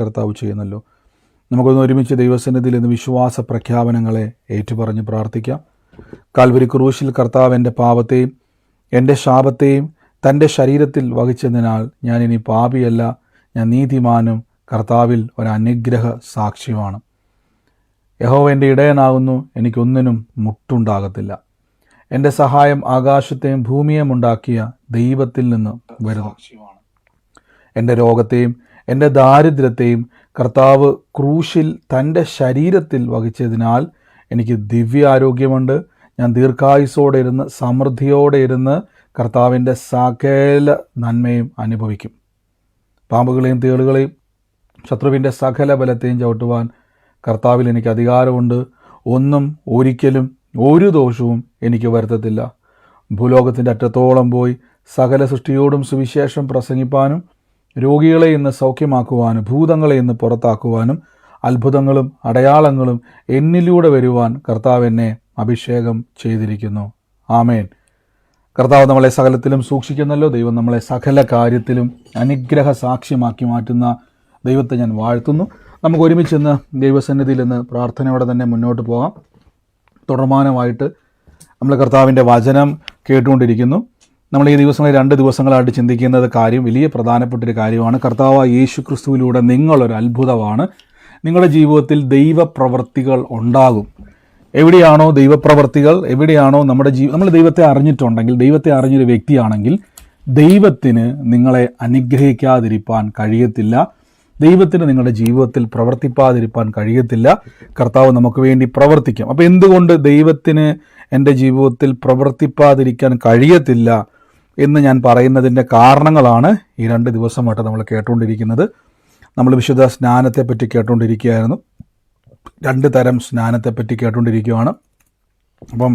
കർത്താവ് ചെയ്യുന്നല്ലോ. നമുക്കൊന്ന് ഒരുമിച്ച് ദൈവസന്നിധിയിൽ നിന്ന് വിശ്വാസ പ്രഖ്യാപനങ്ങളെ ഏറ്റുപറഞ്ഞ് പ്രാർത്ഥിക്കാം. കാൽവരി ക്രൂശിൽ കർത്താവ് എൻ്റെ പാപത്തെയും എൻ്റെ ശാപത്തെയും തൻ്റെ ശരീരത്തിൽ വഹിച്ചതിനാൽ ഞാൻ ഇനി പാപിയല്ല, ഞാൻ നീതിമാനും കർത്താവിൽ ഒരനുഗ്രഹ സാക്ഷിയുമാണ്. യഹോവ എൻ്റെ ഇടയനാകുന്നു, എനിക്കൊന്നിനും മുട്ടുണ്ടാകത്തില്ല. എൻ്റെ സഹായം ആകാശത്തെയും ഭൂമിയെയും ഉണ്ടാക്കിയ ദൈവത്തിൽ നിന്ന് വരുന്നു. എൻ്റെ രോഗത്തെയും എൻ്റെ ദാരിദ്ര്യത്തെയും കർത്താവ് ക്രൂശിൽ തൻ്റെ ശരീരത്തിൽ വഹിച്ചതിനാൽ എനിക്ക് ദിവ്യാരോഗ്യമുണ്ട്. ഞാൻ ദീർഘായുസ്സോടെ ഇരുന്ന് സമൃദ്ധിയോടെ ഇരുന്ന് കർത്താവിൻ്റെ സകല നന്മയും അനുഭവിക്കും. പാമ്പുകളെയും തേളുകളെയും ശത്രുവിൻ്റെ സകല ബലത്തെയും ചവിട്ടുവാൻ കർത്താവിൽ എനിക്ക് അധികാരമുണ്ട്. ഒന്നും ഒരിക്കലും ഒരു ദോഷവും എനിക്ക് വരുത്തത്തില്ല. ഭൂലോകത്തിൻ്റെ അറ്റത്തോളം പോയി സകല സൃഷ്ടിയോടും സുവിശേഷം പ്രസംഗിപ്പാനും രോഗികളെ ഇന്ന് സൗഖ്യമാക്കുവാനും ഭൂതങ്ങളെ ഇന്ന് പുറത്താക്കുവാനും അത്ഭുതങ്ങളും അടയാളങ്ങളും എന്നിലൂടെ വരുവാൻ കർത്താവ് എന്നെ അഭിഷേകം ചെയ്തിരിക്കുന്നു. ആമേൻ. കർത്താവ് നമ്മളെ സകലത്തിലും സൂക്ഷിക്കുന്നല്ലോ. ദൈവം നമ്മളെ സകല കാര്യത്തിലും അനുഗ്രഹ സാക്ഷ്യമാക്കി മാറ്റുന്ന ദൈവത്തെ ഞാൻ വാഴ്ത്തുന്നു. നമുക്ക് ഒരുമിച്ച് ഇന്ന് ദൈവസന്നിധിയിൽ നിന്ന് പ്രാർത്ഥനയോടെ തന്നെ മുന്നോട്ട് പോകാം. തുടർമാനമായിട്ട് നമ്മൾ കർത്താവിൻ്റെ വചനം കേട്ടുകൊണ്ടിരിക്കുന്നു. നമ്മൾ ഈ ദിവസങ്ങളിൽ 2 ദിവസങ്ങളായിട്ട് ചിന്തിക്കുന്നത് കാര്യം വലിയ പ്രധാനപ്പെട്ടൊരു കാര്യമാണ്. കർത്താവ് യേശു ക്രിസ്തുവിലൂടെ നിങ്ങളൊരു അത്ഭുതമാണ്. നിങ്ങളുടെ ജീവിതത്തിൽ ദൈവപ്രവർത്തികൾ ഉണ്ടാകും. എവിടെയാണോ ദൈവപ്രവർത്തികൾ, എവിടെയാണോ നമ്മൾ ദൈവത്തെ അറിഞ്ഞിട്ടുണ്ടെങ്കിൽ, ദൈവത്തെ അറിഞ്ഞൊരു വ്യക്തിയാണെങ്കിൽ ദൈവത്തിന് നിങ്ങളെ അനുഗ്രഹിക്കാതിരിക്കാൻ കഴിയത്തില്ല. ദൈവത്തിന് നിങ്ങളുടെ ജീവിതത്തിൽ പ്രവർത്തിപ്പാതിരിക്കാൻ കഴിയത്തില്ല. കർത്താവ് നമുക്ക് വേണ്ടി പ്രവർത്തിക്കും. അപ്പോൾ എന്തുകൊണ്ട് ദൈവത്തിന് എൻ്റെ ജീവിതത്തിൽ പ്രവർത്തിപ്പാതിരിക്കാൻ കഴിയത്തില്ല എന്ന് ഞാൻ പറയുന്നതിൻ്റെ കാരണങ്ങളാണ് ഈ 2 ദിവസമായിട്ട് നമ്മൾ കേട്ടുകൊണ്ടിരിക്കുന്നത്. നമ്മൾ വിശുദ്ധ സ്നാനത്തെപ്പറ്റി കേട്ടുകൊണ്ടിരിക്കുകയായിരുന്നു. 2 തരം സ്നാനത്തെപ്പറ്റി കേട്ടുകൊണ്ടിരിക്കുകയാണ്. അപ്പം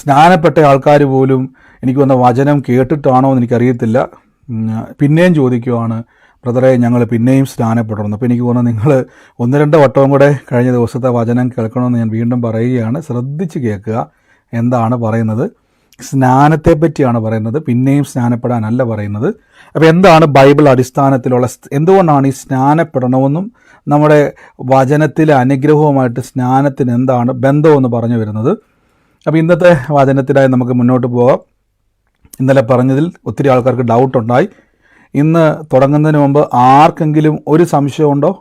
സ്നാനപ്പെട്ട ആൾക്കാർ പോലും എനിക്ക് വന്ന വചനം കേട്ടിട്ടാണോ എന്ന് എനിക്കറിയത്തില്ല, പിന്നെയും ചോദിക്കുവാണ്, ബ്രദറെ ഞങ്ങൾ പിന്നെയും സ്നാനപ്പെടണം. അപ്പോൾ എനിക്ക് തോന്നുന്നു നിങ്ങൾ 1-2 വട്ടവും കൂടെ കഴിഞ്ഞ ദിവസത്തെ വചനം കേൾക്കണമെന്ന് ഞാൻ വീണ്ടും പറയുകയാണ്. ശ്രദ്ധിച്ച് കേൾക്കുക. എന്താണ് പറയുന്നത്? സ്നാനത്തെ പറ്റിയാണ് പറയുന്നത്, പിന്നെയും സ്നാനപ്പെടാനല്ല പറയുന്നത്. അപ്പോൾ എന്താണ് ബൈബിൾ അടിസ്ഥാനത്തിലുള്ള, എന്തുകൊണ്ടാണ് ഈ സ്നാനപ്പെടണമെന്നും നമ്മുടെ വചനത്തിലെ അനുഗ്രഹവുമായിട്ട് സ്നാനത്തിന് എന്താണ് ബന്ധമെന്ന് പറഞ്ഞു വരുന്നത്? അപ്പോൾ ഇന്നത്തെ വചനത്തിലായി നമുക്ക് മുന്നോട്ട് പോകാം. ഇന്നലെ പറഞ്ഞതിൽ ഒത്തിരി ആൾക്കാർക്ക് ഡൗട്ടുണ്ടായി. ഇന്ന് തുടങ്ങുന്നതിന് മുമ്പ് ആർക്കെങ്കിലും ഒരു സംശയമുണ്ടോ?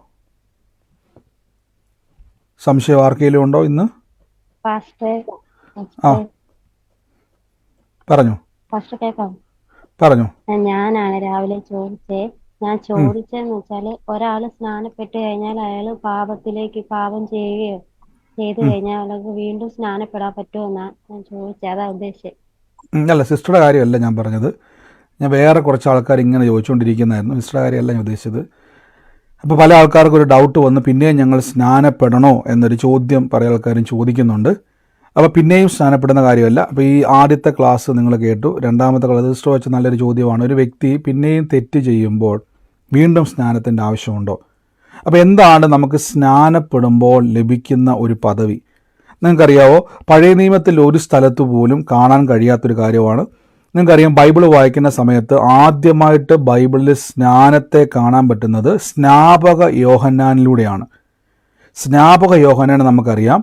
സംശയം ആർക്കെങ്കിലും ഉണ്ടോ ഇന്ന്? പറഞ്ഞു. ഞാനാണ് രാവിലെ ഞാൻ ചോദിച്ചെന്ന് വെച്ചാല്, ഒരാള് സ്നാനപ്പെട്ട് കഴിഞ്ഞാൽ അയാള് പാപം ചെയ്യുകയോ ചെയ്തു കഴിഞ്ഞാൽ അയാൾക്ക് വീണ്ടും സ്നാനപ്പെടാൻ പറ്റുമെന്നാ ഞാൻ ചോദിച്ചത്. അതാ ഉദ്ദേശിച്ചത്. അല്ല, സിസ്റ്ററുടെ കാര്യമല്ല ഞാൻ പറഞ്ഞത്. ഞാൻ വേറെ കുറച്ച് ആൾക്കാർ ഇങ്ങനെ ചോദിച്ചുകൊണ്ടിരിക്കുന്നതായിരുന്നു. സിസ്റ്ററുടെ കാര്യമല്ല ഞാൻ ഉദ്ദേശിച്ചത്. അപ്പോൾ പല ആൾക്കാർക്കും ഒരു ഡൗട്ട് വന്ന് പിന്നെയും ഞങ്ങൾ സ്നാനപ്പെടണോ എന്നൊരു ചോദ്യം പല ആൾക്കാരും ചോദിക്കുന്നുണ്ട്. അപ്പോൾ പിന്നെയും സ്നാനപ്പെടുന്ന കാര്യമല്ല. അപ്പോൾ ഈ ആദ്യത്തെ ക്ലാസ് നിങ്ങൾ കേട്ടു. 2ാമത്തെ ക്ലാസ് സിസ്റ്റർ വെച്ച നല്ലൊരു ചോദ്യമാണ്. ഒരു വ്യക്തി പിന്നെയും തെറ്റ് ചെയ്യുമ്പോൾ വീണ്ടും സ്നാനത്തിൻ്റെ ആവശ്യമുണ്ടോ? അപ്പോൾ എന്താണ് നമുക്ക് സ്നാനപ്പെടുമ്പോൾ ലഭിക്കുന്ന ഒരു പദവി? നിങ്ങൾക്കറിയാവോ, പഴയ നിയമത്തിൽ ഒരു സ്ഥലത്ത് പോലും കാണാൻ കഴിയാത്തൊരു കാര്യമാണ്. നിങ്ങൾക്കറിയാം, ബൈബിൾ വായിക്കുന്ന സമയത്ത് ആദ്യമായിട്ട് ബൈബിളിൽ സ്നാനത്തെ കാണാൻ പറ്റുന്നത് സ്നാപക യോഹന്നാനിലൂടെയാണ്. സ്നാപക യോഹന്നാൻ നമുക്കറിയാം.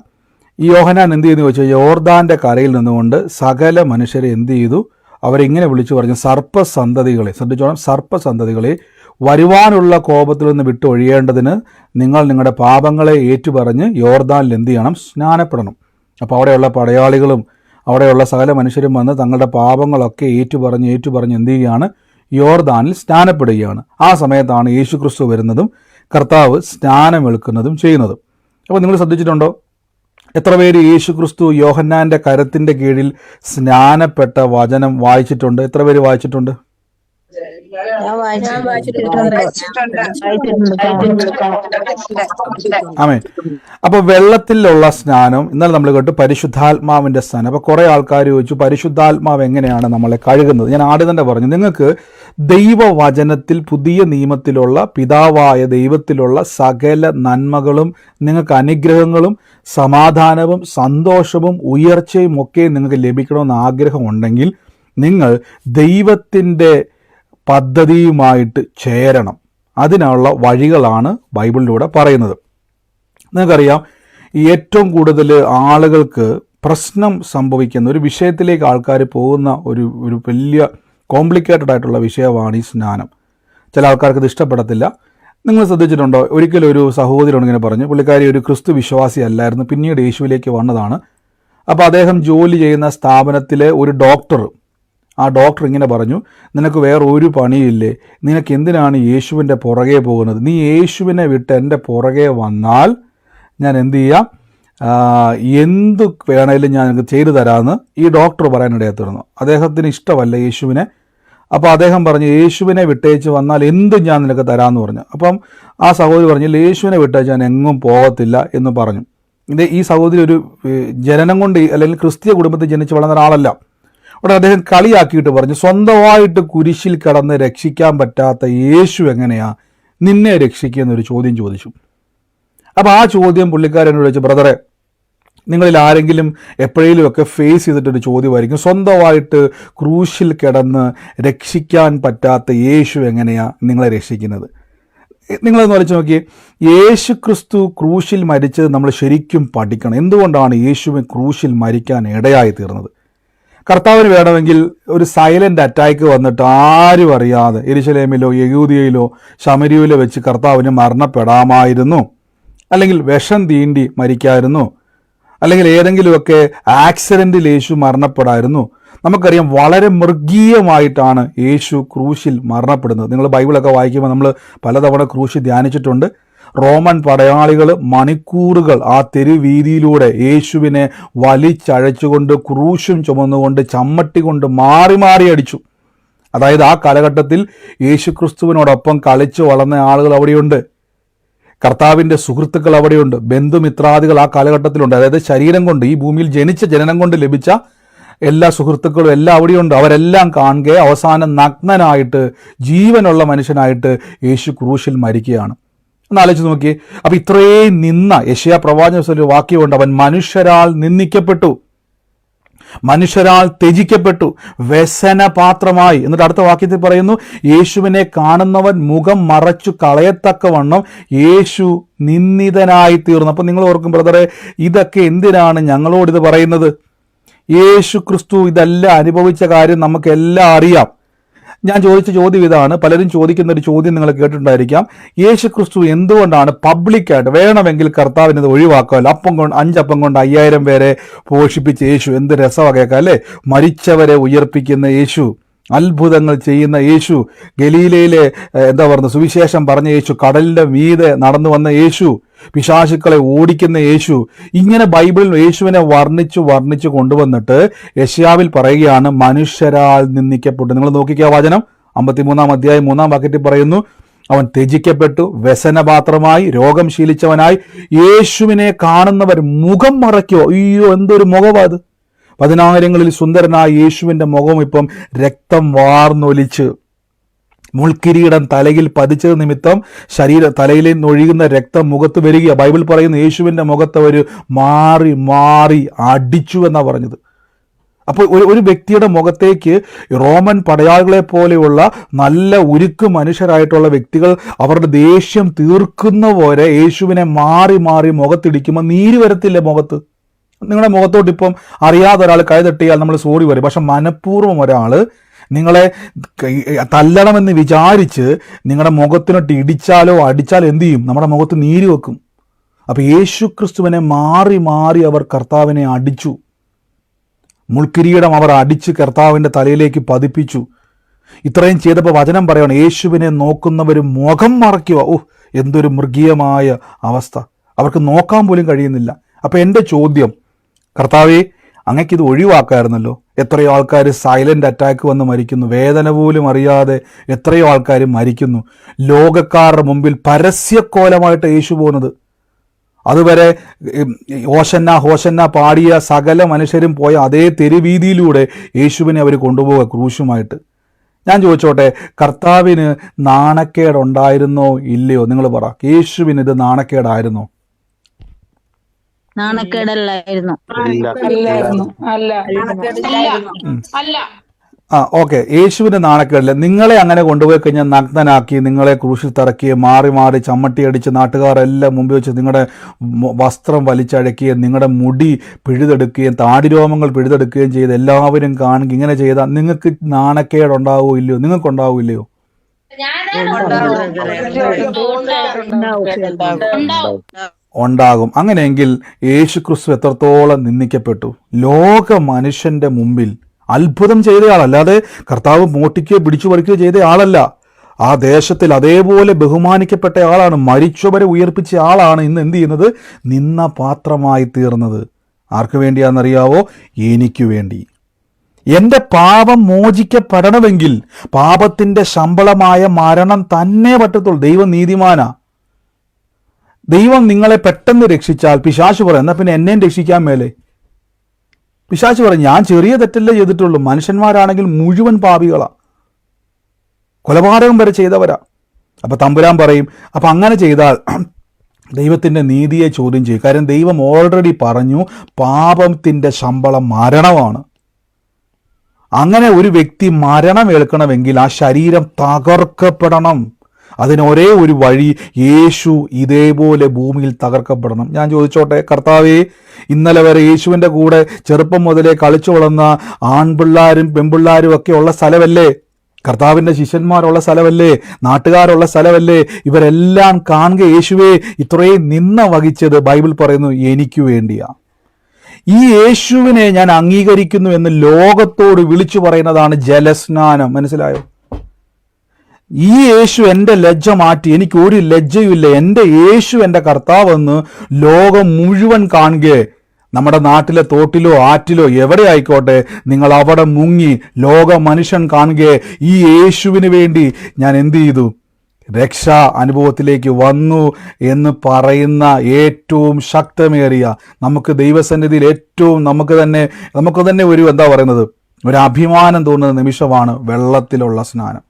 ഈ യോഹന്നാൻ എന്ത് ചെയ്തെന്ന് ചോദിച്ചാൽ, യോർദാൻ്റെ കരയിൽ നിന്നുകൊണ്ട് സകല മനുഷ്യരെ എന്ത് ചെയ്തു? അവരിങ്ങനെ വിളിച്ചു പറഞ്ഞു, സർപ്പസന്തതികളെ, ശ്രദ്ധിച്ചോണം, സർപ്പസന്തതികളെ, വരുവാനുള്ള കോപത്തിൽ നിന്ന് വിട്ടൊഴിയേണ്ടതിന് നിങ്ങൾ നിങ്ങളുടെ പാപങ്ങളെ ഏറ്റുപറഞ്ഞ് യോർദാനിൽ എന്ത് ചെയ്യണം? സ്നാനപ്പെടണം. അപ്പോൾ അവിടെയുള്ള പടയാളികളും അവിടെയുള്ള സകല മനുഷ്യരും വന്ന് തങ്ങളുടെ പാപങ്ങളൊക്കെ ഏറ്റുപറഞ്ഞ് എന്ത് ചെയ്യുകയാണ്? യോർദാനിൽ സ്നാനപ്പെടുകയാണ്. ആ സമയത്താണ് യേശു ക്രിസ്തു വരുന്നതും കർത്താവ് സ്നാനമേൽക്കുന്നതും ചെയ്യുന്നതും. അപ്പോൾ നിങ്ങൾ ശ്രദ്ധിച്ചിട്ടുണ്ടോ, എത്ര പേര് യേശു ക്രിസ്തു യോഹന്നാൻ്റെ കരത്തിൻ്റെ കീഴിൽ സ്നാനപ്പെട്ട വചനം വായിച്ചിട്ടുണ്ട്? എത്ര പേര് വായിച്ചിട്ടുണ്ട്? ആമേൻ. അപ്പൊ വെള്ളത്തിലുള്ള സ്നാനം ഇന്നലെ നമ്മൾ കേട്ടു, പരിശുദ്ധാത്മാവിന്റെ സ്നാനം. അപ്പൊ കുറെ ആൾക്കാർ ചോദിച്ചു, പരിശുദ്ധാത്മാവ് എങ്ങനെയാണ് നമ്മളെ കഴുകുന്നത്? ഞാൻ ആദ്യം തന്നെ പറഞ്ഞു, നിങ്ങൾക്ക് ദൈവവചനത്തിൽ പുതിയ നിയമത്തിലുള്ള പിതാവായ ദൈവത്തിലുള്ള സകല നന്മകളും നിങ്ങൾക്ക് അനുഗ്രഹങ്ങളും സമാധാനവും സന്തോഷവും ഉയർച്ചയും ഒക്കെ നിങ്ങൾക്ക് ലഭിക്കണമെന്ന് ആഗ്രഹമുണ്ടെങ്കിൽ നിങ്ങൾ ദൈവത്തിൻ്റെ പദ്ധതിയുമായിട്ട് ചേരണം. അതിനുള്ള വഴികളാണ് ബൈബിളിലൂടെ പറയുന്നത്. നിങ്ങൾക്കറിയാം, ഏറ്റവും കൂടുതൽ ആളുകൾക്ക് പ്രശ്നം സംഭവിക്കുന്ന ഒരു വിഷയത്തിലേക്ക് ആൾക്കാർ പോകുന്ന ഒരു വലിയ കോംപ്ലിക്കേറ്റഡ് ആയിട്ടുള്ള വിഷയമാണ് ഈ സ്നാനം. ചില ആൾക്കാർക്ക് ഇത് ഇഷ്ടപ്പെടത്തില്ല. നിങ്ങൾ ശ്രദ്ധിച്ചിട്ടുണ്ടോ? ഒരിക്കലും ഒരു സഹോദരൻ ഇങ്ങനെ പറഞ്ഞു, പുള്ളിക്കാരി ഒരു ക്രിസ്തു വിശ്വാസി അല്ലായിരുന്നു, പിന്നീട് യേശുവിലേക്ക് വന്നതാണ്. അപ്പോൾ അദ്ദേഹം ജോലി ചെയ്യുന്ന സ്ഥാപനത്തിലെ ഒരു ഡോക്ടർ, ആ ഡോക്ടർ ഇങ്ങനെ പറഞ്ഞു, നിനക്ക് വേറെ ഒരു പണിയില്ലേ, നിനക്ക് എന്തിനാണ് യേശുവിൻ്റെ പുറകെ പോകുന്നത്? നീ യേശുവിനെ വിട്ട് എൻ്റെ പുറകെ വന്നാൽ ഞാൻ എന്ത് ചെയ്യാം, എന്ത് വേണേലും ഞാൻ നിനക്ക് ചെയ്തു തരാമെന്ന് ഈ ഡോക്ടർ പറയാനിടയായി തീർന്നു. അദ്ദേഹത്തിന് ഇഷ്ടമല്ല യേശുവിനെ. അപ്പോൾ അദ്ദേഹം പറഞ്ഞു, യേശുവിനെ വിട്ടേച്ച് വന്നാൽ എന്തും ഞാൻ നിനക്ക് തരാമെന്ന് പറഞ്ഞു. അപ്പം ആ സഹോദരി പറഞ്ഞു, യേശുവിനെ വിട്ടേച്ച് ഞാൻ എങ്ങും പോകത്തില്ല എന്ന് പറഞ്ഞു. ഈ സഹോദരി ഒരു ജനനം കൊണ്ട് അല്ലെങ്കിൽ ക്രിസ്തീയ കുടുംബത്തിൽ ജനിച്ച് വളർന്ന ഒരാളല്ല. അവിടെ അദ്ദേഹം കളിയാക്കിയിട്ട് പറഞ്ഞു, സ്വന്തമായിട്ട് കുരിശിൽ കിടന്ന് രക്ഷിക്കാൻ പറ്റാത്ത യേശു എങ്ങനെയാ നിന്നെ രക്ഷിക്കുക എന്നൊരു ചോദ്യം ചോദിച്ചു. അപ്പോൾ ആ ചോദ്യം പുള്ളിക്കാരനോട് ചോദിച്ചു, ബ്രദറെ, നിങ്ങളിൽ ആരെങ്കിലും എപ്പോഴേലുമൊക്കെ ഫേസ് ചെയ്തിട്ടൊരു ചോദ്യമായിരിക്കും, സ്വന്തമായിട്ട് ക്രൂശിൽ കിടന്ന് രക്ഷിക്കാൻ പറ്റാത്ത യേശു എങ്ങനെയാ നിങ്ങളെ രക്ഷിക്കുന്നത്? നിങ്ങളൊന്ന് വലിച്ചു നോക്കിയേ. യേശു ക്രിസ്തു ക്രൂശിൽ മരിച്ചത് നമ്മൾ ശരിക്കും പഠിക്കണം. എന്തുകൊണ്ടാണ് യേശുവിൻ ക്രൂശിൽ മരിക്കാൻ ഇടയായി തീർന്നത്? കർത്താവിന് വേണമെങ്കിൽ ഒരു സൈലന്റ് അറ്റാക്ക് വന്നിട്ട് ആരും അറിയാതെ യെരുശലേമിലോ യഹൂദിയയിലോ ശമരിയിലോ വെച്ച് കർത്താവിന് മരണപ്പെടാമായിരുന്നു, അല്ലെങ്കിൽ വിഷം തീണ്ടി മരിക്കായിരുന്നു, അല്ലെങ്കിൽ ഏതെങ്കിലുമൊക്കെ ആക്സിഡന്റിൽ യേശു മരണപ്പെടായിരുന്നു. നമുക്കറിയാം, വളരെ മൃഗീയമായിട്ടാണ് യേശു ക്രൂശിൽ മരണപ്പെടുന്നത്. നിങ്ങൾ ബൈബിളൊക്കെ വായിക്കുമ്പോൾ നമ്മൾ പലതവണ ക്രൂശ് ധ്യാനിച്ചിട്ടുണ്ട്. റോമൻ പടയാളികൾ മണിക്കൂറുകൾ ആ തെരുവീതിയിലൂടെ യേശുവിനെ വലിച്ചഴച്ചുകൊണ്ട് ക്രൂശും ചുമന്നുകൊണ്ട് ചമ്മട്ടി കൊണ്ട് മാറി മാറി അടിച്ചു. അതായത് ആ കാലഘട്ടത്തിൽ യേശുക്രിസ്തുവിനോടൊപ്പം കളിച്ചു വളർന്ന ആളുകൾ അവിടെയുണ്ട്, കർത്താവിൻ്റെ സുഹൃത്തുക്കൾ അവിടെയുണ്ട്, ബന്ധുമിത്രാദികൾ ആ കാലഘട്ടത്തിലുണ്ട്. അതായത് ശരീരം കൊണ്ട്, ഈ ഭൂമിയിൽ ജനിച്ച ജനനം കൊണ്ട് ലഭിച്ച എല്ലാ സുഹൃത്തുക്കളും എല്ലാം അവിടെയുണ്ട്. അവരെല്ലാം കാണുക അവസാനം നഗ്നനായിട്ട് ജീവനുള്ള മനുഷ്യനായിട്ട് യേശു ക്രൂശിൽ മരിക്കുകയാണ്. ഒന്ന് ആലോചിച്ച് നോക്കിയേ. അപ്പം ഇത്രയും നിന്ന യെശയ്യാ പ്രവാചകന്റെ വാക്യമുണ്ട്, അവൻ മനുഷ്യരാൽ നിന്ദിക്കപ്പെട്ടു, മനുഷ്യരാൽ ത്യജിക്കപ്പെട്ടു, വ്യസനപാത്രമായി. എന്നിട്ട് അടുത്ത വാക്യത്തിൽ പറയുന്നു, യേശുവിനെ കാണുന്നവൻ മുഖം മറച്ചു കളയത്തക്കവണ്ണം യേശു നിന്ദിതനായി തീർന്നു. അപ്പം നിങ്ങൾ ഓർക്കും, ബ്രദറെ, ഇതൊക്കെ എന്തിനാണ് ഞങ്ങളോടിത് പറയുന്നത്? യേശു ക്രിസ്തു ഇതെല്ലാം അനുഭവിച്ച കാര്യം നമുക്കെല്ലാം അറിയാം. ഞാൻ ചോദിച്ച ചോദ്യം ഇതാണ്, പലരും ചോദിക്കുന്ന ഒരു ചോദ്യം നിങ്ങൾ കേട്ടിട്ടുണ്ടായിരിക്കാം, യേശു ക്രിസ്തു എന്തുകൊണ്ടാണ് പബ്ലിക്കായിട്ട്, വേണമെങ്കിൽ കർത്താവിനത് ഒഴിവാക്കാമല്ലോ, 5 അപ്പം കൊണ്ട് 5000 പേരെ പോഷിപ്പിച്ച യേശു, എന്ത് രസമാണ് കേൾക്കാം അല്ലേ? മരിച്ചവരെ ഉയർപ്പിക്കുന്ന യേശു, അത്ഭുതങ്ങൾ ചെയ്യുന്ന യേശു, ഗലീലയിലെ സുവിശേഷം പറഞ്ഞ യേശു, കടലിന്റെ മീതെ നടന്നു വന്ന യേശു, പിശാചുക്കളെ ഓടിക്കുന്ന യേശു, ഇങ്ങനെ ബൈബിളിൽ യേശുവിനെ വർണ്ണിച്ചു കൊണ്ടുവന്നിട്ട് യെശയ്യാവിൽ പറയുകയാണ്, മനുഷ്യരാൽ നിന്ദിക്കപ്പെട്ടു. നിങ്ങൾ നോക്കിക്കുക വചനം 53-ാം അധ്യായം 3-ാം വാക്യത്തിൽ പറയുന്നു, അവൻ ത്യജിക്കപ്പെട്ടു, വ്യസനപാത്രമായി, രോഗം ശീലിച്ചവനായി. യേശുവിനെ കാണുന്നവർ മുഖം മറയ്ക്കോ. അയ്യോ, എന്തൊരു മുഖമാത്! 10000ങ്ങളിൽ സുന്ദരനായ യേശുവിൻ്റെ മുഖം ഇപ്പം രക്തം വാർന്നൊലിച്ച്, മുൾക്കിരീടം തലയിൽ പതിച്ചത് നിമിത്തം തലയിൽ നിന്നൊഴുകുന്ന രക്തം മുഖത്ത് വരിക. ബൈബിൾ പറയുന്നു, യേശുവിൻ്റെ മുഖത്ത് അവർ മാറി മാറി അടിച്ചു എന്നാണ് പറഞ്ഞത്. അപ്പോൾ ഒരു വ്യക്തിയുടെ മുഖത്തേക്ക് റോമൻ പടയാളികളെ പോലെയുള്ള നല്ല ഉരുക്ക് മനുഷ്യരായിട്ടുള്ള വ്യക്തികൾ അവരുടെ ദേഷ്യം തീർക്കുന്ന പോലെ യേശുവിനെ മാറി മാറി മുഖത്തിടിക്കുമ്പോൾ നീര് വരത്തില്ലേ മുഖത്ത്? നിങ്ങളുടെ മുഖത്തോട്ട് ഇപ്പം അറിയാതെ ഒരാൾ കൈ തട്ടിയാൽ നമ്മൾ സോറി പറയും. പക്ഷെ മനഃപൂർവ്വം ഒരാൾ നിങ്ങളെ തല്ലണമെന്ന് വിചാരിച്ച് നിങ്ങളുടെ മുഖത്തിനോട്ട് ഇടിച്ചാലോ അടിച്ചാലോ എന്തു ചെയ്യും? നമ്മുടെ മുഖത്ത് നീര് വെക്കും. അപ്പോൾ യേശു ക്രിസ്തുവിനെ മാറി മാറി അവർ കർത്താവിനെ അടിച്ചു. മുൾക്കിരീടം അവർ അടിച്ച് കർത്താവിൻ്റെ തലയിലേക്ക് പതിപ്പിച്ചു. ഇത്രയും ചെയ്തപ്പോൾ വചനം പറയണം, യേശുവിനെ നോക്കുന്നവർ മുഖം മറയ്ക്കുക. എന്തൊരു മൃഗീയമായ അവസ്ഥ! അവർക്ക് നോക്കാൻ പോലും കഴിയുന്നില്ല. അപ്പോൾ എൻ്റെ ചോദ്യം, കർത്താവേ, അങ്ങക്കിത് ഒഴിവാക്കായിരുന്നല്ലോ. എത്രയോ ആൾക്കാർ സൈലന്റ് അറ്റാക്ക് വന്ന് മരിക്കുന്നു, വേദന പോലും അറിയാതെ എത്രയോ ആൾക്കാർ മരിക്കുന്നു. ലോകക്കാരുടെ മുമ്പിൽ പരസ്യക്കോലമായിട്ട് യേശു പോകുന്നത്. അതുവരെ ഹോശന്ന ഹോശന്ന പാടിയ സകല മനുഷ്യരും പോയ അതേ തെരുവീതിയിലൂടെ യേശുവിനെ അവർ കൊണ്ടുപോവുക ക്രൂശുമായിട്ട്. ഞാൻ ചോദിച്ചോട്ടെ, കർത്താവിന് നാണക്കേടുണ്ടായിരുന്നോ ഇല്ലയോ? നിങ്ങൾ പറ, യേശുവിന് ഇത് നാണക്കേടായിരുന്നോ? നാണക്കേടല്ലായിരുന്നു. ഓക്കെ. യേശുവിന്റെ നാണക്കേടില്ല. നിങ്ങളെ അങ്ങനെ കൊണ്ടുപോയി കഴിഞ്ഞാൽ നഗ്നനാക്കി നിങ്ങളെ ക്രൂശിൽ തറക്കുകയും മാറി മാറി ചമ്മട്ടി അടിച്ച് നാട്ടുകാരെല്ലാം മുമ്പിൽ വെച്ച് നിങ്ങളുടെ വസ്ത്രം വലിച്ചഴക്കുകയും നിങ്ങളുടെ മുടി പിഴുതെടുക്കുകയും താടിരോമങ്ങൾ പിഴുതെടുക്കുകയും ചെയ്ത് എല്ലാവരും കാണുക ഇങ്ങനെ ചെയ്താൽ നിങ്ങൾക്ക് നാണക്കേടുണ്ടാവോ ഇല്ലയോ? നിങ്ങൾക്കുണ്ടാവില്ലയോ? ഉണ്ടാകും. അങ്ങനെയെങ്കിൽ യേശു ക്രിസ്തു എത്രത്തോളം നിന്ദിക്കപ്പെട്ടു. ലോക മനുഷ്യന്റെ മുമ്പിൽ അത്ഭുതം ചെയ്തയാൾ, അല്ലാതെ കർത്താവ് മോട്ടിക്കുകയോ പിടിച്ചു പറിക്കുകയോ ചെയ്ത ആളല്ല. ആ ദേശത്തിൽ അതേപോലെ ബഹുമാനിക്കപ്പെട്ട ആളാണ്. മരിച്ചവരെ ഉയർപ്പിച്ച ആളാണ് ഇന്ന് എന്ത് ചെയ്യുന്നത്? നിന്ന പാത്രമായി തീർന്നത്. ആർക്ക് വേണ്ടിയാണെന്നറിയാവോ? എനിക്ക് വേണ്ടി. എൻ്റെ പാപം മോചിക്കപ്പെടണമെങ്കിൽ പാപത്തിൻ്റെ ശമ്പളമായ മരണം തന്നെ പറ്റത്തുള്ളൂ. ദൈവം നീതിമാനാ. ദൈവം നിങ്ങളെ പെട്ടെന്ന് രക്ഷിച്ചാൽ പിശാച് പറയും എന്നാൽ പിന്നെ എന്നെയും രക്ഷിക്കാൻ മേലെ. പിശാച് പറയും ഞാൻ ചെറിയ തെറ്റല്ലേ ചെയ്തിട്ടുള്ളൂ. മനുഷ്യന്മാരാണെങ്കിൽ മുഴുവൻ പാപികളാ, കൊലപാതകം വരെ ചെയ്തവരാ. അപ്പം തമ്പുരാൻ പറയും അപ്പം അങ്ങനെ ചെയ്താൽ ദൈവത്തിൻ്റെ നീതിയെ ചോദ്യം ചെയ്യും. കാര്യം ദൈവം ഓൾറെഡി പറഞ്ഞു പാപത്തിൻ്റെ ശമ്പളം മരണമാണ്. അങ്ങനെ ഒരു വ്യക്തി മരണം ഏൽക്കണമെങ്കിൽ ആ ശരീരം തകർക്കപ്പെടണം. അതിന് ഒരേ ഒരു വഴി, യേശു ഇതേപോലെ ഭൂമിയിൽ തകർക്കപ്പെടണം. ഞാൻ ചോദിച്ചോട്ടെ, കർത്താവേ, ഇന്നലെ വരെ യേശുവിൻ്റെ കൂടെ ചെറുപ്പം മുതലേ കളിച്ചു വളർന്ന ആൺപിള്ളാരും പെൺപിള്ളാരും ഒക്കെ ഉള്ള സ്ഥലമല്ലേ? കർത്താവിൻ്റെ ശിഷ്യന്മാരുള്ള സ്ഥലമല്ലേ? നാട്ടുകാരുള്ള സ്ഥലമല്ലേ? ഇവരെല്ലാം കാണുക യേശുവേ ഇത്രയും നിന്ന വഹിച്ചത് ബൈബിൾ പറയുന്നു എനിക്ക് വേണ്ടിയാ. ഈ യേശുവിനെ ഞാൻ അംഗീകരിക്കുന്നു എന്ന് ലോകത്തോട് വിളിച്ചു പറയുന്നതാണ് ജലസ്നാനം. മനസ്സിലായോ? ഈ യേശു എൻ്റെ ലജ്ജ മാറ്റി, എനിക്ക് ഒരു ലജ്ജയുമില്ല, എൻ്റെ യേശു എൻ്റെ കർത്താവെന്ന് ലോകം മുഴുവൻ കാണുക. നമ്മുടെ നാട്ടിലെ തോട്ടിലോ ആറ്റിലോ എവിടെ ആയിക്കോട്ടെ, നിങ്ങൾ അവിടെ മുങ്ങി ലോക മനുഷ്യൻ കാണുക ഈ യേശുവിന് വേണ്ടി ഞാൻ എന്ത് ചെയ്തു, രക്ഷാ അനുഭവത്തിലേക്ക് വന്നു എന്ന് പറയുന്ന ഏറ്റവും ശക്തമേറിയ, നമുക്ക് ദൈവസന്നിധിയിൽ ഏറ്റവും നമുക്ക് തന്നെ ഒരു എന്താ പറയുന്നത്, ഒരു അഭിമാനം തോന്നുന്ന നിമിഷമാണ് വെള്ളത്തിലുള്ള സ്നാനം.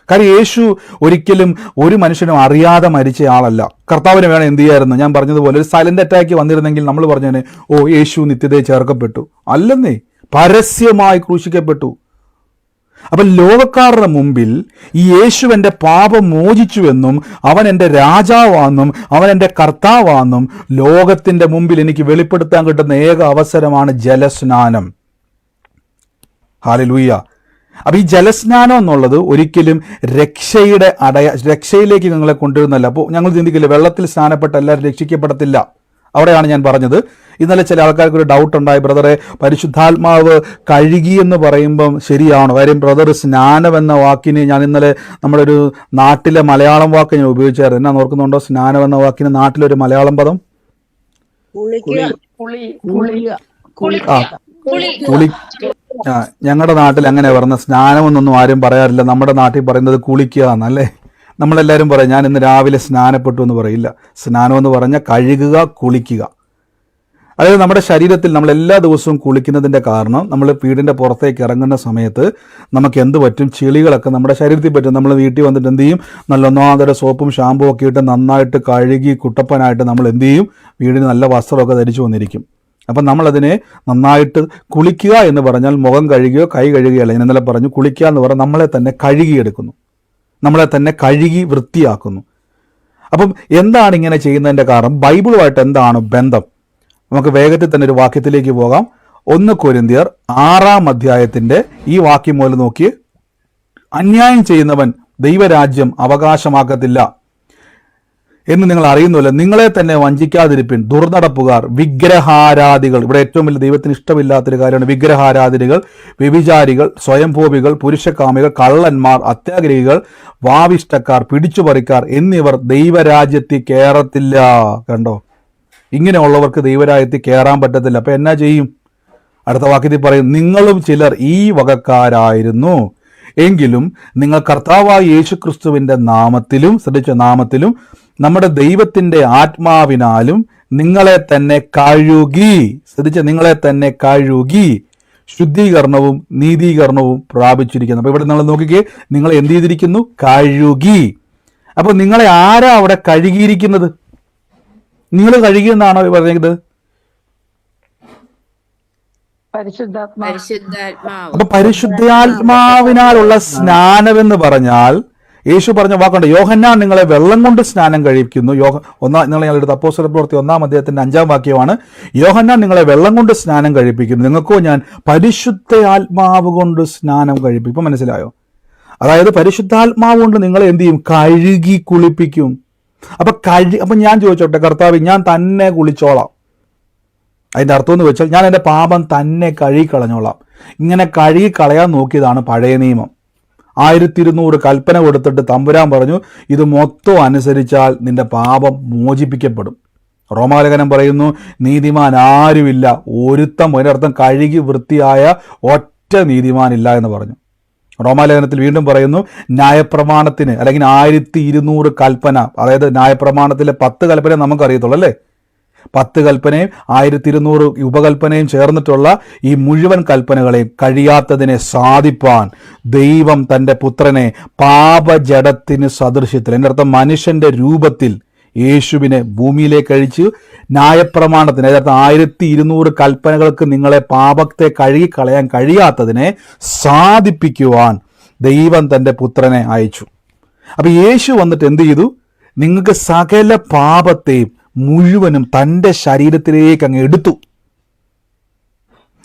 കാര്യം യേശു ഒരിക്കലും ഒരു മനുഷ്യനും അറിയാതെ മരിച്ച ആളല്ല. കർത്താവിന് വേണം എന്ത് ചെയ്യായിരുന്നു? ഞാൻ പറഞ്ഞതുപോലെ ഒരു സൈലന്റ് അറ്റാക്ക് വന്നിരുന്നെങ്കിൽ നമ്മൾ പറഞ്ഞേനെ ഓ യേശു നിത്യതയെ ചേർക്കപ്പെട്ടു. അല്ലെന്നേ, പരസ്യമായി ക്രൂശിക്കപ്പെട്ടു. അപ്പം ലോകക്കാരുടെ മുമ്പിൽ ഈ യേശു എൻ്റെ പാപം മോചിച്ചുവെന്നും അവൻ എൻ്റെ രാജാവാണെന്നും അവൻ എൻ്റെ കർത്താവാണെന്നും ലോകത്തിൻ്റെ മുമ്പിൽ എനിക്ക് വെളിപ്പെടുത്താൻ കിട്ടുന്ന ഏക അവസരമാണ് ജലസ്നാനം. ഹല്ലേലൂയ. അപ്പം ഈ ജലസ്നാനം എന്നുള്ളത് ഒരിക്കലും രക്ഷയിലേക്ക് നിങ്ങളെ കൊണ്ടുവരുന്നല്ല. അപ്പോൾ ഞങ്ങൾ ചിന്തിക്കില്ല വെള്ളത്തിൽ സ്നാനപ്പെട്ട എല്ലാവരും രക്ഷിക്കപ്പെടത്തില്ല. അവിടെയാണ് ഞാൻ പറഞ്ഞത്. ഇന്നലെ ചില ആൾക്കാർക്ക് ഒരു ഡൗട്ട് ഉണ്ടായി, ബ്രദറെ പരിശുദ്ധാത്മാവ് കഴുകി എന്ന് പറയുമ്പം ശരിയാണോ? കാര്യം ബ്രദർ സ്നാനം എന്ന വാക്കിന് ഞാൻ ഇന്നലെ നമ്മുടെ ഒരു നാട്ടിലെ മലയാളം വാക്ക് ഞാൻ ഉപയോഗിച്ചായിരുന്നു. എന്നാ ഓർക്കുന്നുണ്ടോ? സ്നാനം എന്ന വാക്കിന് നാട്ടിലൊരു മലയാളം പദം ഞങ്ങളുടെ നാട്ടിൽ അങ്ങനെ പറഞ്ഞ സ്നാനമെന്നൊന്നും ആരും പറയാറില്ല. നമ്മുടെ നാട്ടിൽ പറയുന്നത് കുളിക്കുക എന്നല്ലേ. നമ്മളെല്ലാവരും പറയും ഞാൻ ഇന്ന് രാവിലെ സ്നാനപ്പെട്ടു എന്ന് പറയില്ല. സ്നാനം എന്ന് പറഞ്ഞാൽ കഴുകുക, കുളിക്കുക. അതായത് നമ്മുടെ ശരീരത്തിൽ നമ്മൾ എല്ലാ ദിവസവും കുളിക്കുന്നതിൻ്റെ കാരണം നമ്മൾ വീടിൻ്റെ പുറത്തേക്ക് ഇറങ്ങുന്ന സമയത്ത് നമുക്ക് എന്ത് പറ്റും, ചെളികളൊക്കെ നമ്മുടെ ശരീരത്തിൽ പറ്റും. നമ്മൾ വീട്ടിൽ വന്നിട്ട് എന്ത് ചെയ്യും, നല്ല ഒന്നാമതര സോപ്പും ഷാമ്പും ഒക്കെ ഇട്ട് നന്നായിട്ട് കഴുകി കുട്ടപ്പനായിട്ട് നമ്മൾ എന്ത് ചെയ്യും, വീടിന് നല്ല വസ്ത്രമൊക്കെ ധരിച്ചു വന്നിരിക്കും. അപ്പം നമ്മളതിനെ നന്നായിട്ട് കുളിക്കുക എന്ന് പറഞ്ഞാൽ മുഖം കഴുകുകയോ കൈ കഴുകുകയല്ല. ഞാൻ ഇന്നലെ പറഞ്ഞു കുളിക്കുക എന്ന് പറഞ്ഞാൽ നമ്മളെ തന്നെ കഴുകിയെടുക്കുന്നു, നമ്മളെ തന്നെ കഴുകി വൃത്തിയാക്കുന്നു. അപ്പം എന്താണ് ഇങ്ങനെ ചെയ്യുന്നതിൻ്റെ കാരണം? ബൈബിളുമായിട്ട് എന്താണ് ബന്ധം? നമുക്ക് വേഗത്തിൽ തന്നെ ഒരു വാക്യത്തിലേക്ക് പോകാം. 1 കൊരിന്ത്യർ 6-ാം അധ്യായത്തിൻ്റെ ഈ വാക്യം മുതൽ നോക്കി. അന്യായം ചെയ്യുന്നവൻ ദൈവരാജ്യം അവകാശമാക്കത്തില്ല എന്ന് നിങ്ങൾ അറിയുന്നില്ല. നിങ്ങളെ തന്നെ വഞ്ചിക്കാതിരിപ്പിൻ. ദുർനടപ്പുകാർ, വിഗ്രഹാരാധികൾ, ഇവിടെ ഏറ്റവും വലിയ ദൈവത്തിന് ഇഷ്ടമില്ലാത്തൊരു കാര്യമാണ് വിഗ്രഹാരാധികൾ, വ്യഭിചാരികൾ, സ്വയംഭോഗികൾ, പുരുഷകാമികൾ, കള്ളന്മാർ, അത്യാഗ്രഹികൾ, വാവിഷ്ടക്കാർ, പിടിച്ചുപറിക്കാർ എന്നിവർ ദൈവരാജ്യത്തിൽ കയറത്തില്ല. കണ്ടോ, ഇങ്ങനെയുള്ളവർക്ക് ദൈവരാജ്യത്തിൽ കയറാൻ പറ്റത്തില്ല. അപ്പം എന്നാ ചെയ്യും? അടുത്ത വാക്യത്തിൽ പറയും, നിങ്ങളും ചിലർ ഈ വകക്കാരായിരുന്നു. എങ്കിലും നിങ്ങൾ കർത്താവായ യേശുക്രിസ്തുവിൻ്റെ നാമത്തിലും, ശ്രദ്ധിച്ച നാമത്തിലും, നമ്മുടെ ദൈവത്തിൻ്റെ ആത്മാവിനാലും നിങ്ങളെ തന്നെ കഴുകി, ശ്രദ്ധിച്ച നിങ്ങളെ തന്നെ കഴുകി ശുദ്ധീകരണവും നീതീകരണവും പ്രാപിച്ചിരിക്കുന്നു. അപ്പോൾ ഇവിടെ നിങ്ങൾ നോക്കിക്കേ, നിങ്ങൾ എന്ത് ചെയ്തിരിക്കുന്നു? കഴുകി. അപ്പോൾ നിങ്ങളെ ആരാ അവിടെ കഴുകിയിരിക്കുന്നത്? നിങ്ങൾ കഴുകിയെന്നാണോ പറഞ്ഞത്? പരിശുദ്ധാത്മാവ്. അപ്പൊ പരിശുദ്ധാത്മാവിനാലുള്ള സ്നാനമെന്ന് പറഞ്ഞാൽ യേശു പറഞ്ഞ വാക്കുണ്ട്, യോഹന്നാൻ നിങ്ങളെ വെള്ളം കൊണ്ട് സ്നാനം കഴിപ്പിക്കുന്നു. നിങ്ങൾ ഞങ്ങളുടെ അപ്പോസ്തല പ്രവൃത്തി 1-ാം അധ്യായത്തിന്റെ 5-ാം വാക്യമാണ്. യോഹന്നാൻ നിങ്ങളെ വെള്ളം കൊണ്ട് സ്നാനം കഴിപ്പിക്കുന്നു, നിങ്ങൾക്കോ ഞാൻ പരിശുദ്ധാത്മാവ് കൊണ്ട് സ്നാനം കഴിപ്പിക്കും. ഇപ്പൊ മനസ്സിലായോ? അതായത് പരിശുദ്ധാത്മാവ് കൊണ്ട് നിങ്ങളെ എന്ത് ചെയ്യും? കഴുകി കുളിപ്പിക്കും. അപ്പൊ ഞാൻ ചോദിച്ചോട്ടെ, കർത്താവ് ഞാൻ തന്നെ കുളിച്ചോളാം, അതിന്റെ അർത്ഥം എന്ന് വെച്ചാൽ ഞാൻ എൻ്റെ പാപം തന്നെ കഴുകി കളഞ്ഞോളാം. ഇങ്ങനെ കഴുകി കളയാൻ നോക്കിയതാണ് പഴയ നിയമം. 1200 കൽപ്പന കൊടുത്തിട്ട് തമ്പുരാൻ പറഞ്ഞു, ഇത് മൊത്തം അനുസരിച്ചാൽ നിന്റെ പാപം മോചിപ്പിക്കപ്പെടും. റോമാലേഖനം പറയുന്നു, നീതിമാൻ ആരുമില്ല, ഒരുത്തം, അതിനർത്ഥം കഴുകി വൃത്തിയായ ഒറ്റ നീതിമാനില്ല എന്ന് പറഞ്ഞു. റോമാലേഖനത്തിൽ വീണ്ടും പറയുന്നു, ന്യായപ്രമാണത്തിന് അല്ലെങ്കിൽ 1200 കൽപ്പന, അതായത് ന്യായപ്രമാണത്തിലെ 10 കൽപ്പന നമുക്കറിയത്തുള്ളൂ അല്ലേ? 10 കൽപ്പനയും 1200 ഉപകൽപ്പനയും ചേർന്നിട്ടുള്ള ഈ മുഴുവൻ കൽപ്പനകളെയും കഴിയാത്തതിനെ സാധിപ്പാൻ ദൈവം തൻ്റെ പുത്രനെ പാപജഡത്തിന് സദൃശ്യത്തിൽ, എൻ്റെ അർത്ഥം മനുഷ്യന്റെ രൂപത്തിൽ യേശുവിനെ ഭൂമിയിലേക്ക് അയച്ചു. ന്യായപ്രമാണത്തിന്, അതായത് 1200 കൽപ്പനകൾക്ക് നിങ്ങളെ പാപത്തെ കഴുകി കളയാൻ കഴിയാത്തതിനെ സാധിപ്പിക്കുവാൻ ദൈവം തൻ്റെ പുത്രനെ അയച്ചു. അപ്പൊ യേശു വന്നിട്ട് എന്ത് ചെയ്തു? നിങ്ങൾക്ക് സകല പാപത്തെയും മുഴുവനും തൻ്റെ ശരീരത്തിലേക്ക് അങ്ങ് എടുത്തു.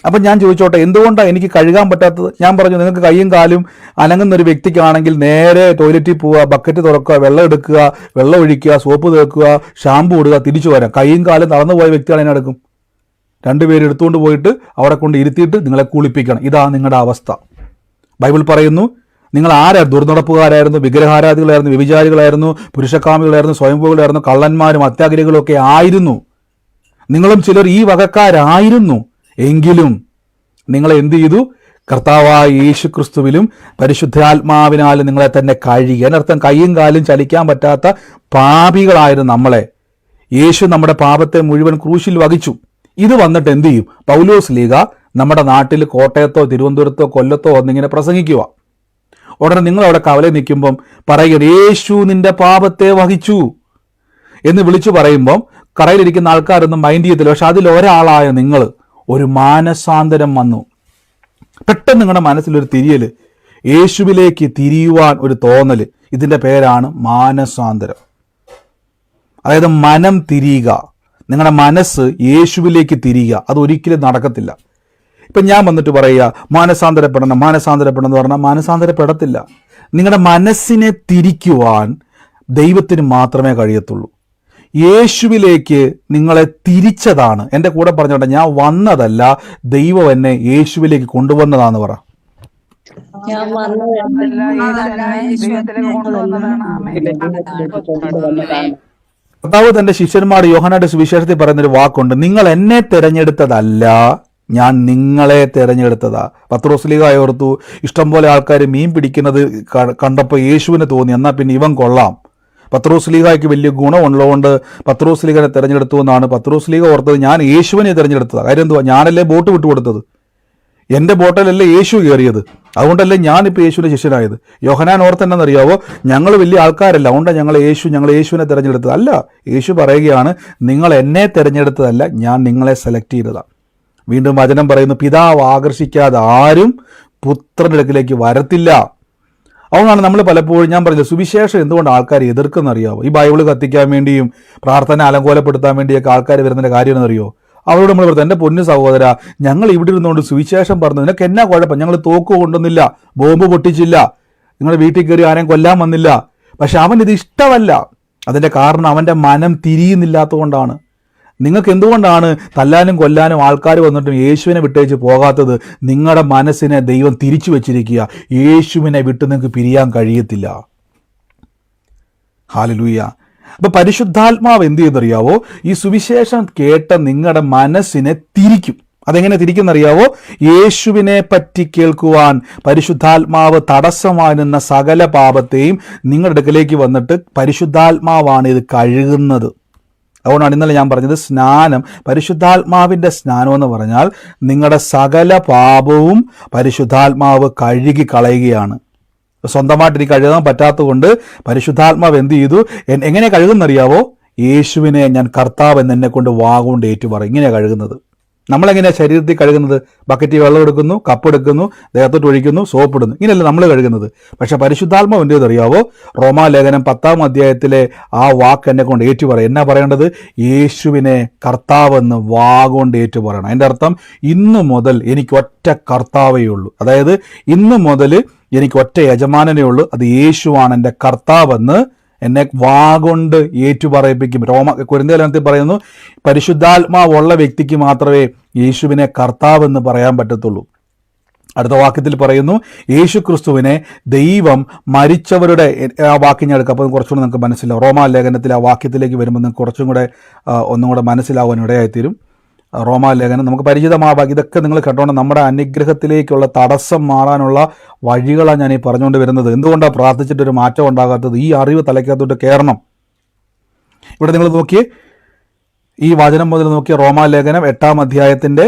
അപ്പം ഞാൻ ചോദിച്ചോട്ടെ, എന്തുകൊണ്ടാണ് എനിക്ക് കഴുകാൻ പറ്റാത്തത്? ഞാൻ പറഞ്ഞു, നിങ്ങൾക്ക് കൈയും കാലും അനങ്ങുന്ന ഒരു വ്യക്തിക്കാണെങ്കിൽ നേരെ ടോയ്ലറ്റിൽ പോവുക, ബക്കറ്റ് തുറക്കുക, വെള്ളം എടുക്കുക, വെള്ളം ഒഴിക്കുക, സോപ്പ് തേക്കുക, ഷാമ്പു ഇടുക, തിരിച്ചു വരാം. കൈയും കാലും തളർന്നു പോയ വ്യക്തികൾ അതിനെ എടുക്കും. 2 പേര് എടുത്തുകൊണ്ട് പോയിട്ട് അവിടെ കൊണ്ട് ഇരുത്തിയിട്ട് നിങ്ങളെ കുളിപ്പിക്കണം. ഇതാണ് നിങ്ങളുടെ അവസ്ഥ. ബൈബിൾ പറയുന്നു, നിങ്ങൾ ദുർനടപ്പുകാരായിരുന്നു, വിഗ്രഹാരാധികളായിരുന്നു, വ്യഭിചാരികളായിരുന്നു, പുരുഷകാമികളായിരുന്നു, സ്വയംഭോഗികളായിരുന്നു, കള്ളന്മാരും അത്യാഗ്രഹികളും ഒക്കെ ആയിരുന്നു. നിങ്ങളും ചിലർ ഈ വകക്കാരായിരുന്നു. എങ്കിലും നിങ്ങളെ എന്ത് ചെയ്തു? കർത്താവായ യേശു ക്രിസ്തുവിലും പരിശുദ്ധാത്മാവിനാലും നിങ്ങളെ തന്നെ കഴുകി. അതിനർത്ഥം കൈയും കാലും ചലിക്കാൻ പറ്റാത്ത പാപികളായിരുന്നു നമ്മളെ യേശു നമ്മുടെ പാപത്തെ മുഴുവൻ ക്രൂശിൽ വഹിച്ചു. ഇത് വന്നിട്ട് എന്ത് ചെയ്യും? പൗലോസ് ലീഗ നമ്മുടെ നാട്ടിൽ കോട്ടയത്തോ തിരുവനന്തപുരത്തോ കൊല്ലത്തോ ഒന്നിങ്ങനെ പ്രസംഗിക്കുക. ഉടനെ നിങ്ങൾ അവിടെ കവലെ നിൽക്കുമ്പം പറയുക, യേശു നിന്റെ പാപത്തെ വഹിച്ചു എന്ന് വിളിച്ചു പറയുമ്പം കടയിലിരിക്കുന്ന ആൾക്കാരൊന്നും മൈൻഡ് ചെയ്യത്തില്ല. പക്ഷെ അതിൽ ഒരാളായ നിങ്ങൾ ഒരു മാനസാന്തരം വന്നു. പെട്ടെന്ന് നിങ്ങളുടെ മനസ്സിലൊരു തിരിയല്, യേശുവിലേക്ക് തിരിയുവാൻ ഒരു തോന്നല്. ഇതിൻ്റെ പേരാണ് മാനസാന്തരം. അതായത് മനം തിരിയുക, നിങ്ങളുടെ മനസ്സ് യേശുവിലേക്ക് തിരിയുക. അതൊരിക്കലും നടക്കത്തില്ല. ഇപ്പം ഞാൻ വന്നിട്ട് പറയുക മാനസാന്തരപ്പെടണം എന്ന് പറഞ്ഞാൽ മാനസാന്തരപ്പെടത്തില്ല. നിങ്ങളുടെ മനസ്സിനെ തിരിക്കുവാൻ ദൈവത്തിന് മാത്രമേ കഴിയത്തുള്ളൂ. യേശുവിലേക്ക് നിങ്ങളെ തിരിച്ചതാണ്. എൻ്റെ കൂടെ പറഞ്ഞോട്ടെ, ഞാൻ വന്നതല്ല, ദൈവം എന്നെ യേശുവിലേക്ക് കൊണ്ടുവന്നതാന്ന് പറ. കർത്താവ് തന്റെ ശിഷ്യന്മാർ യോഹന്നാന്റെ സുവിശേഷത്തിൽ പറയുന്നൊരു വാക്കുണ്ട്, നിങ്ങൾ എന്നെ തിരഞ്ഞെടുത്തതല്ല, ഞാൻ നിങ്ങളെ തിരഞ്ഞെടുത്തതാ. പത്രോസ്ലീഹ ഓർത്തു, ഇഷ്ടംപോലെ ആൾക്കാർ മീൻ പിടിക്കുന്നത് കണ്ടപ്പോൾ യേശുവിന് തോന്നി, എന്നാൽ പിന്നെ ഇവൻ കൊള്ളാം. പത്രോസ്ലീഹയ്ക്ക് വലിയ ഗുണമുള്ളതുകൊണ്ട് പത്രോസ്ലീഹനെ തിരഞ്ഞെടുത്തു എന്നാണ് പത്രോസ്ലീഹ ഓർത്തത്. ഞാൻ യേശുവിനെ തിരഞ്ഞെടുത്തതാണ്. കാര്യം എന്തുവാ? ഞാനല്ലേ ബോട്ട് വിട്ടുകൊടുത്തത്, എൻ്റെ ബോട്ടിലല്ലേ യേശു കയറിയത്, അതുകൊണ്ടല്ലേ ഞാനിപ്പോൾ യേശുവിൻ്റെ ശിഷ്യനായത്. യോഹന്നാൻ ഓർത്തെന്നറിയാവോ? ഞങ്ങൾ വലിയ ആൾക്കാരല്ല, അതുകൊണ്ടാണ് ഞങ്ങൾ യേശുവിനെ തിരഞ്ഞെടുത്തത്. അല്ല, യേശു പറയുകയാണ്, നിങ്ങൾ എന്നെ തിരഞ്ഞെടുത്തതല്ല, ഞാൻ നിങ്ങളെ സെലക്ട് ചെയ്തതാണ്. വീണ്ടും വചനം പറയുന്നു, പിതാവ് ആകർഷിക്കാതെ ആരും പുത്രൻ്റെ അടുക്കിലേക്ക് വരത്തില്ല. അതുകൊണ്ടാണ് നമ്മൾ പലപ്പോഴും, ഞാൻ പറഞ്ഞത്, സുവിശേഷം എന്തുകൊണ്ട് ആൾക്കാർ എതിർക്കുന്നറിയാവോ? ഈ ബൈബിൾ കത്തിക്കാൻ വേണ്ടിയും പ്രാർത്ഥന അലങ്കോലപ്പെടുത്താൻ വേണ്ടിയൊക്കെ ആൾക്കാർ വരുന്നതിൻ്റെ കാര്യം എന്നറിയോ? അവരോട് നമ്മൾ പറഞ്ഞു, എൻ്റെ പൊന്നു സഹോദര, ഞങ്ങൾ ഇവിടെ ഇരുന്നുകൊണ്ട് സുവിശേഷം പറഞ്ഞു, നിനക്ക് എന്നാ കുഴപ്പം? ഞങ്ങൾ തോക്ക് കൊണ്ടുവന്നില്ല, ബോംബ് പൊട്ടിച്ചില്ല, നിങ്ങളുടെ വീട്ടിൽ കയറി ആരെയും കൊല്ലാൻ വന്നില്ല. പക്ഷെ അവൻ ഇത് ഇഷ്ടമല്ല. അതിൻ്റെ കാരണം അവൻ്റെ മനം തിരിയുന്നില്ലാത്തതുകൊണ്ടാണ്. നിങ്ങൾക്ക് എന്തുകൊണ്ടാണ് തല്ലാനും കൊല്ലാനും ആൾക്കാർ വന്നിട്ടും യേശുവിനെ വിട്ടേച്ച് പോകാത്തത്? നിങ്ങളുടെ മനസ്സിനെ ദൈവം തിരിച്ചു വെച്ചിരിക്കുക. യേശുവിനെ വിട്ട് നിങ്ങൾക്ക് പിരിയാൻ കഴിയത്തില്ല. ഹല്ലേലൂയ. അപ്പൊ പരിശുദ്ധാത്മാവ് എന്ത് ചെയ്യുന്നറിയാവോ? ഈ സുവിശേഷം കേട്ട നിങ്ങളുടെ മനസ്സിനെ തിരിക്കും. അതെങ്ങനെ തിരിക്കുന്നറിയാവോ? യേശുവിനെ പറ്റി കേൾക്കുവാൻ പരിശുദ്ധാത്മാവ് തടസ്സമാകുന്ന സകല പാപത്തെയും നിങ്ങളുടെ അടുക്കലേക്ക് വന്നിട്ട് പരിശുദ്ധാത്മാവാണ് ഇത് കഴുകുന്നത്. അതുകൊണ്ടാണ് ഇന്നലെ ഞാൻ പറഞ്ഞത്, സ്നാനം, പരിശുദ്ധാത്മാവിൻ്റെ സ്നാനം എന്ന് പറഞ്ഞാൽ നിങ്ങളുടെ സകല പാപവും പരിശുദ്ധാത്മാവ് കഴുകി കളയുകയാണ്. സ്വന്തമായിട്ട് എനിക്ക് കഴുകാൻ പറ്റാത്തത് കൊണ്ട് പരിശുദ്ധാത്മാവ് എന്ത് ചെയ്തു? എങ്ങനെ കഴുകുന്നറിയാവോ? യേശുവിനെ ഞാൻ കർത്താവ് എന്ന് എന്നെ കൊണ്ട് വാഗുകൊണ്ട് ഏറ്റു പറയും. ഇങ്ങനെയാണ് കഴുകുന്നത്. നമ്മളെങ്ങനെയാണ് ശരീരത്തിൽ കഴുകുന്നത്? ബക്കറ്റിൽ വെള്ളം എടുക്കുന്നു, കപ്പ് എടുക്കുന്നു, ദേഹത്തോട്ട് ഒഴിക്കുന്നു, സോപ്പ് ഇടുന്നു. ഇങ്ങനെയല്ല നമ്മൾ കഴുകുന്നത്. പക്ഷെ പരിശുദ്ധാത്മാവ് എന്ത് അറിയാവോ? റോമാലേഖനം 10-ാം അധ്യായത്തിലെ ആ വാക്ക് എന്നെ കൊണ്ട് ഏറ്റു പറയും. എന്നാ പറയേണ്ടത്? യേശുവിനെ കർത്താവെന്ന് വാഗോണ്ട് ഏറ്റു പറയണം. അതിൻ്റെ അർത്ഥം ഇന്നു മുതൽ എനിക്ക് ഒറ്റ കർത്താവേ ഉള്ളൂ. അതായത് ഇന്നു മുതൽ എനിക്ക് ഒറ്റ യജമാനനേ ഉള്ളൂ, അത് യേശുവാണ് എൻ്റെ കർത്താവെന്ന് എന്നെ വാഗൊണ്ട് ഏറ്റുപറയിപ്പിക്കും. കൊരിന്ത്യലേഖനത്തിൽ പറയുന്നു, പരിശുദ്ധാത്മാവുള്ള വ്യക്തിക്ക് മാത്രമേ യേശുവിനെ കർത്താവെന്ന് പറയാൻ പറ്റത്തുള്ളൂ. അടുത്ത വാക്യത്തിൽ പറയുന്നു, യേശു ക്രിസ്തുവിനെ ദൈവം മരിച്ചവരുടെ, ആ വാക്യം ഞാൻ എടുക്കാം, അപ്പോൾ കുറച്ചുകൂടെ നിങ്ങൾക്ക് മനസ്സിലാവും. റോമാലേഖനത്തിൽ ആ വാക്യത്തിലേക്ക് വരുമ്പോൾ നിങ്ങൾക്ക് കുറച്ചും കൂടെ ഒന്നും കൂടെ മനസ്സിലാവാൻ ഇടയായിത്തീരും. റോമാലേഖനം നമുക്ക് പരിചിതമാവാം. ഇതൊക്കെ നിങ്ങൾ കേട്ടോണ്ട് നമ്മുടെ അനുഗ്രഹത്തിലേക്കുള്ള തടസ്സം മാറാനുള്ള വഴികളാണ് ഞാൻ ഈ പറഞ്ഞുകൊണ്ട് വരുന്നത്. എന്തുകൊണ്ടാണ് പ്രാർത്ഥിച്ചിട്ടൊരു മാറ്റം ഉണ്ടാകാത്തത്? ഈ അറിവ് തലയ്ക്കകത്തോട്ട് കയറണം. ഇവിടെ നിങ്ങൾ നോക്കിയേ, ഈ വചനം മുതൽ നോക്കിയ റോമാലേഖനം 8-ാം അധ്യായത്തിൻ്റെ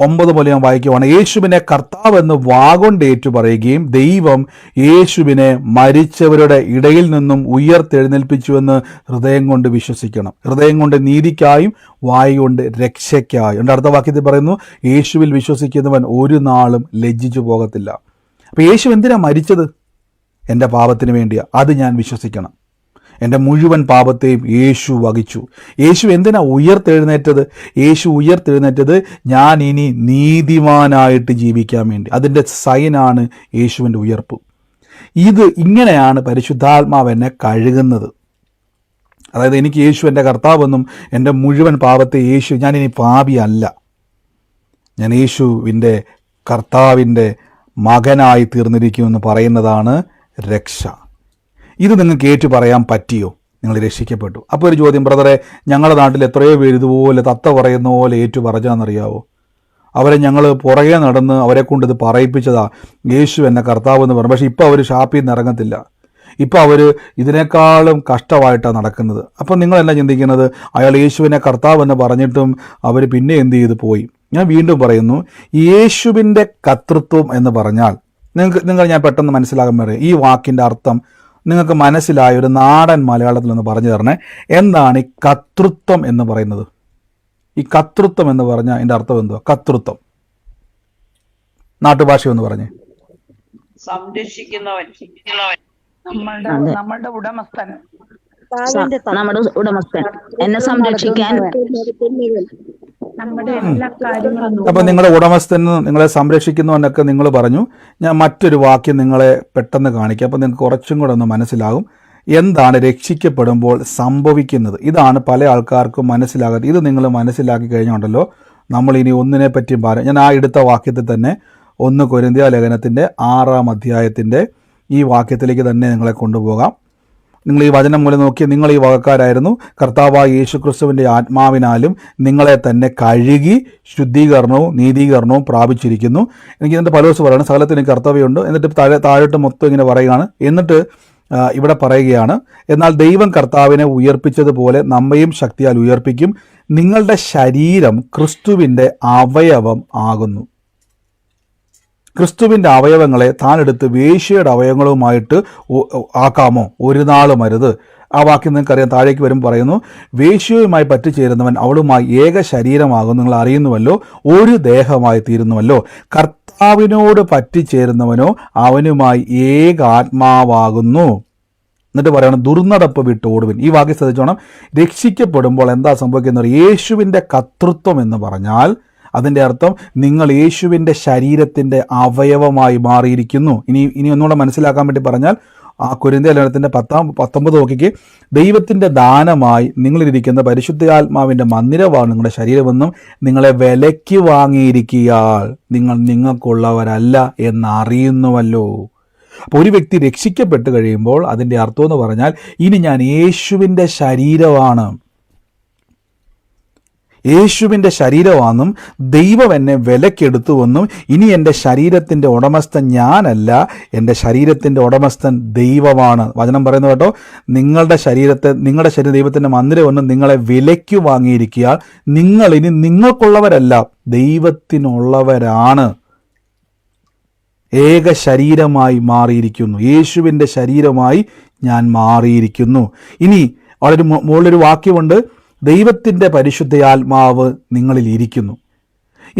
9 മുതൽ ഞാൻ വായിക്കുവാണ്. യേശുവിനെ കർത്താവെന്ന് വാഗൊണ്ട് ഏറ്റു പറയുകയും ദൈവം യേശുവിനെ മരിച്ചവരുടെ ഇടയിൽ നിന്നും ഉയർത്തെഴുന്നേൽപ്പിച്ചുവെന്ന് ഹൃദയം കൊണ്ട് വിശ്വസിക്കണം. ഹൃദയം കൊണ്ട് നീതിക്കായും വായ് കൊണ്ട് രക്ഷയ്ക്കായും. എൻ്റെ അടുത്ത വാക്യത്തിൽ പറയുന്നു, യേശുവിൽ വിശ്വസിക്കുന്നവൻ ഒരു നാളും ലജ്ജിച്ചു പോകത്തില്ല. അപ്പോൾ യേശു എന്തിനാ മരിച്ചത്? എൻ്റെ പാപത്തിന് വേണ്ടിയാണ്. അത് ഞാൻ വിശ്വസിക്കണം. എൻ്റെ മുഴുവൻ പാപത്തെയും യേശു വഹിച്ചു. യേശു എന്തിനാ ഉയർത്തെഴുന്നേറ്റത്? യേശു ഉയർത്തെഴുന്നേറ്റത് ഞാൻ ഇനി നീതിമാനായിട്ട് ജീവിക്കാൻ വേണ്ടി. അതിൻ്റെ സൈനാണ് യേശുവിൻ്റെ ഉയർപ്പ്. ഇത് ഇങ്ങനെയാണ് പരിശുദ്ധാത്മാവ് എന്നെ കഴുകുന്നത്. അതായത് എനിക്ക് യേശു എൻ്റെ കർത്താവെന്നും എൻ്റെ മുഴുവൻ പാപത്തെ യേശു, ഞാനിനി പാപിയല്ല, ഞാൻ യേശുവിൻ്റെ കർത്താവിൻ്റെ മകനായി തീർന്നിരിക്കുമെന്ന് പറയുന്നതാണ് രക്ഷ. ഇത് നിങ്ങൾക്ക് ഏറ്റു പറയാൻ പറ്റിയോ? നിങ്ങൾ രക്ഷിക്കപ്പെട്ടു. അപ്പോൾ ഒരു ചോദ്യം, ബ്രദറെ, ഞങ്ങളുടെ നാട്ടിൽ എത്രയോ പേര് ഇതുപോലെ തത്ത പറയുന്ന പോലെ ഏറ്റു പറഞ്ഞാന്നറിയാവോ? അവരെ ഞങ്ങൾ പുറകെ നടന്ന് അവരെ കൊണ്ട് ഇത് പറയിപ്പിച്ചതാ, യേശു എന്നെ കർത്താവെന്ന് പറഞ്ഞു. പക്ഷേ ഇപ്പോൾ അവർ ഷാപ്പിൽ നിന്ന് ഇറങ്ങത്തില്ല. ഇപ്പോൾ അവർ ഇതിനേക്കാളും കഷ്ടമായിട്ടാണ് നടക്കുന്നത്. അപ്പം നിങ്ങൾ എന്നാ ചിന്തിക്കുന്നത്? അയാൾ യേശുവിനെ കർത്താവെന്ന് പറഞ്ഞിട്ടും അവർ പിന്നെ എന്ത് ചെയ്ത് പോയി? ഞാൻ വീണ്ടും പറയുന്നു, യേശുവിൻ്റെ കർത്തൃത്വം എന്ന് പറഞ്ഞാൽ നിങ്ങൾ ഞാൻ പെട്ടെന്ന് മനസ്സിലാകാൻ പറയും. ഈ വാക്കിൻ്റെ അർത്ഥം നിങ്ങൾക്ക് മനസ്സിലായ ഒരു നാടൻ മലയാളത്തിൽ ഒന്ന് പറഞ്ഞു തരണേ. എന്താണ് ഈ കർത്തൃത്വം എന്ന് പറയുന്നത്? ഈ കർത്തൃത്വം എന്ന് പറഞ്ഞാൽ അതിൻ്റെ അർത്ഥം എന്തുവാ? കർത്തൃത്വം നാട്ടുഭാഷ ഒന്ന് പറഞ്ഞേ. സംരക്ഷിക്കുന്നവൻ, നമ്മുടെ ഉടമസ്ഥൻ, നമ്മുടെ ഉടമസ്ഥൻ, എന്നെ സംരക്ഷിക്കാൻ നമ്മുടെ എല്ലാ കാര്യങ്ങളും. അപ്പം നിങ്ങളുടെ ഉടമസ്ഥൻ നിങ്ങളെ സംരക്ഷിക്കുന്നു എന്നൊക്കെ നിങ്ങൾ പറഞ്ഞു. ഞാൻ മറ്റൊരു വാക്യം നിങ്ങളെ പെട്ടെന്ന് കാണിക്കാം. അപ്പം നിങ്ങൾക്ക് കുറച്ചും കൂടെ ഒന്ന് മനസ്സിലാകും എന്താണ് രക്ഷിക്കപ്പെടുമ്പോൾ സംഭവിക്കുന്നത്. ഇതാണ് പല ആൾക്കാർക്കും മനസ്സിലാകാത്തത്. ഇത് നിങ്ങൾ മനസ്സിലാക്കി കഴിഞ്ഞുണ്ടല്ലോ, നമ്മളിനി ഒന്നിനെ പറ്റിയും പറയാം. ഞാൻ ആ എടുത്ത വാക്യത്തിൽ തന്നെ 1 കൊരിന്ത്യലേഖനത്തിൻ്റെ 6-ാം അധ്യായത്തിൻ്റെ ഈ വാക്യത്തിലേക്ക് തന്നെ നിങ്ങളെ കൊണ്ടുപോകാം. നിങ്ങൾ ഈ വചനം മൂലം നോക്കി, നിങ്ങൾ ഈ വകക്കാരായിരുന്നു, കർത്താവായ യേശുക്രിസ്തുവിൻ്റെ ആത്മാവിനാലും നിങ്ങളെ തന്നെ കഴുകി ശുദ്ധീകരണവും നീതീകരണവും പ്രാപിച്ചിരിക്കുന്നു. എനിക്ക് ഇതിൻ്റെ പല ദിവസം പറയണം, സകലത്തിന് കർത്തവ്യമുണ്ട്. എന്നിട്ട് താഴോട്ട് മൊത്തം ഇങ്ങനെ പറയുകയാണ്. എന്നിട്ട് ഇവിടെ പറയുകയാണ്, എന്നാൽ ദൈവം കർത്താവിനെ ഉയർപ്പിച്ചതുപോലെ നമ്മയും ശക്തിയാൽ ഉയർപ്പിക്കും. നിങ്ങളുടെ ശരീരം ക്രിസ്തുവിൻ്റെ അവയവം ആകുന്നു. ക്രിസ്തുവിൻ്റെ അവയവങ്ങളെ താനെടുത്ത് വേശ്യയുടെ അവയവങ്ങളുമായിട്ട് ആക്കാമോ? ഒരു നാളും അരുത്. ആ വാക്യം നിങ്ങൾക്കറിയാം. താഴേക്ക് വരും പറയുന്നു, വേശ്യയുമായി പറ്റിച്ചേരുന്നവൻ അവളുമായി ഏക ശരീരമാകും, നിങ്ങൾ അറിയുന്നുവല്ലോ, ഒരു ദേഹമായി തീരുന്നുവല്ലോ. കർത്താവിനോട് പറ്റിച്ചേരുന്നവനോ അവനുമായി ഏക ആത്മാവാകുന്നു. എന്നിട്ട് പറയണം, ദുർനടപ്പ് വിട്ട് ഓടുവിൻ. ഈ വാക്യം ശ്രദ്ധിച്ചോണം. രക്ഷിക്കപ്പെടുമ്പോൾ എന്താ സംഭവിക്കുന്നത്? യേശുവിൻ്റെ കർത്തൃത്വം എന്ന് പറഞ്ഞാൽ അതിൻ്റെ അർത്ഥം നിങ്ങൾ യേശുവിൻ്റെ ശരീരത്തിൻ്റെ അവയവമായി മാറിയിരിക്കുന്നു. ഇനി ഒന്നുകൂടെ മനസ്സിലാക്കാൻ വേണ്ടി പറഞ്ഞാൽ, ആ കൊരിന്ത്യലേഖനത്തിൻ്റെ 19 നോക്കിക്ക്, ദൈവത്തിൻ്റെ ദാനമായി നിങ്ങളിരിക്കുന്ന പരിശുദ്ധാത്മാവിൻ്റെ മന്ദിരമാണ് നിങ്ങളുടെ ശരീരമെന്നും നിങ്ങളെ വിലയ്ക്ക് വാങ്ങിയിരിക്കിയാൽ നിങ്ങൾ നിങ്ങൾക്കുള്ളവരല്ല എന്നറിയുന്നുവല്ലോ. അപ്പോൾ ഒരു വ്യക്തി രക്ഷിക്കപ്പെട്ട് കഴിയുമ്പോൾ അതിൻ്റെ അർത്ഥം എന്ന് പറഞ്ഞാൽ, ഇനി ഞാൻ യേശുവിൻ്റെ ശരീരമാണ്, യേശുവിൻ്റെ ശരീരമാണെന്നും ദൈവം എന്നെ വിലക്കെടുത്തുവെന്നും ഇനി എൻ്റെ ശരീരത്തിൻ്റെ ഉടമസ്ഥൻ ഞാനല്ല, എൻ്റെ ശരീരത്തിൻ്റെ ഉടമസ്ഥൻ ദൈവമാണ്. വചനം പറയുന്നത് കേട്ടോ, നിങ്ങളുടെ ശരീരം ദൈവത്തിൻ്റെ മന്ദിരമെന്നും നിങ്ങളെ വിലയ്ക്ക് വാങ്ങിയിരിക്കുക. നിങ്ങൾ ഇനി നിങ്ങൾക്കുള്ളവരല്ല, ദൈവത്തിനുള്ളവരാണ്. ഏക ശരീരമായി മാറിയിരിക്കുന്നു. യേശുവിൻ്റെ ശരീരമായി ഞാൻ മാറിയിരിക്കുന്നു. ഇനി വളരെ മുകളിലൊരു വാക്യമുണ്ട്, ദൈവത്തിൻ്റെ പരിശുദ്ധാത്മാവ് നിങ്ങളിൽ ഇരിക്കുന്നു.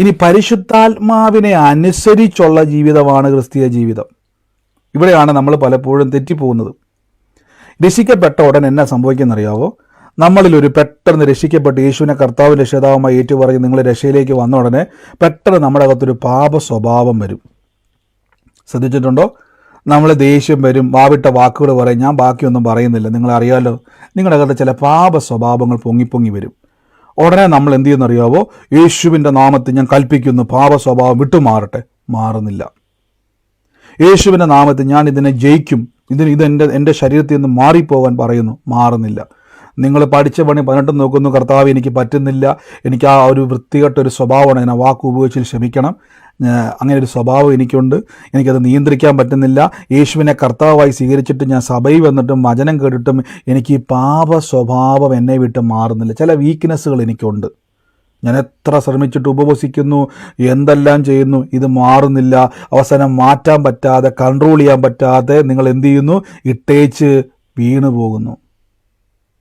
ഇനി പരിശുദ്ധാത്മാവിനെ അനുസരിച്ചുള്ള ജീവിതമാണ് ക്രിസ്തീയ ജീവിതം. ഇവിടെയാണ് നമ്മൾ പലപ്പോഴും തെറ്റിപ്പോകുന്നത്. രക്ഷിക്കപ്പെട്ട ഉടൻ എന്നാ സംഭവിക്കുന്നറിയാവോ? നമ്മളിലൊരു പെട്ടെന്ന് രക്ഷിക്കപ്പെട്ട് യേശുവിനെ കർത്താവ് രക്ഷിതാവുമായി ഏറ്റുപറഞ്ഞ് നിങ്ങൾ രക്ഷയിലേക്ക് വന്ന ഉടനെ പെട്ടെന്ന് നമ്മുടെ അകത്തൊരു പാപ സ്വഭാവം വരും. ശ്രദ്ധിച്ചിട്ടുണ്ടോ? നമ്മൾ ദേഷ്യം വരും, വാവിട്ട വാക്കുകൾ പറയും. ഞാൻ ബാക്കിയൊന്നും പറയുന്നില്ല, നിങ്ങളറിയാലോ. നിങ്ങളുടെ അകത്ത് ചില പാപ സ്വഭാവങ്ങൾ പൊങ്ങി വരും. ഉടനെ നമ്മൾ എന്ത് ചെയ്യുന്നറിയാവോ? യേശുവിൻ്റെ നാമത്തിൽ ഞാൻ കൽപ്പിക്കുന്നു, പാപ സ്വഭാവം വിട്ടുമാറട്ടെ. മാറുന്നില്ല. യേശുവിൻ്റെ നാമത്തിൽ ഞാൻ ഇതിനെ ജയിക്കും, ഇത് എൻ്റെ ശരീരത്തിൽ നിന്ന് മാറിപ്പോകാൻ പറയുന്നു. മാറുന്നില്ല. നിങ്ങൾ പഠിച്ച പണി 18 നോക്കുന്നു, കർത്താവ് എനിക്ക് പറ്റുന്നില്ല, എനിക്ക് ആ ഒരു വൃത്തികെട്ടൊരു സ്വഭാവമാണ്, ഞാൻ വാക്ക് ഉപയോഗിച്ച് ക്ഷമിക്കണം, അങ്ങനെ ഒരു സ്വഭാവം എനിക്കുണ്ട്, എനിക്കത് നിയന്ത്രിക്കാൻ പറ്റുന്നില്ല. യേശുവിനെ കർത്താവായി സ്വീകരിച്ചിട്ട് ഞാൻ സഭയിൽ വന്നിട്ടും വചനം കേട്ടിട്ടും എനിക്ക് ഈ പാപ സ്വഭാവം എന്നെ വിട്ട് മാറുന്നില്ല. ചില വീക്ക്നെസ്സുകൾ എനിക്കുണ്ട്. ഞാൻ എത്ര ശ്രമിച്ചിട്ട് ഉപവസിക്കുന്നു, എന്തെല്ലാം ചെയ്യുന്നു, ഇത് മാറുന്നില്ല. അവസാനം മാറ്റാൻ പറ്റാതെ, കൺട്രോൾ ചെയ്യാൻ പറ്റാതെ നിങ്ങൾ എന്ത് ചെയ്യുന്നു? ഇട്ടേച്ച് വീണു പോകുന്നു.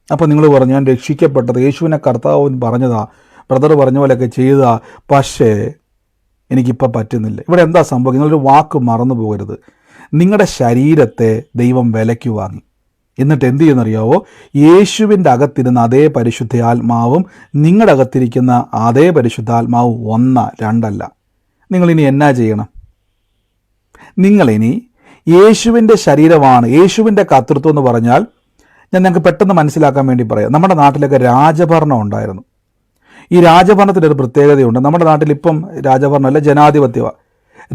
അപ്പോൾ നിങ്ങൾ പറഞ്ഞു, ഞാൻ രക്ഷിക്കപ്പെട്ടത് യേശുവിനെ കർത്താവ് പറഞ്ഞതാ, ബ്രദർ പറഞ്ഞ പോലെയൊക്കെ ചെയ്തതാ, പക്ഷേ എനിക്കിപ്പോൾ പറ്റുന്നില്ല. ഇവിടെ എന്താ സംഭവം? നിങ്ങളൊരു വാക്ക് മറന്നു പോകരുത്. നിങ്ങളുടെ ശരീരത്തെ ദൈവം വിലയ്ക്ക് വാങ്ങി. എന്നിട്ട് എന്ത് ചെയ്യുന്നറിയാവോ? യേശുവിൻ്റെ അകത്തിരുന്ന അതേ പരിശുദ്ധാത്മാവും നിങ്ങളുടെ അകത്തിരിക്കുന്ന അതേ പരിശുദ്ധാത്മാവും ഒന്നാ, രണ്ടല്ല. നിങ്ങളിനി എന്നാ ചെയ്യണം? നിങ്ങളിനി യേശുവിൻ്റെ ശരീരമാണ്, യേശുവിൻ്റെ കർത്തൃത്വം എന്ന് പറഞ്ഞാൽ, ഞാൻ നിങ്ങൾക്ക് പെട്ടെന്ന് മനസ്സിലാക്കാൻ വേണ്ടി പറയാം. നമ്മുടെ നാട്ടിലൊക്കെ രാജഭരണം ഉണ്ടായിരുന്നു. ഈ രാജഭരണത്തിൻ്റെ ഒരു പ്രത്യേകതയുണ്ട്. നമ്മുടെ നാട്ടിൽ ഇപ്പം രാജഭരണമല്ല, ജനാധിപത്യമാണ്.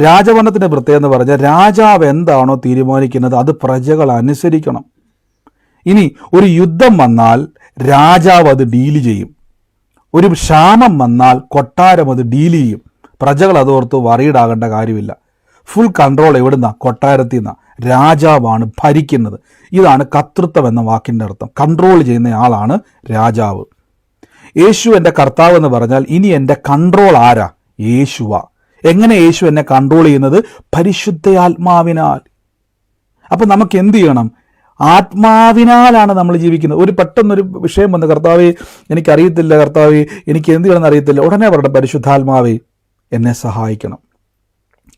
രാജഭരണത്തിൻ്റെ പ്രത്യേകത എന്ന് പറഞ്ഞാൽ, രാജാവ് എന്താണോ തീരുമാനിക്കുന്നത് അത് പ്രജകൾ അനുസരിക്കണം. ഇനി ഒരു യുദ്ധം വന്നാൽ രാജാവ് അത് ഡീൽ ചെയ്യും. ഒരു ക്ഷാമം വന്നാൽ കൊട്ടാരം അത് ഡീൽ ചെയ്യും. പ്രജകൾ അതോർത്ത് വറീഡാകേണ്ട കാര്യമില്ല. ഫുൾ കൺട്രോൾ എവിടുന്ന? കൊട്ടാരത്തിൽ നിന്നാണ്. രാജാവാണ് ഭരിക്കുന്നത്. ഇതാണ് കർത്തൃത്വം എന്ന വാക്കിൻ്റെ അർത്ഥം. കൺട്രോൾ ചെയ്യുന്ന ആളാണ് രാജാവ്. യേശു എൻ്റെ കർത്താവ് എന്ന് പറഞ്ഞാൽ ഇനി എൻ്റെ കൺട്രോൾ ആരാ? യേശുവ. എങ്ങനെ യേശു എന്നെ കൺട്രോൾ ചെയ്യുന്നത്? പരിശുദ്ധാത്മാവിനാൽ. അപ്പം നമുക്ക് എന്ത് ചെയ്യണം? ആത്മാവിനാലാണ് നമ്മൾ ജീവിക്കുന്നത്. ഒരു പെട്ടെന്നൊരു വിഷയം വന്ന്, കർത്താവേ എനിക്കറിയത്തില്ല, കർത്താവേ എനിക്ക് എന്ത് ചെയ്യണമെന്ന് അറിയത്തില്ല, ഉടനെ പറയട്ടെ, പരിശുദ്ധാത്മാവേ എന്നെ സഹായിക്കണം,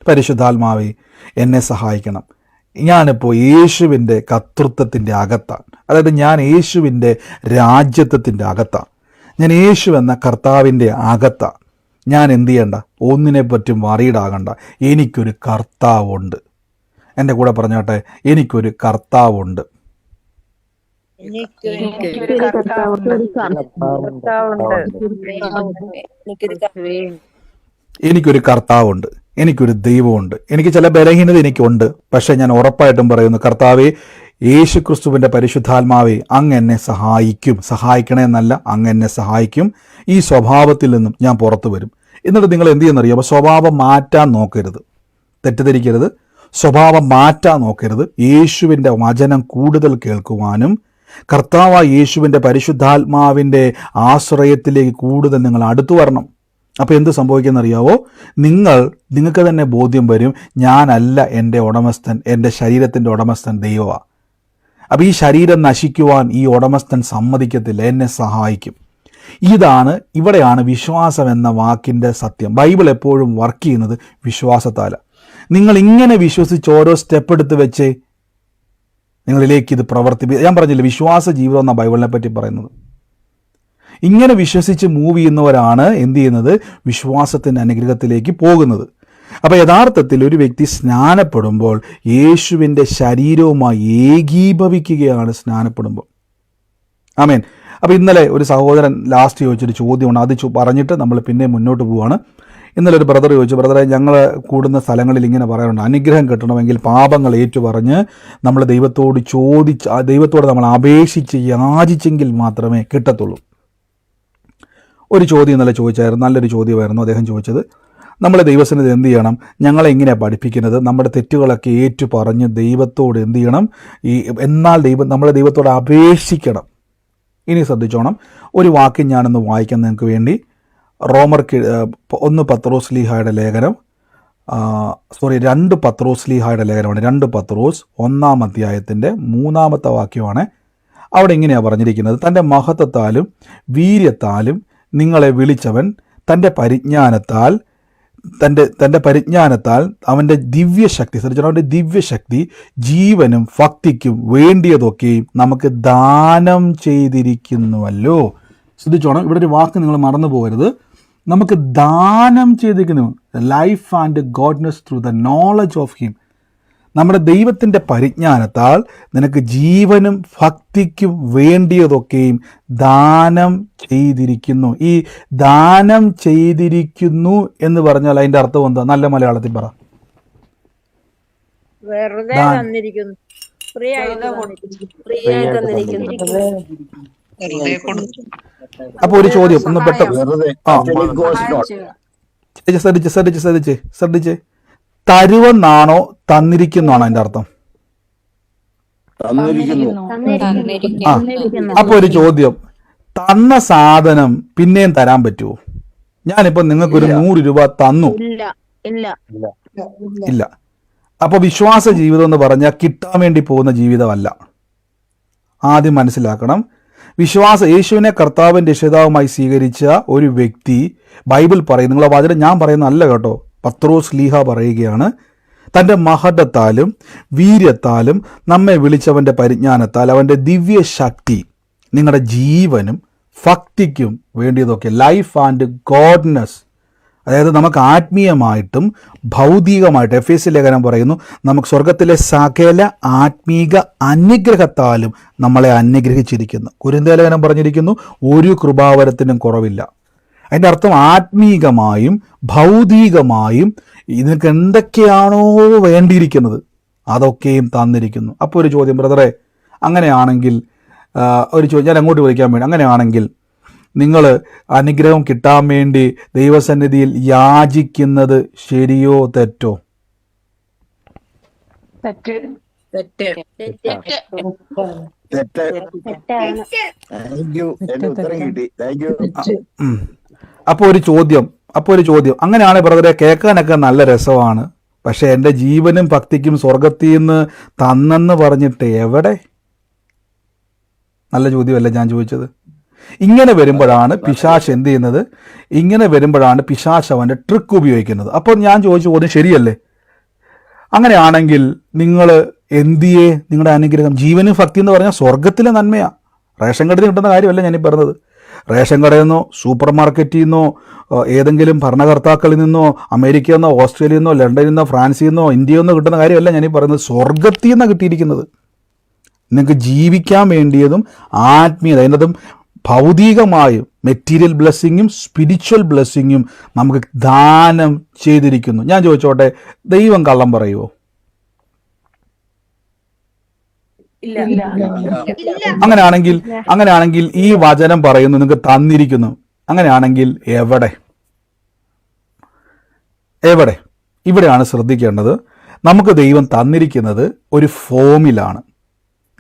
പരിശുദ്ധാത്മാവേ എന്നെ സഹായിക്കണം. ഞാനിപ്പോൾ യേശുവിൻ്റെ കർത്തൃത്വത്തിൻ്റെ അകത്താണ്. അതായത് ഞാൻ യേശുവിൻ്റെ രാജ്യത്വത്തിൻ്റെ അകത്താണ്. ഞാൻ യേശു എന്ന കർത്താവിൻ്റെ അകത്താണ്. ഞാൻ എന്ത് ചെയ്യണ്ട? ഒന്നിനെ പറ്റും വറീഡാകണ്ട. എനിക്കൊരു കർത്താവുണ്ട്. എൻ്റെ കൂടെ പറഞ്ഞോട്ടെ, എനിക്കൊരു കർത്താവുണ്ട്. എനിക്കൊരു കർത്താവുണ്ട്, എനിക്കൊരു ദൈവമുണ്ട്. എനിക്ക് ചില ബലഹീനത എനിക്കുണ്ട്, പക്ഷെ ഞാൻ ഉറപ്പായിട്ടും പറയുന്നു, കർത്താവേ, യേശു ക്രിസ്തുവിൻ്റെ പരിശുദ്ധാത്മാവേ, അങ്ങ് എന്നെ സഹായിക്കും. സഹായിക്കണേ എന്നല്ല, അങ്ങ് എന്നെ സഹായിക്കും. ഈ സ്വഭാവത്തിൽ നിന്നും ഞാൻ പുറത്തു വരും. എന്നിട്ട് നിങ്ങൾ എന്ത് ചെയ്യുന്നറിയാം? അപ്പോൾ സ്വഭാവം മാറ്റാൻ നോക്കരുത്, തെറ്റിദ്ധരിക്കരുത്. സ്വഭാവം മാറ്റാൻ നോക്കരുത്. യേശുവിൻ്റെ വചനം കൂടുതൽ കേൾക്കുവാനും കർത്താവായ യേശുവിൻ്റെ പരിശുദ്ധാത്മാവിൻ്റെ ആശ്രയത്തിലേക്ക് കൂടുതൽ നിങ്ങൾ അടുത്തു വരണം. അപ്പോൾ എന്ത് സംഭവിക്കുന്നറിയാവോ? നിങ്ങൾക്ക് തന്നെ ബോധ്യം വരും, ഞാനല്ല എൻ്റെ ഉടമസ്ഥൻ, എൻ്റെ ശരീരത്തിൻ്റെ ഉടമസ്ഥൻ ദൈവമാണ്. അപ്പോൾ ഈ ശരീരം നശിക്കുവാൻ ഈ ഉടമസ്ഥൻ സമ്മതിക്കത്തില്ല, എന്നെ സഹായിക്കും. ഇവിടെയാണ് വിശ്വാസം എന്ന വാക്കിൻ്റെ സത്യം. ബൈബിൾ എപ്പോഴും വർക്ക് ചെയ്യുന്നത് വിശ്വാസത്താലാണ്. നിങ്ങൾ ഇങ്ങനെ വിശ്വസിച്ച് ഓരോ സ്റ്റെപ്പ് എടുത്ത് വെച്ച് നിങ്ങളിലേക്ക് ഇത് ഞാൻ പറഞ്ഞില്ല, വിശ്വാസ ജീവിതം എന്നാണ് ബൈബിളിനെ പറ്റി പറയുന്നത്. ഇങ്ങനെ വിശ്വസിച്ച് മൂവ് ചെയ്യുന്നവരാണ് എന്ത് ചെയ്യുന്നത്? വിശ്വാസത്തിൻ്റെ അനുഗ്രഹത്തിലേക്ക് പോകുന്നത്. അപ്പോൾ യഥാർത്ഥത്തിൽ ഒരു വ്യക്തി സ്നാനപ്പെടുമ്പോൾ യേശുവിൻ്റെ ശരീരവുമായി ഏകീഭവിക്കുകയാണ് സ്നാനപ്പെടുമ്പോൾ. ആമേൻ. അപ്പോൾ ഇന്നലെ ഒരു സഹോദരൻ ലാസ്റ്റ് ചോദിച്ചൊരു ചോദ്യമാണ്, അത് പറഞ്ഞിട്ട് നമ്മൾ പിന്നെ മുന്നോട്ട് പോവുകയാണ്. ഇന്നലെ ഒരു ബ്രദർ ചോദിച്ചു, ബ്രദറെ, ഞങ്ങൾ കൂടുന്ന സ്ഥലങ്ങളിൽ ഇങ്ങനെ പറയാറുണ്ട്, അനുഗ്രഹം കിട്ടണമെങ്കിൽ പാപങ്ങൾ ഏറ്റുപറഞ്ഞ് നമ്മൾ ദൈവത്തോട് നമ്മൾ അപേക്ഷിച്ച് യാചിച്ചെങ്കിൽ മാത്രമേ കിട്ടത്തുള്ളൂ. ഒരു ചോദ്യം ഇന്നലെ ചോദിച്ചായിരുന്നു, നല്ലൊരു ചോദ്യമായിരുന്നു അദ്ദേഹം ചോദിച്ചത്. നമ്മൾ ദൈവസന്നിധി എന്ത് ചെയ്യണം? ഞങ്ങളെ എങ്ങനെയാണ് പഠിപ്പിക്കുന്നത്? നമ്മുടെ തെറ്റുകളൊക്കെ ഏറ്റു പറഞ്ഞ് ദൈവത്തോട് എന്ത് ചെയ്യണം? എന്നാൽ നമ്മൾ ദൈവത്തോട് അപേക്ഷിക്കണം. ഇനി ശ്രദ്ധിച്ചോണം, ഒരു വാക്യം ഞാനൊന്ന് വായിക്കാൻ നിങ്ങൾക്ക് വേണ്ടി. 1 പത്രോസ്ലീഹായുടെ ലേഖനം, 2 പത്രോസ്ലീഹായുടെ ലേഖനമാണ്. 2 പത്രോസ് 1-ാം അധ്യായത്തിൻ്റെ 3-ാമത്തെ വാക്യമാണ്. അവിടെ ഇങ്ങനെയാണ് പറഞ്ഞിരിക്കുന്നത്, തൻ്റെ മഹത്വത്താലും വീര്യത്താലും നിങ്ങളെ വിളിച്ചവൻ തൻ്റെ പരിജ്ഞാനത്താൽ അവൻ്റെ ദിവ്യശക്തി, ശ്രദ്ധിച്ചോണം, അവൻ്റെ ദിവ്യശക്തി ജീവനും ഭക്തിക്കും വേണ്ടിയതൊക്കെയും നമുക്ക് ദാനം ചെയ്തിരിക്കുന്നുവല്ലോ. ശ്രദ്ധിച്ചോണം, ഇവിടെ ഒരു വാക്ക് നിങ്ങൾ മറന്നു പോകരുത്. നമുക്ക് ദാനം ചെയ്തിരിക്കുന്നു, life and goodness through the knowledge of him. നമ്മുടെ ദൈവത്തിൻ്റെ പരിജ്ഞാനത്താൽ നിനക്ക് ജീവനും ഭക്തിക്കും വേണ്ടിയതൊക്കെയും ദാനം ചെയ്തിരിക്കുന്നു. ഈ ദാനം ചെയ്തിരിക്കുന്നു എന്ന് പറഞ്ഞാൽ അതിൻ്റെ അർത്ഥം എന്താ? നല്ല മലയാളത്തിൽ പറ. വെറുതെ തന്നിരിക്കുന്നു, ഫ്രീ ആയിട്ട് തന്നിരിക്കുന്നു. അപ്പൊ ഒരു ചോദ്യം ഒന്ന് പെട്ടെന്ന് ശ്രദ്ധിച്ച് തരുവെന്നാണോ തന്നിരിക്കുന്നാണോ അതിന്റെ അർത്ഥം? ആ, അപ്പൊ ഒരു ചോദ്യം, തന്ന സാധനം പിന്നെയും തരാൻ പറ്റുമോ? ഞാനിപ്പോ നിങ്ങൾക്ക് ഒരു 100 രൂപ തന്നു, ഇല്ല. അപ്പൊ വിശ്വാസ ജീവിതം എന്ന് പറഞ്ഞാൽ കിട്ടാൻ വേണ്ടി പോകുന്ന ജീവിതമല്ല. ആദ്യം മനസ്സിലാക്കണം, യേശുവിനെ കർത്താവിൻ്റെ രക്ഷിതാവുമായി സ്വീകരിച്ച ഒരു വ്യക്തി, ബൈബിൾ പറയും, നിങ്ങളെ വചനം ഞാൻ പറയുന്നതല്ല കേട്ടോ, പത്രോസ് ലീഹ പറയുകയാണ്, തൻ്റെ മഹത്വത്താലും വീര്യത്താലും നമ്മെ വിളിച്ചവൻ്റെ പരിജ്ഞാനത്താൽ അവൻ്റെ ദിവ്യശക്തി നിങ്ങളുടെ ജീവനും ഭക്തിക്കും വേണ്ടിയതൊക്കെ, ലൈഫ് ആൻഡ് ഗോഡ്നെസ്, അതായത് നമുക്ക് ആത്മീയമായിട്ടും ഭൗതികമായിട്ടും, എഫേസ്യ ലേഖനം പറയുന്നു, നമുക്ക് സ്വർഗത്തിലെ സകല ആത്മീക അനുഗ്രഹത്താലും നമ്മളെ അനുഗ്രഹിച്ചിരിക്കുന്നു. കൊരിന്ത്യർ ലേഖനം പറഞ്ഞിരിക്കുന്നു, ഒരു കൃപാവരത്തിനും കുറവില്ല. അതിൻ്റെ അർത്ഥം ആത്മീകമായും ഭൗതികമായും ഇതിനൊക്കെ എന്തൊക്കെയാണോ വേണ്ടിയിരിക്കുന്നത് അതൊക്കെയും തന്നിരിക്കുന്നു. അപ്പോൾ ഒരു ചോദ്യം, ബ്രദറെ, അങ്ങനെയാണെങ്കിൽ ഒരു ചോദ്യം ഞാൻ അങ്ങോട്ട് വിളിക്കാൻ വേണ്ടി, അങ്ങനെയാണെങ്കിൽ നിങ്ങൾ അനുഗ്രഹം കിട്ടാൻ വേണ്ടി ദൈവസന്നിധിയിൽ യാചിക്കുന്നത് ശരിയോ തെറ്റോ? അപ്പോൾ ഒരു ചോദ്യം, അങ്ങനെയാണെങ്കിൽ ബ്രദറെ കേൾക്കാനൊക്കെ നല്ല രസമാണ്, പക്ഷെ എൻ്റെ ജീവനും ഭക്തിക്കും സ്വർഗത്തിൽ നിന്ന് തന്നെന്ന് പറഞ്ഞിട്ട് എവിടെ? നല്ല ചോദ്യമല്ല ഞാൻ ചോദിച്ചത്. ഇങ്ങനെ വരുമ്പോഴാണ് പിശാച് എന്ത് ചെയ്യുന്നത്? ഇങ്ങനെ വരുമ്പോഴാണ് പിശാച് അവൻ്റെ ട്രിക്ക് ഉപയോഗിക്കുന്നത്. അപ്പോൾ ഞാൻ ചോദിച്ച ചോദ്യം ശരിയല്ലേ? അങ്ങനെയാണെങ്കിൽ നിങ്ങൾ എന്തിയെ നിങ്ങളുടെ അനുഗ്രഹം, ജീവനും ഭക്തി എന്ന് പറഞ്ഞാൽ സ്വർഗത്തിലെ നന്മയാണ്. റേഷൻ കടയിൽ കിട്ടുന്ന കാര്യമല്ല ഞാനീ പറഞ്ഞത്. റേഷൻ കടയിൽ നിന്നോ സൂപ്പർ മാർക്കറ്റിൽ നിന്നോ ഏതെങ്കിലും ഭരണകർത്താക്കളിൽ നിന്നോ അമേരിക്കയിൽ നിന്നോ ഓസ്ട്രേലിയയിൽ നിന്നോ ലണ്ടനിൽ നിന്നോ ഫ്രാൻസിൽ നിന്നോ ഇന്ത്യയിൽ നിന്നോ കിട്ടുന്ന കാര്യമല്ല ഞാനീ പറയുന്നത്. സ്വർഗത്തിൽ നിന്നാണ് കിട്ടിയിരിക്കുന്നത്. നിങ്ങൾക്ക് ജീവിക്കാൻ വേണ്ടിയതും ആത്മീയത, അതിനതും ഭൗതികമായും മെറ്റീരിയൽ ബ്ലെസ്സിങ്ങും സ്പിരിച്വൽ ബ്ലെസ്സിങ്ങും നമുക്ക് ദാനം ചെയ്തിരിക്കുന്നു. ഞാൻ ചോദിച്ചോട്ടെ, ദൈവം കള്ളം പറയുമോ? അങ്ങനെയാണെങ്കിൽ ഈ വചനം പറയുന്നു നിങ്ങൾക്ക് തന്നിരിക്കുന്നു. അങ്ങനെയാണെങ്കിൽ എവിടെ? ഇവിടെയാണ് ശ്രദ്ധിക്കേണ്ടത്. നമുക്ക് ദൈവം തന്നിരിക്കുന്നത് ഒരു ഫോമിലാണ്.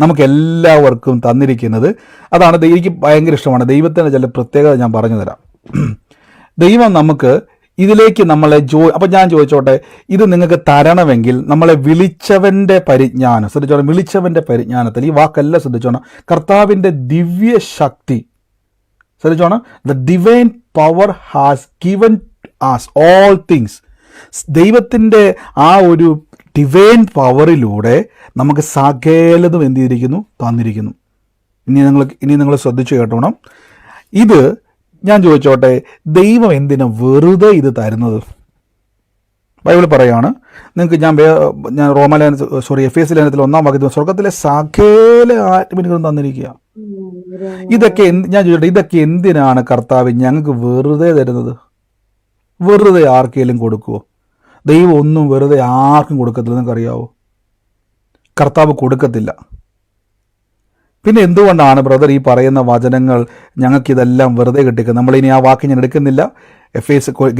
നമുക്ക് എല്ലാവർക്കും തന്നിരിക്കുന്നത് അതാണ്. എനിക്ക് ഭയങ്കര ഇഷ്ടമാണ് ദൈവത്തിൻ്റെ ചില പ്രത്യേകത ഞാൻ പറഞ്ഞു തരാം. ദൈവം നമുക്ക് ഇതിലേക്ക് നമ്മളെ അപ്പം ഞാൻ ചോദിച്ചോട്ടെ, ഇത് നിങ്ങൾക്ക് തരണമെങ്കിൽ നമ്മളെ വിളിച്ചവൻ്റെ പരിജ്ഞാനം, ശ്രദ്ധിച്ചോണം, വിളിച്ചവൻ്റെ പരിജ്ഞാനത്തിൽ, ഈ വാക്കെല്ലാം ശ്രദ്ധിച്ചോണം, കർത്താവിൻ്റെ ദിവ്യശക്തി, ശ്രദ്ധിച്ചോണം, the divine power has given us all things. ദൈവത്തിൻ്റെ ആ ഒരു ഡിവൈൻ പവറിലൂടെ നമുക്ക് സകലതും എന്ത് ചെയ്തിരിക്കുന്നു? തന്നിരിക്കുന്നു. ഇനി നിങ്ങൾ ശ്രദ്ധിച്ചു കേട്ടോണം. ഇത് ഞാൻ ചോദിച്ചോട്ടെ, ദൈവം എന്തിനാ വെറുതെ ഇത് തരുന്നത്? ബൈബിൾ പറയാണ്, നിങ്ങൾക്ക് ഞാൻ എഫേസ്യ ലേഖനത്തിൽ 1-ാം വാക്യത്തിൽ സ്വർഗത്തിലെ സകല ആത്മീയങ്ങളും തന്നിരിക്കുക. ഇതൊക്കെ ഞാൻ ചോദിച്ചോട്ടെ, ഇതൊക്കെ എന്തിനാണ് കർത്താവ് ഞങ്ങൾക്ക് വെറുതെ തരുന്നത്? വെറുതെ ആർക്കെങ്കിലും കൊടുക്കുമോ? ദൈവം ഒന്നും വെറുതെ ആർക്കും കൊടുക്കത്തില്ല. നിങ്ങൾക്കറിയാവോ? കർത്താവ് കൊടുക്കത്തില്ല. പിന്നെ എന്തുകൊണ്ടാണ് ബ്രദർ ഈ പറയുന്ന വചനങ്ങൾ ഞങ്ങൾക്കിതെല്ലാം വെറുതെ കിട്ടിക്കുന്നത്? നമ്മളിനി ആ വാക്ക് ഞാൻ എടുക്കുന്നില്ല.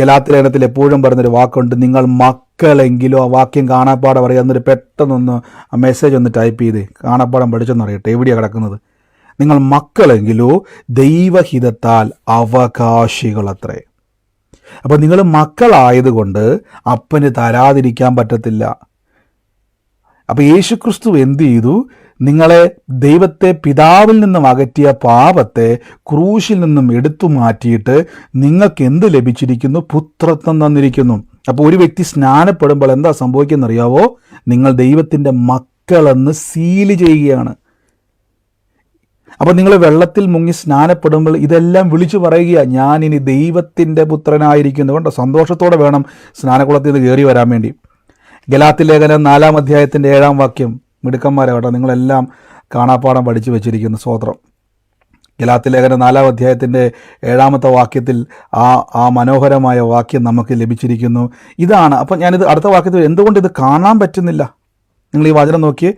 ഗലാത്യ ലേഖനത്തിൽ എപ്പോഴും പറയുന്നൊരു വാക്കുണ്ട്, നിങ്ങൾ മക്കളെങ്കിലോ. ആ വാക്യം കാണാപ്പാടം അറിയാവുന്നൊരു പെട്ടെന്നൊന്ന് ആ മെസ്സേജ് ഒന്ന് ടൈപ്പ് ചെയ്ത് കാണാപ്പാടം പഠിച്ചെന്നറിയട്ടെ, എവിടെയാണ് കിടക്കുന്നത്. നിങ്ങൾ മക്കളെങ്കിലോ ദൈവഹിതത്താൽ അവകാശികളത്രേ. അപ്പം നിങ്ങൾ മക്കളായതുകൊണ്ട് അപ്പന് തരാതിരിക്കാൻ പറ്റത്തില്ല. അപ്പം യേശുക്രിസ്തു എന്ത് ചെയ്തു? നിങ്ങളെ ദൈവത്തെ പിതാവിൽ നിന്നും അകറ്റിയ പാപത്തെ ക്രൂശിൽ നിന്നും എടുത്തു മാറ്റിയിട്ട് നിങ്ങൾക്ക് എന്ത് ലഭിച്ചിരിക്കുന്നു? പുത്രത്വം തന്നിരിക്കുന്നു. അപ്പോൾ ഒരു വ്യക്തി സ്നാനപ്പെടുമ്പോൾ എന്താ സംഭവിക്കുന്നറിയാവോ? നിങ്ങൾ ദൈവത്തിൻ്റെ മക്കളെന്ന് സീല് ചെയ്യുകയാണ്. അപ്പോൾ നിങ്ങൾ വെള്ളത്തിൽ മുങ്ങി സ്നാനപ്പെടുമ്പോൾ ഇതെല്ലാം വിളിച്ചു പറയുക, ഞാൻ ഇനി ദൈവത്തിൻ്റെ പുത്രനായിരിക്കുന്നു. കൊണ്ട് സന്തോഷത്തോടെ വേണം സ്നാനക്കുളത്തിൽ നിന്ന് കയറി വരാൻ വേണ്ടി. ഗലാത്യ ലേഖനം 4-ാം അധ്യായത്തിൻ്റെ 7-ാം വാക്യം, മിടുക്കന്മാരാവട്ടെ, നിങ്ങളെല്ലാം കാണാപ്പാടം പഠിച്ചു വെച്ചിരിക്കുന്നു. സ്തോത്രം. ഗലാത്യ ലേഖനം 4-ാം അധ്യായത്തിൻ്റെ 7-ാമത്തെ വാക്യത്തിൽ ആ മനോഹരമായ വാക്യം നമുക്ക് ലഭിച്ചിരിക്കുന്നു. ഇതാണ്. അപ്പം ഞാനിത് അടുത്ത വാക്യത്തിൽ എന്തുകൊണ്ട് ഇത് കാണാൻ പറ്റുന്നില്ല? നിങ്ങൾ ഈ വചനം നോക്കിയേ.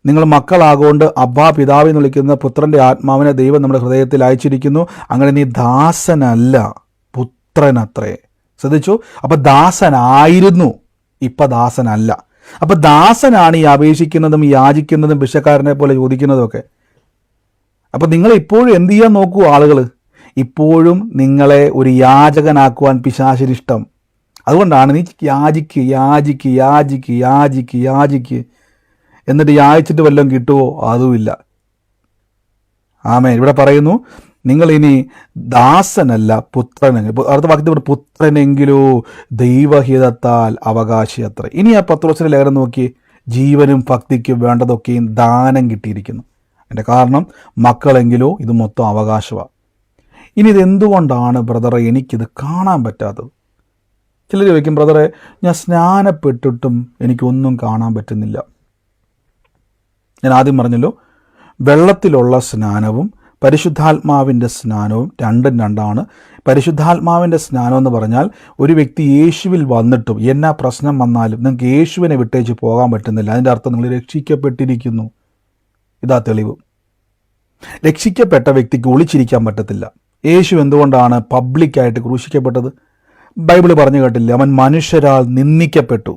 നിങ്ങൾ മക്കളാകൊണ്ട് അബ്ബാ പിതാവ് എന്ന് വിളിക്കുന്ന പുത്രൻ്റെ ആത്മാവിനെ ദൈവം നമ്മുടെ ഹൃദയത്തിൽ അയച്ചിരിക്കുന്നു. അങ്ങനെ നീ ദാസനല്ല, പുത്രനത്രേ. ശ്രദ്ധിച്ചു? അപ്പം ദാസനായിരുന്നു, ഇപ്പം ദാസനല്ല. അപ്പം ദാസനാണ് ഈ അപേക്ഷിക്കുന്നതും യാചിക്കുന്നതും ഭിക്ഷക്കാരനെ പോലെ ചോദിക്കുന്നതും ഒക്കെ. അപ്പം നിങ്ങൾ ഇപ്പോഴും എന്ത് ചെയ്യാൻ നോക്കൂ ആളുകൾ? ഇപ്പോഴും നിങ്ങളെ ഒരു യാചകനാക്കുവാൻ പിശാചിനിഷ്ടം. അതുകൊണ്ടാണ് നീ യാചിക്ക് യാചിക്ക് യാചിക്ക് യാചിക്ക് യാചിക്ക്, എന്നിട്ട് യാചിച്ചിട്ട് വല്ലതും കിട്ടുമോ? അതുമില്ല. ആമേൻ. ഇവിടെ പറയുന്നു, നിങ്ങൾ ഇനി ദാസനല്ല പുത്രനെങ്കിൽ. അടുത്ത വാക്യത്തിൽ പുത്രനെങ്കിലോ ദൈവഹിതത്താൽ അവകാശി അത്ര. ഇനി ആ പത്രോസിന്റെ ലേഖനം നോക്കി, ജീവനും ഭക്തിക്കും വേണ്ടതൊക്കെയും ദാനം കിട്ടിയിരിക്കുന്നു. അതിൻ്റെ കാരണം മക്കളെങ്കിലോ ഇത് മൊത്തം അവകാശമാണ്. ഇനി ഇതെന്തുകൊണ്ടാണ് ബ്രദറെ എനിക്കിത് കാണാൻ പറ്റാത്തത്? ചിലർ ചോദിക്കും, ബ്രദറെ ഞാൻ സ്നാനപ്പെട്ടിട്ടും എനിക്കൊന്നും കാണാൻ പറ്റുന്നില്ല. ഞാൻ ആദ്യം പറഞ്ഞല്ലോ, വെള്ളത്തിലുള്ള സ്നാനവും പരിശുദ്ധാത്മാവിൻ്റെ സ്നാനവും രണ്ടും രണ്ടാണ്. പരിശുദ്ധാത്മാവിൻ്റെ സ്നാനം എന്ന് പറഞ്ഞാൽ ഒരു വ്യക്തി യേശുവിൽ വന്നിട്ടും എന്നാ പ്രശ്നം വന്നാലും നിങ്ങൾക്ക് യേശുവിനെ വിട്ടേച്ച് പോകാൻ പറ്റുന്നില്ല. അതിൻ്റെ അർത്ഥം നിങ്ങൾ രക്ഷിക്കപ്പെട്ടിരിക്കുന്നു. ഇതാ തെളിവ്. രക്ഷിക്കപ്പെട്ട വ്യക്തിക്ക് ഒളിച്ചിരിക്കാൻ പറ്റത്തില്ല. യേശു എന്തുകൊണ്ടാണ് പബ്ലിക്കായിട്ട് ക്രൂശിക്കപ്പെട്ടത്? ബൈബിള് പറഞ്ഞു കേട്ടില്ലേ, അവൻ മനുഷ്യരാൽ നിന്ദിക്കപ്പെട്ടു.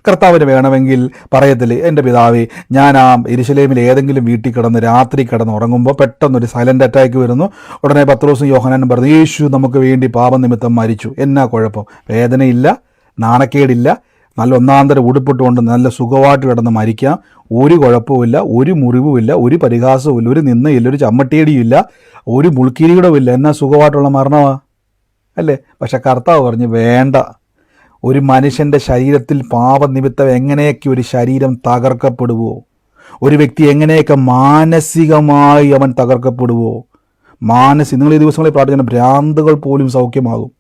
കർത്താവിന് വേണമെങ്കിൽ പറയത്തില്ലേ, എൻ്റെ പിതാവേ, ഞാൻ ആ യെരുശലേമിൽ ഏതെങ്കിലും വീട്ടിൽ കിടന്ന് രാത്രി കിടന്ന് ഉറങ്ങുമ്പോൾ പെട്ടെന്നൊരു സൈലൻ്റ് അറ്റാക്ക് വരുന്നു. ഉടനെ പത്രോസും യോഹന്നാനും പറഞ്ഞു, യേശു നമുക്ക് വേണ്ടി പാപനിമിത്തം മരിച്ചു. എന്നാ കുഴപ്പം? വേദനയില്ല, നാണക്കേടില്ല, നല്ല ഒന്നാന്തരം ഉടുപ്പിട്ടുകൊണ്ട് നല്ല സുഖമായിട്ട് കിടന്ന് മരിക്കാം. ഒരു കുഴപ്പവുമില്ല, ഒരു മുറിവുമില്ല, ഒരു പരിഹാസവുമില്ല, ഒരു നിന്നയില്ല, ഒരു ചമ്മട്ടേടിയില്ല, ഒരു മുൾക്കിരീടവുമില്ല. എന്നാ സുഖമായിട്ടുള്ള മരണമാ അല്ലേ? പക്ഷെ കർത്താവ് പറഞ്ഞു വേണ്ട. ഒരു മനുഷ്യൻ്റെ ശരീരത്തിൽ പാപനിമിത്തം എങ്ങനെയൊക്കെ ഒരു ശരീരം തകർക്കപ്പെടുവോ, ഒരു വ്യക്തി എങ്ങനെയൊക്കെ മാനസികമായി അവൻ തകർക്കപ്പെടുവോ, നിങ്ങൾ ഈ ദിവസങ്ങളിൽ പ്രാർത്ഥിക്കണം, ഭ്രാന്തുകൾ പോലും സൗഖ്യമാകും.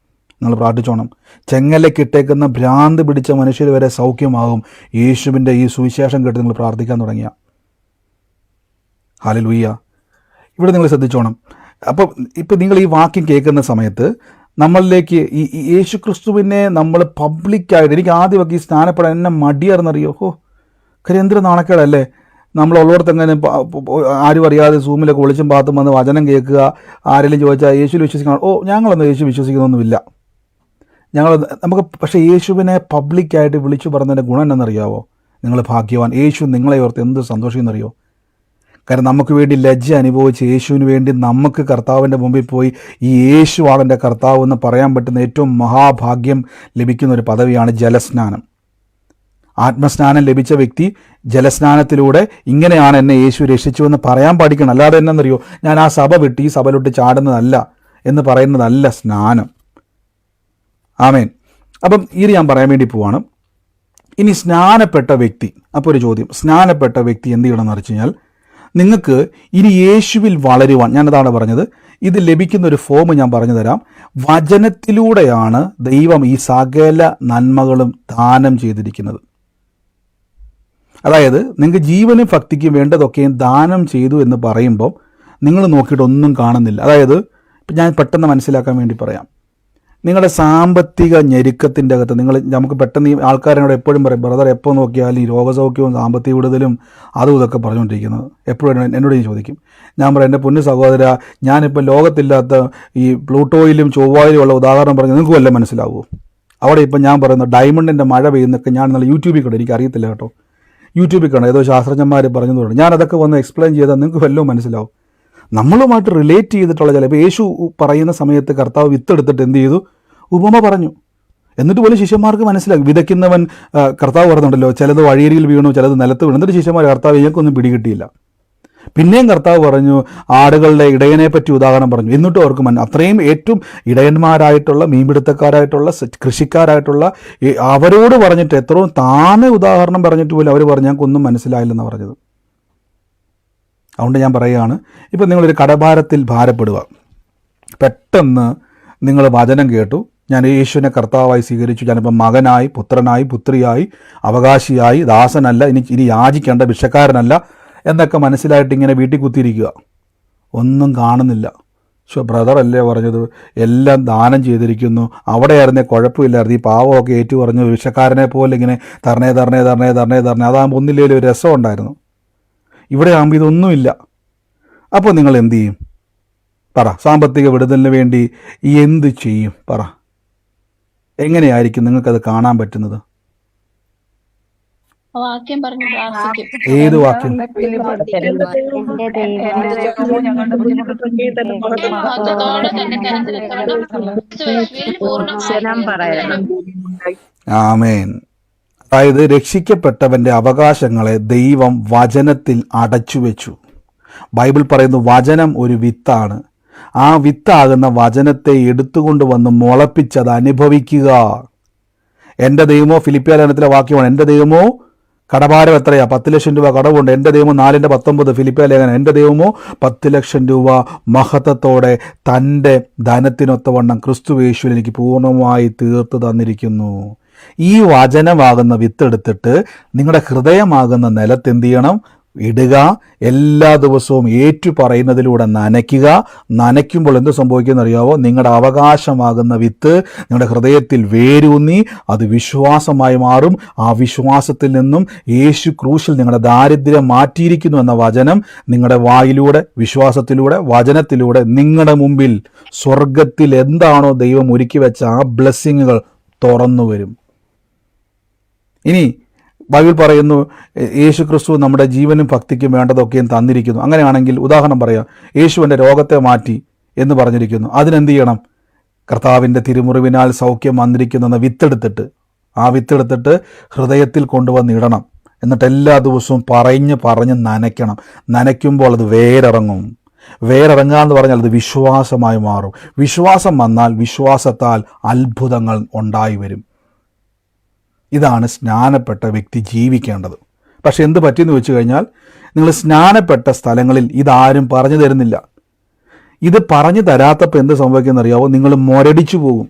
നിങ്ങൾ പ്രാർത്ഥിച്ചോണം. ചെങ്ങലക്കിട്ടേക്കുന്ന ഭ്രാന്ത് പിടിച്ച മനുഷ്യർ വരെ സൗഖ്യമാകും യേശുവിൻ്റെ ഈ സുവിശേഷം കേട്ട് നിങ്ങൾ പ്രാർത്ഥിക്കാൻ തുടങ്ങിയ. ഹല്ലേലൂയ. ഇവിടെ നിങ്ങൾ ശ്രദ്ധിച്ചോണം. അപ്പം ഇപ്പം നിങ്ങൾ ഈ വാക്യം കേൾക്കുന്ന സമയത്ത് നമ്മളിലേക്ക് ഈ യേശു ക്രിസ്തുവിനെ നമ്മൾ പബ്ലിക്കായിട്ട്, എനിക്ക് ആദ്യമൊക്കെ ഈ സ്നാനപ്പെടാൻ എന്നെ മടിയായിരുന്നറിയോ. കാര്യം എന്തൊരു നാണക്കേടല്ലേ. നമ്മളുള്ളവർക്ക് എങ്ങനെ ആരും അറിയാതെ സൂമിലൊക്കെ ഒളിച്ചും പാത്തും വന്ന് വചനം കേൾക്കുക. ആരെങ്കിലും ചോദിച്ചാൽ യേശുവിൽ വിശ്വസിക്കണം. ഞങ്ങളൊന്നും യേശു വിശ്വസിക്കുന്നൊന്നുമില്ല. നമുക്ക് പക്ഷേ യേശുവിനെ പബ്ലിക്കായിട്ട് വിളിച്ചു പറഞ്ഞതിൻ്റെ ഗുണം എന്നറിയാവോ? നിങ്ങൾ ഭാഗ്യവാൻ. യേശു നിങ്ങളെ ഓർത്ത് എന്ത് സന്തോഷിക്കുന്നറിയോ? കാരണം നമുക്ക് വേണ്ടി ലജ്ജ അനുഭവിച്ച് യേശുവിന് വേണ്ടി നമുക്ക് കർത്താവിൻ്റെ മുമ്പിൽ പോയി ഈ യേശുവാണ് എൻ്റെ കർത്താവ് എന്ന് പറയാൻ പറ്റുന്ന ഏറ്റവും മഹാഭാഗ്യം ലഭിക്കുന്ന ഒരു പദവിയാണ് ജലസ്നാനം. ആത്മസ്നാനം ലഭിച്ച വ്യക്തി ജലസ്നാനത്തിലൂടെ ഇങ്ങനെയാണ് എന്നെ യേശു രക്ഷിച്ചുവെന്ന് പറയാൻ പഠിക്കണം. അല്ലാതെ എന്നറിയോ, ഞാൻ ആ സഭ വിട്ട് ഈ സഭയിലോട്ട് ചാടുന്നതല്ല എന്ന് പറയുന്നതല്ല സ്നാനം. ആമേൻ. അപ്പം ഇത് ഞാൻ പറയാൻ വേണ്ടി പോവാണ്. ഇനി സ്നാനപ്പെട്ട വ്യക്തി, അപ്പോൾ ഒരു ചോദ്യം, സ്നാനപ്പെട്ട വ്യക്തി എന്ത് ചെയ്യണമെന്ന് വെച്ച് കഴിഞ്ഞാൽ, നിങ്ങൾക്ക് ഇനി യേശുവിൽ വളരുവാൻ, ഞാനതാണ് പറഞ്ഞത്, ഇത് ലഭിക്കുന്ന ഒരു ഫോം ഞാൻ പറഞ്ഞു തരാം. വചനത്തിലൂടെയാണ് ദൈവം ഈ സകല നന്മകളും ദാനം ചെയ്തിരിക്കുന്നത്. അതായത് നിങ്ങൾക്ക് ജീവനും ഭക്തിക്കും വേണ്ടതൊക്കെയും ദാനം ചെയ്തു എന്ന് പറയുമ്പോൾ നിങ്ങൾ നോക്കിയിട്ട് ഒന്നും കാണുന്നില്ല. അതായത് ഇപ്പം ഞാൻ പെട്ടെന്ന് മനസ്സിലാക്കാൻ വേണ്ടി പറയാം. നിങ്ങളുടെ സാമ്പത്തിക ഞെരുക്കത്തിൻ്റെ അകത്ത് നമുക്ക് പെട്ടെന്ന് ഈ ആൾക്കാരോട് എപ്പോഴും പറയും, ബ്രദർ എപ്പോൾ നോക്കിയാലും ഈ രോഗസൗഖ്യവും സാമ്പത്തിക വിടുതലും അതും ഇതൊക്കെ പറഞ്ഞുകൊണ്ടിരിക്കുന്നത്. എപ്പോഴും എന്നോട് ചോദിക്കും. ഞാൻ പറയും, എൻ്റെ പൊന്നു സഹോദര, ഞാനിപ്പോൾ ലോകത്തില്ലാത്ത ഈ പ്ലൂട്ടോയിലും ചൊവ്വായിലും ഉള്ള ഉദാഹരണം പറഞ്ഞ് നിങ്ങൾക്ക് വല്ലതും മനസ്സിലാവുമോ? അവിടെ ഇപ്പം ഞാൻ പറയുന്ന ഡയമണ്ടിൻ്റെ മഴ പെയ്യുന്നൊക്കെ ഞാൻ നല്ല യൂട്യൂബിൽ കണ്ടു. എനിക്കറിയത്തില്ല കേട്ടോ, യൂട്യൂബിൽ കണ്ടു, ഏതോ ശാസ്ത്രജ്ഞന്മാർ പറഞ്ഞു തുടങ്ങി. ഞാനതൊക്കെ വന്ന് എക്സ്പ്ലെയിൻ ചെയ്താൽ നിങ്ങൾക്ക് വല്ലതും മനസ്സിലാവും. നമ്മളുമായിട്ട് റിലേറ്റ് ചെയ്തിട്ടുള്ള ചില, ഇപ്പോൾ യേശു പറയുന്ന സമയത്ത് കർത്താവ് വിത്തെടുത്തിട്ട് എന്ത് ചെയ്തു? ഉപമ പറഞ്ഞു. എന്നിട്ട് പോലും ശിഷ്യന്മാർക്ക് മനസ്സിലാക്കി. വിതയ്ക്കുന്നവൻ കർത്താവ് പറഞ്ഞുണ്ടല്ലോ, ചിലത് വഴിയരികിൽ വീണു, ചിലത് നിലത്ത് വീണു. എന്നിട്ട് ശിഷ്യന്മാർ, കർത്താവ് ഞങ്ങൾക്കൊന്നും പിടികിട്ടിയില്ല. പിന്നെയും കർത്താവ് പറഞ്ഞു, ആടുകളുടെ ഇടയനെ പറ്റി ഉദാഹരണം പറഞ്ഞു. എന്നിട്ടും അവർക്ക് അത്രയും ഏറ്റവും ഇടയന്മാരായിട്ടുള്ള, മീൻപിടുത്തക്കാരായിട്ടുള്ള, കൃഷിക്കാരായിട്ടുള്ള അവരോട് പറഞ്ഞിട്ട് എത്രയും താനെ ഉദാഹരണം പറഞ്ഞിട്ട് പോലും അവർ പറഞ്ഞു ഞങ്ങൾക്കൊന്നും മനസ്സിലായില്ലെന്നാണ് പറഞ്ഞത്. അതുകൊണ്ട് ഞാൻ പറയുകയാണ്, ഇപ്പം നിങ്ങളൊരു കടഭാരത്തിൽ ഭാരപ്പെടുക. പെട്ടെന്ന് നിങ്ങൾ വചനം കേട്ടു, ഞാൻ യേശുവിനെ കർത്താവായി സ്വീകരിച്ചു, ഞാനിപ്പം മകനായി, പുത്രനായി, പുത്രിയായി, അവകാശിയായി, ദാസനല്ല, ഇനി യാചിക്കേണ്ട, ഭിക്ഷക്കാരനല്ല എന്നൊക്കെ മനസ്സിലായിട്ട് ഇങ്ങനെ വീട്ടിൽ കുത്തിയിരിക്കുക. ഒന്നും കാണുന്നില്ല. ബ്രദർ അല്ലേ പറഞ്ഞത്, എല്ലാം ദാനം ചെയ്തിരിക്കുന്നു, അവിടെയായിരുന്നേ കുഴപ്പമില്ലായിരുന്നു. ഈ പാവമൊക്കെ ഏറ്റു പറഞ്ഞു ഭിക്ഷക്കാരനെ പോലെ ഇങ്ങനെ തരണേ തരണേ തരണേ തരണേ തരണേ, അതാകുമ്പോൾ ഒന്നില്ലേലും ഒരു രസം ഉണ്ടായിരുന്നു. ഇവിടെ ആകുമ്പോൾ ഇതൊന്നുമില്ല. അപ്പോൾ നിങ്ങൾ എന്തു ചെയ്യും? പറ. സാമ്പത്തിക വിടുതലിന് വേണ്ടി എന്ത് ചെയ്യും? പറ. എങ്ങനെയായിരിക്കും നിങ്ങൾക്കത് കാണാൻ പറ്റുന്നത്? വാക്യം പറഞ്ഞു പ്രാർത്ഥിക്കും. ഏത് വാക്യം? ആമേൻ. അതായത് രക്ഷിക്കപ്പെട്ടവന്റെ അവകാശങ്ങളെ ദൈവം വചനത്തിൽ അടച്ചു വെച്ചു. ബൈബിൾ പറയുന്നു വചനം ഒരു വിത്താണ്. ആ വിത്താകുന്ന വചനത്തെ എടുത്തുകൊണ്ടുവന്ന് മുളപ്പിച്ചത് അനുഭവിക്കുക. എൻ്റെ ദൈവമോ, ഫിലിപ്പിയ ലേഖനത്തിലെ വാക്യമാണ്, എൻ്റെ ദൈവമോ കടഭാരം എത്രയാ? 10 ലക്ഷം രൂപ കടവുണ്ട്. എൻ്റെ ദൈവമോ 4:19 ഫിലിപ്പിയ ലേഖനം, എൻ്റെ ദൈവമോ 10 ലക്ഷം രൂപ മഹത്വത്തോടെ തൻ്റെ ധനത്തിനൊത്തവണ്ണം ക്രിസ്തുയേശുവിൽ എനിക്ക് പൂർണ്ണമായി തീർത്തു തന്നിരിക്കുന്നു. ഈ വചനമാകുന്ന വിത്തെടുത്തിട്ട് നിങ്ങളുടെ ഹൃദയമാകുന്ന നിലത്ത് എന്ത് ചെയ്യണം? ഇടുക. എല്ലാ ദിവസവും ഏറ്റു പറയുന്നതിലൂടെ നനയ്ക്കുക. നനയ്ക്കുമ്പോൾ എന്ത് സംഭവിക്കുമെന്ന് അറിയാവോ? നിങ്ങളുടെ അവകാശമാകുന്ന വിത്ത് നിങ്ങളുടെ ഹൃദയത്തിൽ വേരൂന്നി അത് വിശ്വാസമായി മാറും. ആ വിശ്വാസത്തിൽ നിന്നും യേശു ക്രൂശിൽ നിങ്ങളുടെ ദാരിദ്ര്യം മാറ്റിയിരിക്കുന്നു എന്ന വചനം നിങ്ങളുടെ വായിലൂടെ, വിശ്വാസത്തിലൂടെ, വചനത്തിലൂടെ നിങ്ങളുടെ മുമ്പിൽ സ്വർഗത്തിൽ എന്താണോ ദൈവം ഒരുക്കി വെച്ച ആ ബ്ലെസ്സിങ്ങുകൾ തുറന്നു വരും. ഇനി ബൈബിൾ പറയുന്നു യേശു ക്രിസ്തു നമ്മുടെ ജീവനും ഭക്തിക്കും വേണ്ടതൊക്കെയും തന്നിരിക്കുന്നു. അങ്ങനെയാണെങ്കിൽ ഉദാഹരണം പറയാം, യേശുവിൻ്റെ രോഗത്തെ മാറ്റി എന്ന് പറഞ്ഞിരിക്കുന്നു. അതിനെന്ത് ചെയ്യണം? കർത്താവിൻ്റെ തിരുമുറിവിനാൽ സൗഖ്യം വന്നിരിക്കുന്ന വിത്തെടുത്തിട്ട്, ആ വിത്തെടുത്തിട്ട് ഹൃദയത്തിൽ കൊണ്ടുവന്ന് ഇടണം. എന്നിട്ട് എല്ലാ ദിവസവും പറഞ്ഞ് നനയ്ക്കണം. നനയ്ക്കുമ്പോൾ അത് വേരിറങ്ങും. വേരിറങ്ങുക എന്ന് പറഞ്ഞാൽ അത് വിശ്വാസമായി മാറും. വിശ്വാസം വന്നാൽ വിശ്വാസത്താൽ അത്ഭുതങ്ങൾ ഉണ്ടായി വരും. ഇതാണ് സ്നാനപ്പെട്ട വ്യക്തി ജീവിക്കേണ്ടത്. പക്ഷെ എന്ത് പറ്റിയെന്ന് വെച്ച് കഴിഞ്ഞാൽ, നിങ്ങൾ സ്നാനപ്പെട്ട സ്ഥലങ്ങളിൽ ഇതാരും പറഞ്ഞു തരുന്നില്ല. ഇത് പറഞ്ഞു തരാത്തപ്പോൾ എന്ത് സംഭവിക്കുമെന്നറിയാവോ? നിങ്ങൾ മുരടിച്ചു പോകും.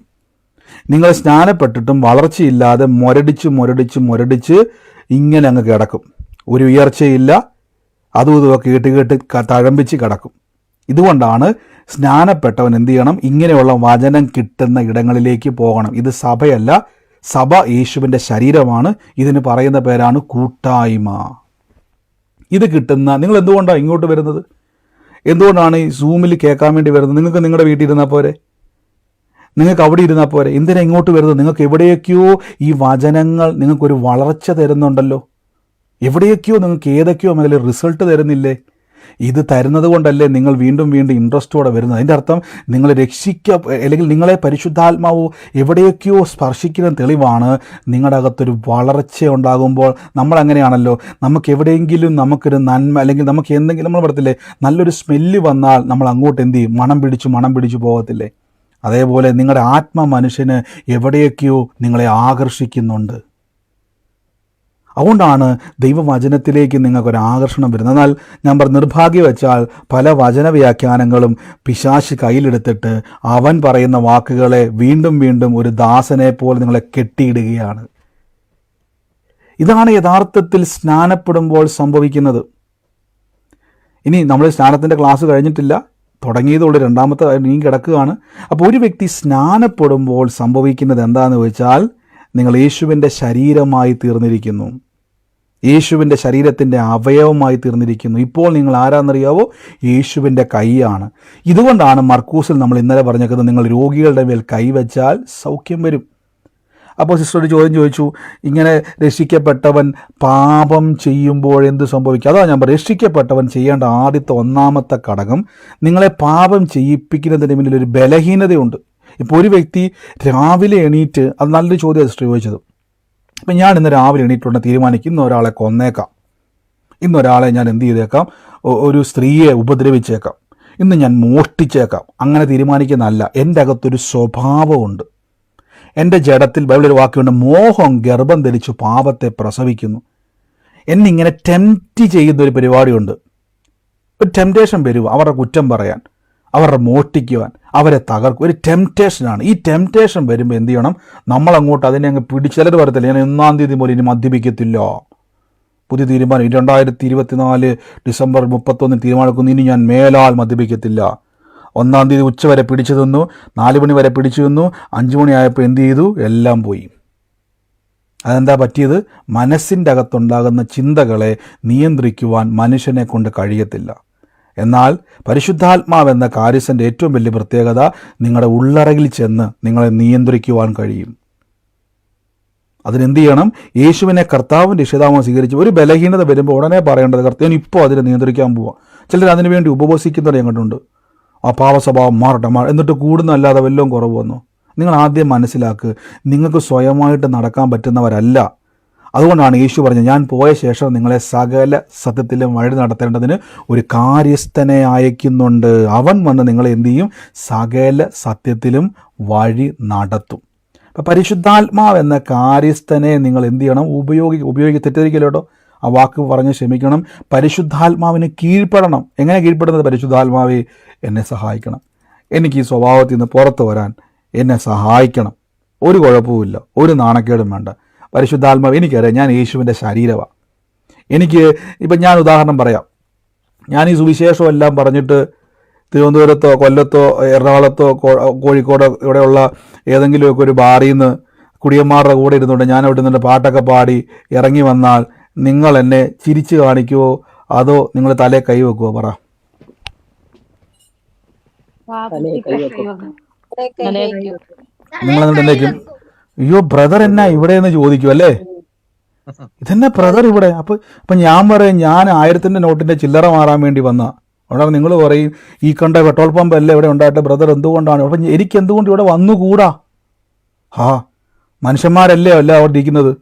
നിങ്ങൾ സ്നാനപ്പെട്ടിട്ടും വളർച്ചയില്ലാതെ മുരടിച്ച് ഇങ്ങനെ അങ്ങ് കിടക്കും. ഒരു ഉയർച്ചയില്ല. അതും ഇതുമൊക്കെ കേട്ട് തഴമ്പിച്ച് കിടക്കും. ഇതുകൊണ്ടാണ് സ്നാനപ്പെട്ടവൻ എന്ത് ചെയ്യണം? ഇങ്ങനെയുള്ള വചനം കിട്ടുന്ന ഇടങ്ങളിലേക്ക് പോകണം. ഇത് സഭയല്ല, സഭ യേശുവിൻ്റെ ശരീരമാണ്. ഇതിന് പറയുന്ന പേരാണ് കൂട്ടായ്മ. ഇത് കിട്ടുന്ന നിങ്ങൾ എന്തുകൊണ്ടാണ് ഇങ്ങോട്ട് വരുന്നത്? എന്തുകൊണ്ടാണ് ഈ സൂമിൽ കേൾക്കാൻ വേണ്ടി വരുന്നത്? നിങ്ങൾക്ക് നിങ്ങളുടെ വീട്ടിൽ ഇരുന്നാൽ പോരെ? നിങ്ങൾക്ക് അവിടെ ഇരുന്നാൽ പോരെ? എന്തിനാ ഇങ്ങോട്ട് വരുന്നത്? നിങ്ങൾക്ക് എവിടെയൊക്കെയോ ഈ വചനങ്ങൾ നിങ്ങൾക്കൊരു വളർച്ച തരുന്നുണ്ടല്ലോ. എവിടെയൊക്കെയോ നിങ്ങൾക്ക് ഏതൊക്കെയോ മേലെ റിസൾട്ട് തരുന്നില്ലേ? ഇത് തരുന്നത് കൊണ്ടല്ലേ നിങ്ങൾ വീണ്ടും ഇൻട്രസ്റ്റോടെ വരുന്നത്. അതിൻ്റെ അർത്ഥം നിങ്ങൾ അല്ലെങ്കിൽ നിങ്ങളെ പരിശുദ്ധാത്മാവോ എവിടെയൊക്കെയോ സ്പർശിക്കുന്ന തെളിവാണ്. നിങ്ങളുടെ അകത്തൊരു വളർച്ച ഉണ്ടാകുമ്പോൾ നമ്മളങ്ങനെയാണല്ലോ, നമുക്ക് എവിടെയെങ്കിലും നമുക്കൊരു നന്മ അല്ലെങ്കിൽ നമുക്ക് എന്തെങ്കിലും നമ്മൾ പറയത്തില്ലേ, നല്ലൊരു സ്മെല്ല് വന്നാൽ നമ്മൾ അങ്ങോട്ട് എന്ത് ചെയ്യും? മണം പിടിച്ചു പോകത്തില്ലേ? അതേപോലെ നിങ്ങളുടെ ആത്മ മനുഷ്യന് എവിടെയൊക്കെയോ നിങ്ങളെ ആകർഷിക്കുന്നുണ്ട്. അതുകൊണ്ടാണ് ദൈവവചനത്തിലേക്ക് നിങ്ങൾക്കൊരു ആകർഷണം വരുന്നത്. എന്നാൽ ഞാൻ നിർഭാഗ്യവച്ചാൽ പല വചന വ്യാഖ്യാനങ്ങളും പിശാച് കയ്യിലെടുത്തിട്ട് അവൻ പറയുന്ന വാക്കുകളെ വീണ്ടും ഒരു ദാസനെ പോലെ നിങ്ങളെ കെട്ടിയിടുകയാണ്. ഇതാണ് യഥാർത്ഥത്തിൽ സ്നാനപ്പെടുമ്പോൾ സംഭവിക്കുന്നത്. ഇനി നമ്മൾ സ്നാനത്തിൻ്റെ ക്ലാസ് കഴിഞ്ഞിട്ടില്ല, തുടങ്ങിയതുകൊണ്ട് രണ്ടാമത്തെ നീ കിടക്കുകയാണ്. അപ്പോൾ ഒരു വ്യക്തി സ്നാനപ്പെടുമ്പോൾ സംഭവിക്കുന്നത് എന്താണെന്ന് ചോദിച്ചാൽ, നിങ്ങൾ യേശുവിൻ്റെ ശരീരമായി തീർന്നിരിക്കുന്നു. യേശുവിൻ്റെ ശരീരത്തിൻ്റെ അവയവമായി തീർന്നിരിക്കുന്നു. ഇപ്പോൾ നിങ്ങൾ ആരാന്നറിയാവോ? യേശുവിൻ്റെ കൈയാണ്. ഇതുകൊണ്ടാണ് മർക്കൂസിൽ നമ്മൾ ഇന്നലെ പറഞ്ഞേക്കുന്നത്, നിങ്ങൾ രോഗികളുടെ മേൽ കൈവച്ചാൽ സൗഖ്യം വരും. അപ്പോൾ സിസ്റ്റർ ചോദ്യം ചോദിച്ചു, ഇങ്ങനെ രക്ഷിക്കപ്പെട്ടവൻ പാപം ചെയ്യുമ്പോൾ എന്ത് സംഭവിക്കും? അതാണ് ഞാൻ പറയുന്നത്, രക്ഷിക്കപ്പെട്ടവൻ ചെയ്യേണ്ട ആദ്യത്തെ ഒന്നാമത്തെ ഘടകം, നിങ്ങളെ പാപം ചെയ്യിപ്പിക്കുന്നതിന് മുന്നിൽ ഒരു ബലഹീനതയുണ്ട്. ഇപ്പോൾ ഒരു വ്യക്തി രാവിലെ എണീറ്റ്, അത് നല്ലൊരു ചോദ്യം സിസ്റ്റർ ചോദിച്ചത്. ഇപ്പം ഞാൻ ഇന്ന് രാവിലെ എണീറ്റുകൊണ്ട് തീരുമാനിക്കും ഇന്ന് ഒരാളെ കൊന്നേക്കാം, ഇന്നൊരാളെ ഞാൻ എന്ത് ചെയ്തേക്കാം, ഒരു സ്ത്രീയെ ഉപദ്രവിച്ചേക്കാം, ഇന്ന് ഞാൻ മോഷ്ടിച്ചേക്കാം, അങ്ങനെ തീരുമാനിക്കുന്നതല്ല. എൻ്റെ അകത്തൊരു സ്വഭാവമുണ്ട്. എൻ്റെ ജഡത്തിൽ ബൈബിളൊരു വാക്കുണ്ട്, മോഹം ഗർഭം ധരിച്ചു പാപത്തെ പ്രസവിക്കുന്നു. എന്നിങ്ങനെ ടെംപ്റ്റ് ചെയ്യുന്നൊരു പരിപാടിയുണ്ട്. ഒരു ടെംപ്റ്റേഷൻ വരും, അവരുടെ കുറ്റം പറയാൻ, അവരുടെ മോഷ്ടിക്കുവാൻ, അവരെ തകർക്കും. ഒരു ടെംപ്റ്റേഷനാണ്. ഈ ടെംപ്റ്റേഷൻ വരുമ്പോൾ എന്ത് ചെയ്യണം, നമ്മളങ്ങോട്ട് അതിനെ അങ്ങ് ചിലർ പറയത്തില്ല, ഞാൻ 1 തീയതി മുതൽ ഇനി മദ്യപിക്കത്തില്ല, പുതിയ തീരുമാനം 2024 ഡിസംബർ 31 തീരുമാനിക്കുന്നു, ഇനി ഞാൻ മേലാൽ മദ്യപിക്കത്തില്ല. 1 തീയതി ഉച്ച വരെ പിടിച്ചു തന്നു, 4 മണി വരെ പിടിച്ചു തന്നു, 5 മണിയായപ്പോൾ എന്ത് ചെയ്തു, എല്ലാം പോയി. അതെന്താ പറ്റിയത്? മനസ്സിൻ്റെ അകത്തുണ്ടാകുന്ന ചിന്തകളെ നിയന്ത്രിക്കുവാൻ മനുഷ്യനെ കൊണ്ട് കഴിയത്തില്ല. എന്നാൽ പരിശുദ്ധാത്മാവെന്ന കാര്യസ്ഥൻ്റെ ഏറ്റവും വലിയ പ്രത്യേകത, നിങ്ങളുടെ ഉള്ളറയിൽ ചെന്ന് നിങ്ങളെ നിയന്ത്രിക്കുവാൻ കഴിയും. അതിനെന്ത് ചെയ്യണം? യേശുവിനെ കർത്താവിൻ്റെ രക്ഷിതാവായി സ്വീകരിച്ച് ഒരു ബലഹീനത വരുമ്പോൾ ഉടനെ പറയേണ്ടത്, കർത്താവിന് ഇപ്പോൾ അതിനെ നിയന്ത്രിക്കാൻ പോവാം. ചിലർ അതിനുവേണ്ടി ഉപവസിക്കുന്നവരെ കണ്ടുണ്ട്. ആ പാവസ്വഭാവം മാറട്ടെ എന്നിട്ട് കൂടുന്നല്ലാതെ വല്ലതും കുറവ് വന്നു. നിങ്ങൾ ആദ്യം മനസ്സിലാക്കുക, നിങ്ങൾക്ക് സ്വയമായിട്ട് നടക്കാൻ പറ്റുന്നവരല്ല. അതുകൊണ്ടാണ് യേശു പറഞ്ഞത്, ഞാൻ പോയ ശേഷം നിങ്ങളെ സകല സത്യത്തിലും വഴി നടത്തേണ്ടതിന് ഒരു കാര്യസ്ഥനെ അയക്കുന്നുണ്ട്. അവൻ വന്ന് നിങ്ങളെ എന്ത് ചെയ്യും? സകല സത്യത്തിലും വഴി നടത്തും. അപ്പം പരിശുദ്ധാത്മാവ് എന്ന കാര്യസ്ഥനെ നിങ്ങൾ എന്ത് ചെയ്യണം? തെറ്റിദ്ധരിക്കല്ലോ കേട്ടോ, ആ വാക്ക് പറഞ്ഞ് ക്ഷമിക്കണം. പരിശുദ്ധാത്മാവിന് കീഴ്പ്പെടണം. എങ്ങനെ കീഴ്പ്പെടുന്നത്? പരിശുദ്ധാത്മാവെ എന്നെ സഹായിക്കണം, എനിക്ക് ഈ സ്വഭാവത്തിൽ നിന്ന് പുറത്തു വരാൻ എന്നെ സഹായിക്കണം. ഒരു കുഴപ്പവുമില്ല, ഒരു നാണക്കേടും വേണ്ട. പരിശുദ്ധാത്മാവ്, എനിക്കറിയാം ഞാൻ യേശുവിൻ്റെ ശരീരമാണ്. എനിക്ക് ഇപ്പം ഞാൻ ഉദാഹരണം പറയാം. ഞാൻ ഈ സുവിശേഷം എല്ലാം പറഞ്ഞിട്ട് തിരുവനന്തപുരത്തോ കൊല്ലത്തോ എറണാകുളത്തോ കോഴിക്കോടോ ഇവിടെയുള്ള ഏതെങ്കിലുമൊക്കെ ഒരു ബാറിൽ നിന്ന് കുടിയന്മാരുടെ കൂടെ ഇരുന്നുകൊണ്ട് ഞാൻ അവിടെ നിന്നിട്ട് പാട്ടൊക്കെ പാടി ഇറങ്ങി വന്നാൽ നിങ്ങൾ എന്നെ ചിരിച്ച് കാണിക്കുമോ അതോ നിങ്ങൾ തലേ കൈ വെക്കുമോ? പറ. നിങ്ങളെന്നിട്ട് എന്നേക്കും അയ്യോ ബ്രദർ എന്നാ ഇവിടെ എന്ന് ചോദിക്കും അല്ലേ? ഇതെന്നെ ബ്രദർ ഇവിടെ. അപ്പം ഞാൻ പറയും, ഞാൻ 1000 നോട്ടിൻ്റെ ചില്ലറ മാറാൻ വേണ്ടി വന്ന. അവിടെ നിങ്ങൾ പറയും, ഈ കണ്ട പെട്രോൾ പമ്പ് അല്ലേ ഇവിടെ ഉണ്ടായിട്ട് ബ്രദർ എന്തുകൊണ്ടാണ്? അപ്പം എനിക്ക് എന്തുകൊണ്ട് ഇവിടെ വന്നുകൂടാ? മനുഷ്യന്മാരല്ലേ അല്ല അവിടെ ഇരിക്കുന്നത്.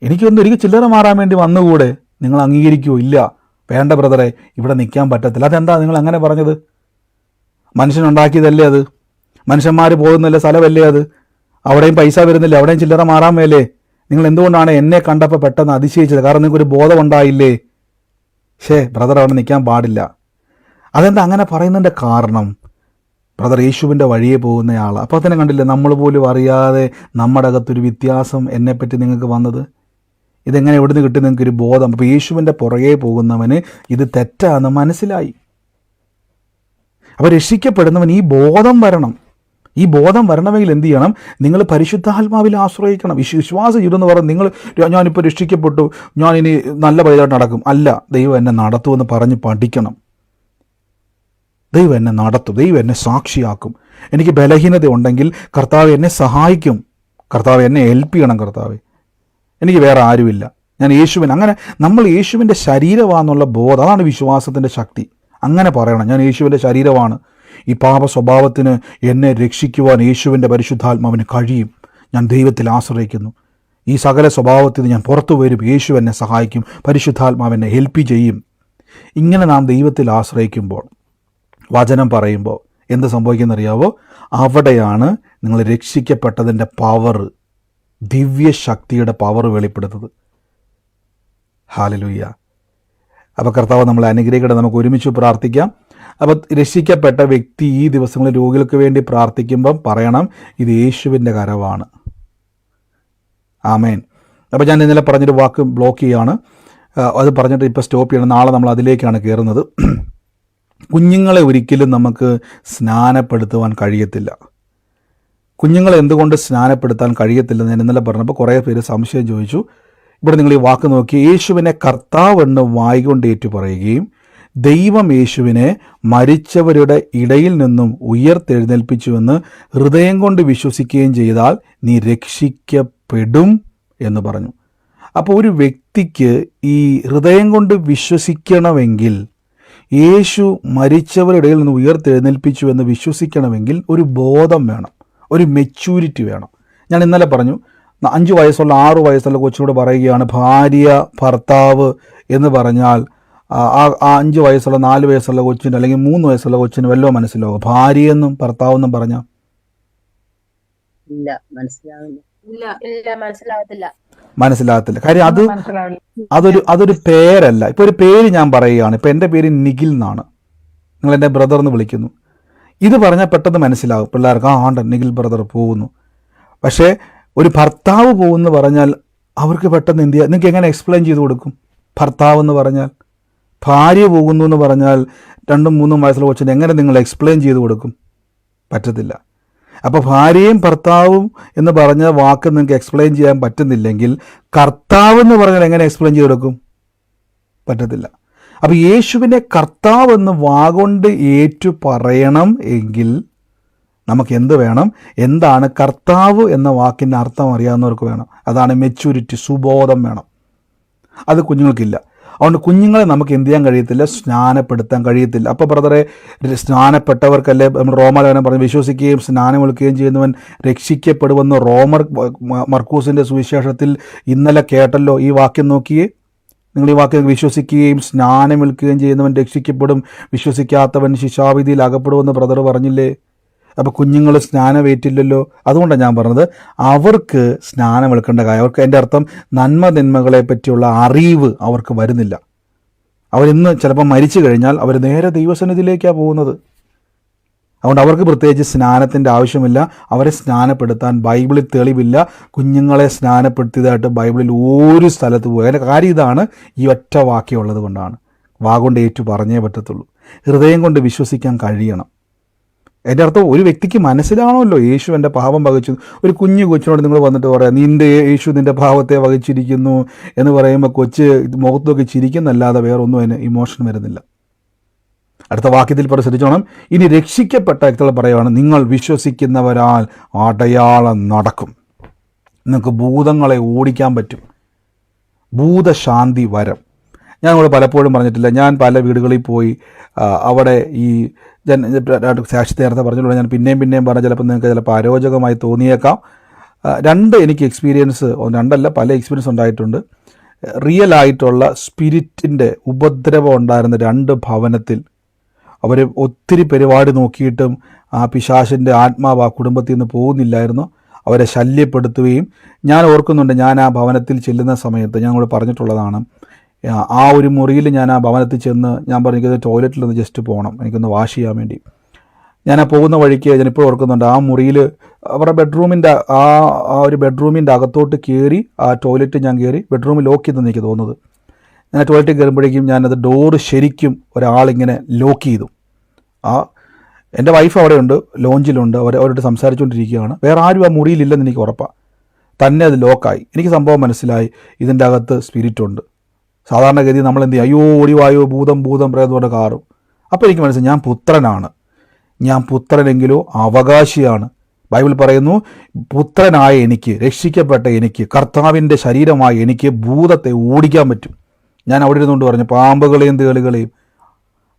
എനിക്ക് ചില്ലറ മാറാൻ വേണ്ടി വന്നുകൂടെ? നിങ്ങൾ അംഗീകരിക്കുമോ? ഇല്ല, വേണ്ട ബ്രദറെ, ഇവിടെ നിൽക്കാൻ പറ്റത്തില്ല. അതെന്താ നിങ്ങൾ അങ്ങനെ പറഞ്ഞത്? മനുഷ്യനുണ്ടാക്കിയതല്ലേ അത്? മനുഷ്യന്മാർ പോകുന്നില്ല സ്ഥലമല്ലേ അത്? അവിടെയും പൈസ വരുന്നില്ല, അവിടെയും ചില്ലറ മാറാൻ മേലേ? നിങ്ങൾ എന്തുകൊണ്ടാണ് എന്നെ കണ്ടപ്പോൾ പെട്ടെന്ന് അതിശയിച്ചത്? കാരണം നിങ്ങൾക്കൊരു ബോധം ഉണ്ടായില്ലേ? ബ്രദർ അവിടെ നിൽക്കാൻ പാടില്ല. അതെന്താ അങ്ങനെ പറയുന്നതിൻ്റെ കാരണം? ബ്രദർ യേശുവിൻ്റെ വഴിയെ പോകുന്നയാൾ. അപ്പോൾ തന്നെ കണ്ടില്ലേ, നമ്മൾ പോലും അറിയാതെ നമ്മുടെ അകത്തൊരു വ്യത്യാസം എന്നെപ്പറ്റി നിങ്ങൾക്ക് വന്നത്. ഇതെങ്ങനെ എവിടുന്ന് കിട്ടും? നിങ്ങൾക്കൊരു ബോധം. അപ്പോൾ യേശുവിൻ്റെ പുറകെ പോകുന്നവന് ഇത് തെറ്റാന്ന് മനസ്സിലായി. അപ്പോൾ രക്ഷിക്കപ്പെടുന്നവൻ ഈ ബോധം വരണം. ഈ ബോധം വരണമെങ്കിൽ എന്ത് ചെയ്യണം? നിങ്ങൾ പരിശുദ്ധാത്മാവിൽ ആശ്രയിക്കണം. വിശ്വാസ ജീവിതം എന്ന് പറഞ്ഞാൽ ഞാനിപ്പോൾ രക്ഷിക്കപ്പെട്ടു, ഞാൻ ഇനി നല്ല പൈതായിട്ട് നടക്കും. അല്ല, ദൈവം എന്നെ നടത്തുമെന്ന് പറഞ്ഞ് പഠിക്കണം. ദൈവം എന്നെ നടത്തും, ദൈവം എന്നെ സാക്ഷിയാക്കും. എനിക്ക് ബലഹീനത ഉണ്ടെങ്കിൽ കർത്താവ് എന്നെ സഹായിക്കും. കർത്താവ് എന്നെ ഹെൽപ്പ് ചെയ്യണം. കർത്താവ്, എനിക്ക് വേറെ ആരുമില്ല, ഞാൻ യേശുവിൻ. അങ്ങനെ നമ്മൾ യേശുവിൻ്റെ ശരീരമാണെന്നുള്ള ബോധം, അതാണ് വിശ്വാസത്തിൻ്റെ ശക്തി. അങ്ങനെ പറയണം, ഞാൻ യേശുവിൻ്റെ ശരീരമാണ്. ഈ പാപ സ്വഭാവത്തിന് എന്നെ രക്ഷിക്കുവാൻ യേശുവിൻ്റെ പരിശുദ്ധാത്മാവിന് കഴിയും. ഞാൻ ദൈവത്തിൽ ആശ്രയിക്കുന്നു. ഈ സകല സ്വഭാവത്തിൽ ഞാൻ പുറത്തു വരും. യേശു എന്നെ സഹായിക്കും, പരിശുദ്ധാത്മാവെന്നെ ഹെൽപ്പ് ചെയ്യും. ഇങ്ങനെ നാം ദൈവത്തിൽ ആശ്രയിക്കുമ്പോൾ, വചനം പറയുമ്പോൾ എന്ത് സംഭവിക്കുന്നറിയാവോ? അവിടെയാണ് നിങ്ങൾ രക്ഷിക്കപ്പെട്ടതിൻ്റെ പവർ, ദിവ്യശക്തിയുടെ പവർ വെളിപ്പെടുത്തുന്നത്. ഹല്ലേലൂയ. അപ്പോൾ കർത്താവ് നമ്മളെ അനുഗ്രഹിക്കട്ടെ. നമുക്ക് ഒരുമിച്ച് പ്രാർത്ഥിക്കാം. അപ്പോൾ രക്ഷിക്കപ്പെട്ട വ്യക്തി ഈ ദിവസങ്ങളിൽ രോഗികൾക്ക് വേണ്ടി പ്രാർത്ഥിക്കുമ്പം പറയണം, ഇത് യേശുവിൻ്റെ കരമാണ്. ആമേൻ. അപ്പോൾ ഞാൻ ഇന്നലെ പറഞ്ഞൊരു വാക്ക് ബ്ലോക്ക് ചെയ്യുകയാണ്. അത് പറഞ്ഞിട്ട് ഇപ്പോൾ സ്റ്റോപ്പ് ചെയ്യണം. നാളെ നമ്മൾ അതിലേക്കാണ് കയറുന്നത്. കുഞ്ഞുങ്ങളെ ഒരിക്കലും നമുക്ക് സ്നാനപ്പെടുത്തുവാൻ കഴിയത്തില്ല. കുഞ്ഞുങ്ങളെ എന്തുകൊണ്ട് സ്നാനപ്പെടുത്താൻ കഴിയത്തില്ലെന്ന് ഞാൻ ഇന്നലെ പറഞ്ഞപ്പോൾ കുറേ പേര് സംശയം ചോദിച്ചു. ഇവിടെ നിങ്ങൾ ഈ വാക്ക് നോക്കി, യേശുവിനെ കർത്താവെന്ന് വായ്കൊണ്ട് ഏറ്റു പറയുകയും ദൈവം യേശുവിനെ മരിച്ചവരുടെ ഇടയിൽ നിന്നും ഉയർത്തെഴുന്നേൽപ്പിച്ചുവെന്ന് ഹൃദയം കൊണ്ട് വിശ്വസിക്കുകയും ചെയ്താൽ നീ രക്ഷിക്കപ്പെടും എന്ന് പറഞ്ഞു. അപ്പോൾ ഒരു വ്യക്തിക്ക് ഈ ഹൃദയം കൊണ്ട് വിശ്വസിക്കണമെങ്കിൽ യേശു മരിച്ചവരുടെ ഇടയിൽ നിന്ന് ഉയർത്തെഴുന്നേൽപ്പിച്ചു എന്ന് വിശ്വസിക്കണമെങ്കിൽ ഒരു ബോധം വേണം, ഒരു മെച്യൂരിറ്റി വേണം. ഞാൻ ഇന്നലെ പറഞ്ഞു, 5 വയസ്സുള്ള 6 വയസ്സുള്ള കൊച്ചിനോട് പറയുകയാണ് ഭാര്യ ഭർത്താവ് എന്ന് പറഞ്ഞാൽ ആ 5 വയസ്സുള്ള 4 വയസ്സുള്ള കൊച്ചിന് അല്ലെങ്കിൽ 3 വയസ്സുള്ള കൊച്ചിന് വല്ലോ മനസ്സിലാവും? ഭാര്യയെന്നും ഭർത്താവെന്നും പറഞ്ഞാൽ ഇല്ല, മനസ്സിലാവില്ല. ഇല്ല മനസ്സിലാവത്തില്ല. മനസ്സിലാകത്തില്ല. കാര്യം മനസ്സിലാവില്ല. അതൊരു പേരല്ല. ഇപ്പോൾ ഒരു പേര് ഞാൻ പറയുകയാണ്. ഇപ്പോൾ എൻ്റെ പേര് നിഖിൽ എന്നാണ്, നിങ്ങൾ എൻ്റെ ബ്രദർ എന്ന് വിളിക്കുന്നു. ഇത് പറഞ്ഞാൽ പെട്ടെന്ന് മനസ്സിലാവും പിള്ളേർക്ക്, ആണ്ട് നിഖിൽ ബ്രദർ പോകുന്നു. പക്ഷേ ഒരു ഭർത്താവ് പോകുമെന്ന് പറഞ്ഞാൽ അവർക്ക് പെട്ടെന്ന് എന്ത് ചെയ്യുക? നിങ്ങൾക്ക് എങ്ങനെ എക്സ്പ്ലെയിൻ ചെയ്ത് കൊടുക്കും? ഭർത്താവ് എന്ന് പറഞ്ഞാൽ, ഭാര്യ പോകുന്നു എന്ന് പറഞ്ഞാൽ 2 3 വയസ്സുള്ള കൊച്ചിന് എങ്ങനെ നിങ്ങൾ എക്സ്പ്ലെയിൻ ചെയ്ത് കൊടുക്കും? പറ്റത്തില്ല. അപ്പോൾ ഭാര്യയും ഭർത്താവും എന്ന് പറഞ്ഞ വാക്ക് നിങ്ങൾക്ക് എക്സ്പ്ലെയിൻ ചെയ്യാൻ പറ്റുന്നില്ലെങ്കിൽ കർത്താവ് എന്ന് പറഞ്ഞാൽ എങ്ങനെ എക്സ്പ്ലെയിൻ ചെയ്ത് കൊടുക്കും? പറ്റത്തില്ല. അപ്പോൾ യേശുവിനെ കർത്താവ് എന്ന് വാഗൊണ്ട് ഏറ്റു പറയണം എങ്കിൽ നമുക്ക് എന്ത് വേണം? എന്താണ് കർത്താവ് എന്ന വാക്കിൻ്റെ അർത്ഥം അറിയാവുന്നവർക്ക് വേണം. അതാണ് മെച്യൂരിറ്റി, സുബോധം വേണം. അത് കുഞ്ഞുങ്ങൾക്കില്ല. അതുകൊണ്ട് കുഞ്ഞുങ്ങളെ നമുക്ക് എന്ത് ചെയ്യാൻ കഴിയത്തില്ല? സ്നാനപ്പെടുത്താൻ കഴിയത്തില്ല. അപ്പോൾ ബ്രദറെ, സ്നാനപ്പെട്ടവർക്കല്ലേ നമ്മൾ റോമാലേഖനം പറഞ്ഞ് വിശ്വസിക്കുകയും സ്നാനമേൽക്കുകയും ചെയ്യുന്നവൻ രക്ഷിക്കപ്പെടുമെന്ന് മർക്കൂസിൻ്റെ സുവിശേഷത്തിൽ ഇന്നലെ കേട്ടല്ലോ. ഈ വാക്യം നോക്കിയേ, നിങ്ങൾ ഈ വാക്യം വിശ്വസിക്കുകയും സ്നാനമേൽക്കുകയും ചെയ്യുന്നവൻ രക്ഷിക്കപ്പെടും, വിശ്വസിക്കാത്തവൻ ശിക്ഷാവിധിയിൽ അകപ്പെടുമെന്ന് ബ്രദർ പറഞ്ഞില്ലേ? അപ്പോൾ കുഞ്ഞുങ്ങൾ സ്നാനമേറ്റില്ലല്ലോ. അതുകൊണ്ടാണ് ഞാൻ പറഞ്ഞത് അവർക്ക് സ്നാനമേൽക്കേണ്ട കാര്യം. അവർക്ക് എൻ്റെ അർത്ഥം നന്മതിന്മകളെ പറ്റിയുള്ള അറിവ് അവർക്ക് വരുന്നില്ല. അവരിന്ന് ചിലപ്പോൾ മരിച്ചു കഴിഞ്ഞാൽ അവർ നേരെ ദൈവസന്നിധിയിലേക്കാണ് പോകുന്നത്. അതുകൊണ്ട് അവർക്ക് പ്രത്യേകിച്ച് സ്നാനത്തിൻ്റെ ആവശ്യമില്ല. അവരെ സ്നാനപ്പെടുത്താൻ ബൈബിളിൽ തെളിവില്ല. കുഞ്ഞുങ്ങളെ സ്നാനപ്പെടുത്തിയതായിട്ട് ബൈബിളിൽ ഒരു സ്ഥലത്ത് പോകുക. അതിൻ്റെ കാര്യം ഇതാണ്, ഈ ഒറ്റ വാക്യമുള്ളത് കൊണ്ടാണ്. വാഗൊണ്ട് ഏറ്റു പറഞ്ഞേ പറ്റത്തുള്ളൂ. ഹൃദയം കൊണ്ട് വിശ്വസിക്കാൻ കഴിയണം. എൻ്റെ അർത്ഥം ഒരു വ്യക്തിക്ക് മനസ്സിലാണല്ലോ യേശു എൻ്റെ പാപം വഹിച്ചു. ഒരു കുഞ്ഞു കൊച്ചിനോട് നിങ്ങൾ വന്നിട്ട് പറയാം, നിൻ്റെ യേശു നിൻ്റെ പാപത്തെ വഹിച്ചിരിക്കുന്നു എന്ന് പറയുമ്പോൾ കൊച്ച് മുഖത്തൊക്കെ ചിരിക്കുന്നല്ലാതെ വേറൊന്നും അതിന് ഇമോഷൻ വരുന്നില്ല. അടുത്ത വാക്യത്തിൽ ശ്രദ്ധിച്ചോണം. ഇനി രക്ഷിക്കപ്പെട്ട വ്യക്തികൾ പറയുകയാണ്, നിങ്ങൾ വിശ്വസിക്കുന്നവരാൽ അടയാളം നടക്കും. നിങ്ങൾക്ക് ഭൂതങ്ങളെ ഓടിക്കാൻ പറ്റും. ഭൂതശാന്തി വരം. ഞാൻ ഇവിടെ പലപ്പോഴും പറഞ്ഞിട്ടില്ല, ഞാൻ പല വീടുകളിൽ പോയി അവിടെ ഈ സാക്ഷി നേരത്തെ പറഞ്ഞിട്ടുള്ള ഞാൻ പിന്നെയും പറഞ്ഞാൽ ചിലപ്പോൾ അരോചകമായി തോന്നിയേക്കാം. 2 എനിക്ക് എക്സ്പീരിയൻസ്, 2 പല എക്സ്പീരിയൻസ് ഉണ്ടായിട്ടുണ്ട്. റിയൽ ആയിട്ടുള്ള സ്പിരിറ്റിൻ്റെ ഉപദ്രവം ഉണ്ടായിരുന്ന 2 ഭവനത്തിൽ അവർ ഒത്തിരി പരിപാടി നോക്കിയിട്ടും ആ പിശാചിൻ്റെ ആത്മാവ് ആ കുടുംബത്തിൽ നിന്ന് പോകുന്നില്ലായിരുന്നു. അവരെ ശല്യപ്പെടുത്തുകയും, ഞാൻ ഓർക്കുന്നുണ്ട്, ഞാൻ ആ ഭവനത്തിൽ ചെല്ലുന്ന സമയത്ത് ഞാൻ കൂടെ പറഞ്ഞിട്ടുള്ളതാണ്, ആ ഒരു മുറിയിൽ ഞാൻ ആ ഭവനത്തിൽ ചെന്ന് ഞാൻ പറഞ്ഞു എനിക്കത് ടോയ്ലറ്റിലൊന്ന് ജസ്റ്റ് പോകണം, എനിക്കൊന്ന് വാഷ് ചെയ്യാൻ വേണ്ടി. ഞാൻ ആ പോകുന്ന വഴിക്ക് ഞാനിപ്പോൾ ഓർക്കുന്നുണ്ട്, ആ മുറിയിൽ അവരുടെ ബെഡ്റൂമിൻ്റെ ഒരു ബെഡ്റൂമിൻ്റെ അകത്തോട്ട് കയറി ആ ടോയ്ലറ്റ് ഞാൻ കയറി ബെഡ്റൂമിൽ ലോക്ക് ചെയ്തെന്ന് എനിക്ക് തോന്നുന്നത്. ഞാൻ ടോയ്ലറ്റിൽ കയറുമ്പോഴേക്കും ഞാനത് ഡോറ് ശരിക്കും ഒരാളിങ്ങനെ ലോക്ക് ചെയ്തു. എൻ്റെ വൈഫ് അവിടെയുണ്ട്, ലോഞ്ചിലുണ്ട്, അവരോട് സംസാരിച്ചുകൊണ്ടിരിക്കുകയാണ്. വേറെ ആരും ആ മുറിയിലില്ലെന്ന് എനിക്ക് ഉറപ്പാണ്. തന്നെ അത് ലോക്കായി. എനിക്ക് സംഭവം മനസ്സിലായി, ഇതിൻ്റെ അകത്ത് സ്പിരിറ്റ് ഉണ്ട്. സാധാരണഗതി നമ്മൾ എന്ത് ചെയ്യും? അയ്യോ ഓടിവായോ ഭൂതം പ്രേതത്തോടെ കാറും. അപ്പോൾ എനിക്ക് മനസ്സിലായി, ഞാൻ പുത്രനാണ്. ഞാൻ പുത്രനെങ്കിലോ അവകാശിയാണ്. ബൈബിൾ പറയുന്നു, പുത്രനായ എനിക്ക്, രക്ഷിക്കപ്പെട്ട എനിക്ക്, കർത്താവിൻ്റെ ശരീരമായ എനിക്ക് ഭൂതത്തെ ഓടിക്കാൻ പറ്റും. ഞാൻ അവിടെ ഇരുന്നുകൊണ്ട് പറഞ്ഞു, പാമ്പുകളെയും തേളുകളെയും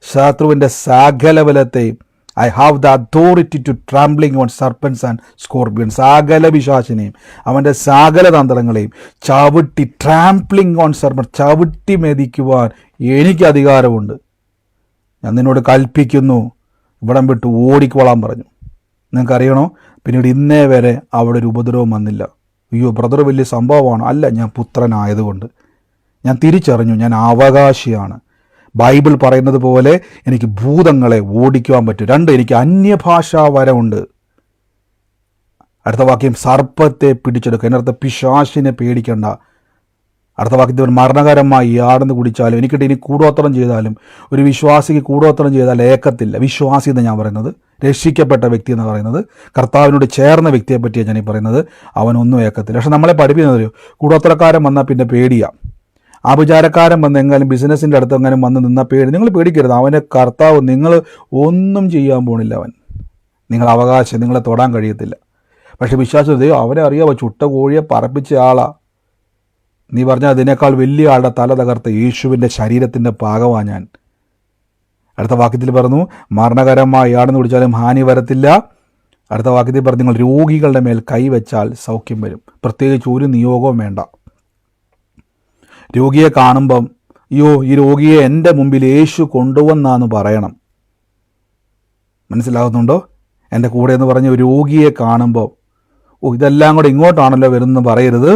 ശത്രുവിൻ്റെ സകല ബലത്തെയും I have the authority to trampling on serpents and scorpion, സകല പിശാചിനെയും അവൻ്റെ സകല തന്ത്രങ്ങളെയും ചവിട്ടി, ട്രാംപ്ലിംഗ് ഓൺ സർപ്പൻ, ചവിട്ടി മെതിക്കുവാൻ എനിക്ക് അധികാരമുണ്ട്. ഞാൻ നിന്നോട് കൽപ്പിക്കുന്നു, ഇവിടം വിട്ട് ഓടിക്കോളാൻ പറഞ്ഞു. നിങ്ങൾക്കറിയണോ, പിന്നീട് ഇന്നേ വരെ അവിടെ ഒരു ഉപദ്രവം വന്നില്ല. അയ്യോ ബ്രദർ വലിയ സംഭവമാണ്. അല്ല, ഞാൻ പുത്രനായതുകൊണ്ട് ഞാൻ തിരിച്ചറിഞ്ഞു, ഞാൻ അവകാശിയാണ്. ബൈബിൾ പറയുന്നത് പോലെ എനിക്ക് ഭൂതങ്ങളെ ഓടിക്കുവാൻ പറ്റും. 2, എനിക്ക് അന്യഭാഷാ വരമുണ്ട്. അടുത്ത വാക്യം, സർപ്പത്തെ പിടിച്ചെടുക്കുക. എന്നർത്ഥം പിശാചിനെ പേടിക്കണ്ട. അടുത്ത വാക്യത്തിൽ മരണകരമായി യാർന്ന് കുടിച്ചാലും എനിക്കിട്ട് ഇനി കൂടോത്രം ചെയ്താലും, ഒരു വിശ്വാസിക്ക് കൂടോത്രം ചെയ്താൽ ഏക്കത്തില്ല. വിശ്വാസി എന്ന് ഞാൻ പറയുന്നത്, രക്ഷിക്കപ്പെട്ട വ്യക്തി എന്ന് പറയുന്നത്, കർത്താവിനോട് ചേർന്ന വ്യക്തിയെ പറ്റിയാണ് ഞാൻ ഈ പറയുന്നത്. അവനൊന്നും ഏക്കത്തില്ല. പക്ഷെ നമ്മളെ പഠിപ്പിക്കുന്നത് കൂടോത്രക്കാരൻ വന്നാൽ പിന്നെ പേടിയാണ്. ആഭിചാരക്കാരൻ വന്ന് എങ്ങാനും ബിസിനസ്സിൻ്റെ അടുത്ത് എങ്ങാനും വന്ന് നിന്നാൽ പേടി. നിങ്ങൾ പേടിക്കരുത്. അവനെ കർത്താവ്, നിങ്ങൾ ഒന്നും ചെയ്യാൻ പോണില്ല. അവൻ നിങ്ങൾ അവകാശം, നിങ്ങളെ തൊടാൻ കഴിയത്തില്ല. പക്ഷെ വിശ്വാസം, അവനെ അറിയാമോ, ചുട്ട കോഴിയെ പറപ്പിച്ച ആളാ. നീ പറഞ്ഞാൽ അതിനേക്കാൾ വലിയ ആളുടെ തല തകർത്ത യേശുവിൻ്റെ ശരീരത്തിൻ്റെ ഭാഗമാണ് ഞാൻ. അടുത്ത വാക്യത്തിൽ പറഞ്ഞു മരണകരമായി യാതൊന്ന് കുടിച്ചാലും ഹാനി വരത്തില്ല. അടുത്ത വാക്യത്തിൽ പറഞ്ഞു നിങ്ങൾ രോഗികളുടെ മേൽ കൈവച്ചാൽ സൗഖ്യം വരും. പ്രത്യേകിച്ച് ഒരു നിയോഗവും വേണ്ട. രോഗിയെ കാണുമ്പം അയ്യോ ഈ രോഗിയെ എൻ്റെ മുമ്പിൽ യേശു കൊണ്ടുവന്നാന്ന് പറയണം. മനസ്സിലാകുന്നുണ്ടോ? എൻ്റെ കൂടെ എന്ന് പറഞ്ഞ ഒരു രോഗിയെ കാണുമ്പോൾ ഇതെല്ലാം കൂടെ ഇങ്ങോട്ടാണല്ലോ വരുന്നെന്ന് പറയരുത്.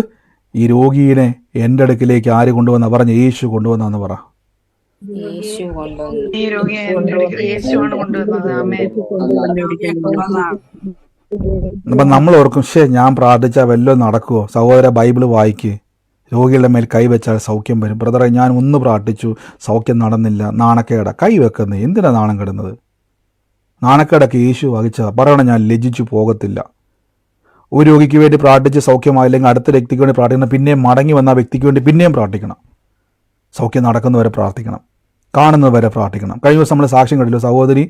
ഈ രോഗിയെ എൻ്റെ അടുക്കിലേക്ക് ആര് കൊണ്ടുവന്ന പറഞ്ഞ യേശു കൊണ്ടുവന്നാന്ന് പറ. ഈ രോഗിയെ എൻ്റെ അടുക്കൽ യേശുവാണ് കൊണ്ടുവന്നത്. ആമേൻ. അപ്പം നമ്മൾ ഓർക്കും ഞാൻ പ്രാർത്ഥിച്ചാൽ വല്ലതും നടക്കുമോ? സഹോദര ബൈബിള് വായിക്ക്. രോഗികളുടെ മേൽ കൈവച്ചാൽ സൗഖ്യം വരും. ബ്രദറെ ഞാൻ ഒന്ന് പ്രാർത്ഥിച്ചു, സൗഖ്യം നടന്നില്ല, നാണക്കേട. കൈവെക്കുന്നത് എന്തിനാ നാണം കെടുന്നത്? നാണക്കേടൊക്കെ യേശു വഹിച്ചതാ. പറയണം ഞാൻ ലജ്ജിച്ചു പോകത്തില്ല. ഒരു രോഗിക്ക് വേണ്ടി പ്രാർത്ഥിച്ച് സൗഖ്യമായില്ലെങ്കിൽ അടുത്ത വ്യക്തിക്ക് വേണ്ടി പ്രാർത്ഥിക്കണം. പിന്നെയും മടങ്ങി വന്ന ആ വ്യക്തിക്ക് വേണ്ടി പിന്നെയും പ്രാർത്ഥിക്കണം. സൗഖ്യം നടക്കുന്നവരെ പ്രാർത്ഥിക്കണം, കാണുന്നവരെ പ്രാർത്ഥിക്കണം. കഴിഞ്ഞ ദിവസം നമ്മൾ സാക്ഷ്യം കണ്ടില്ല, സഹോദരി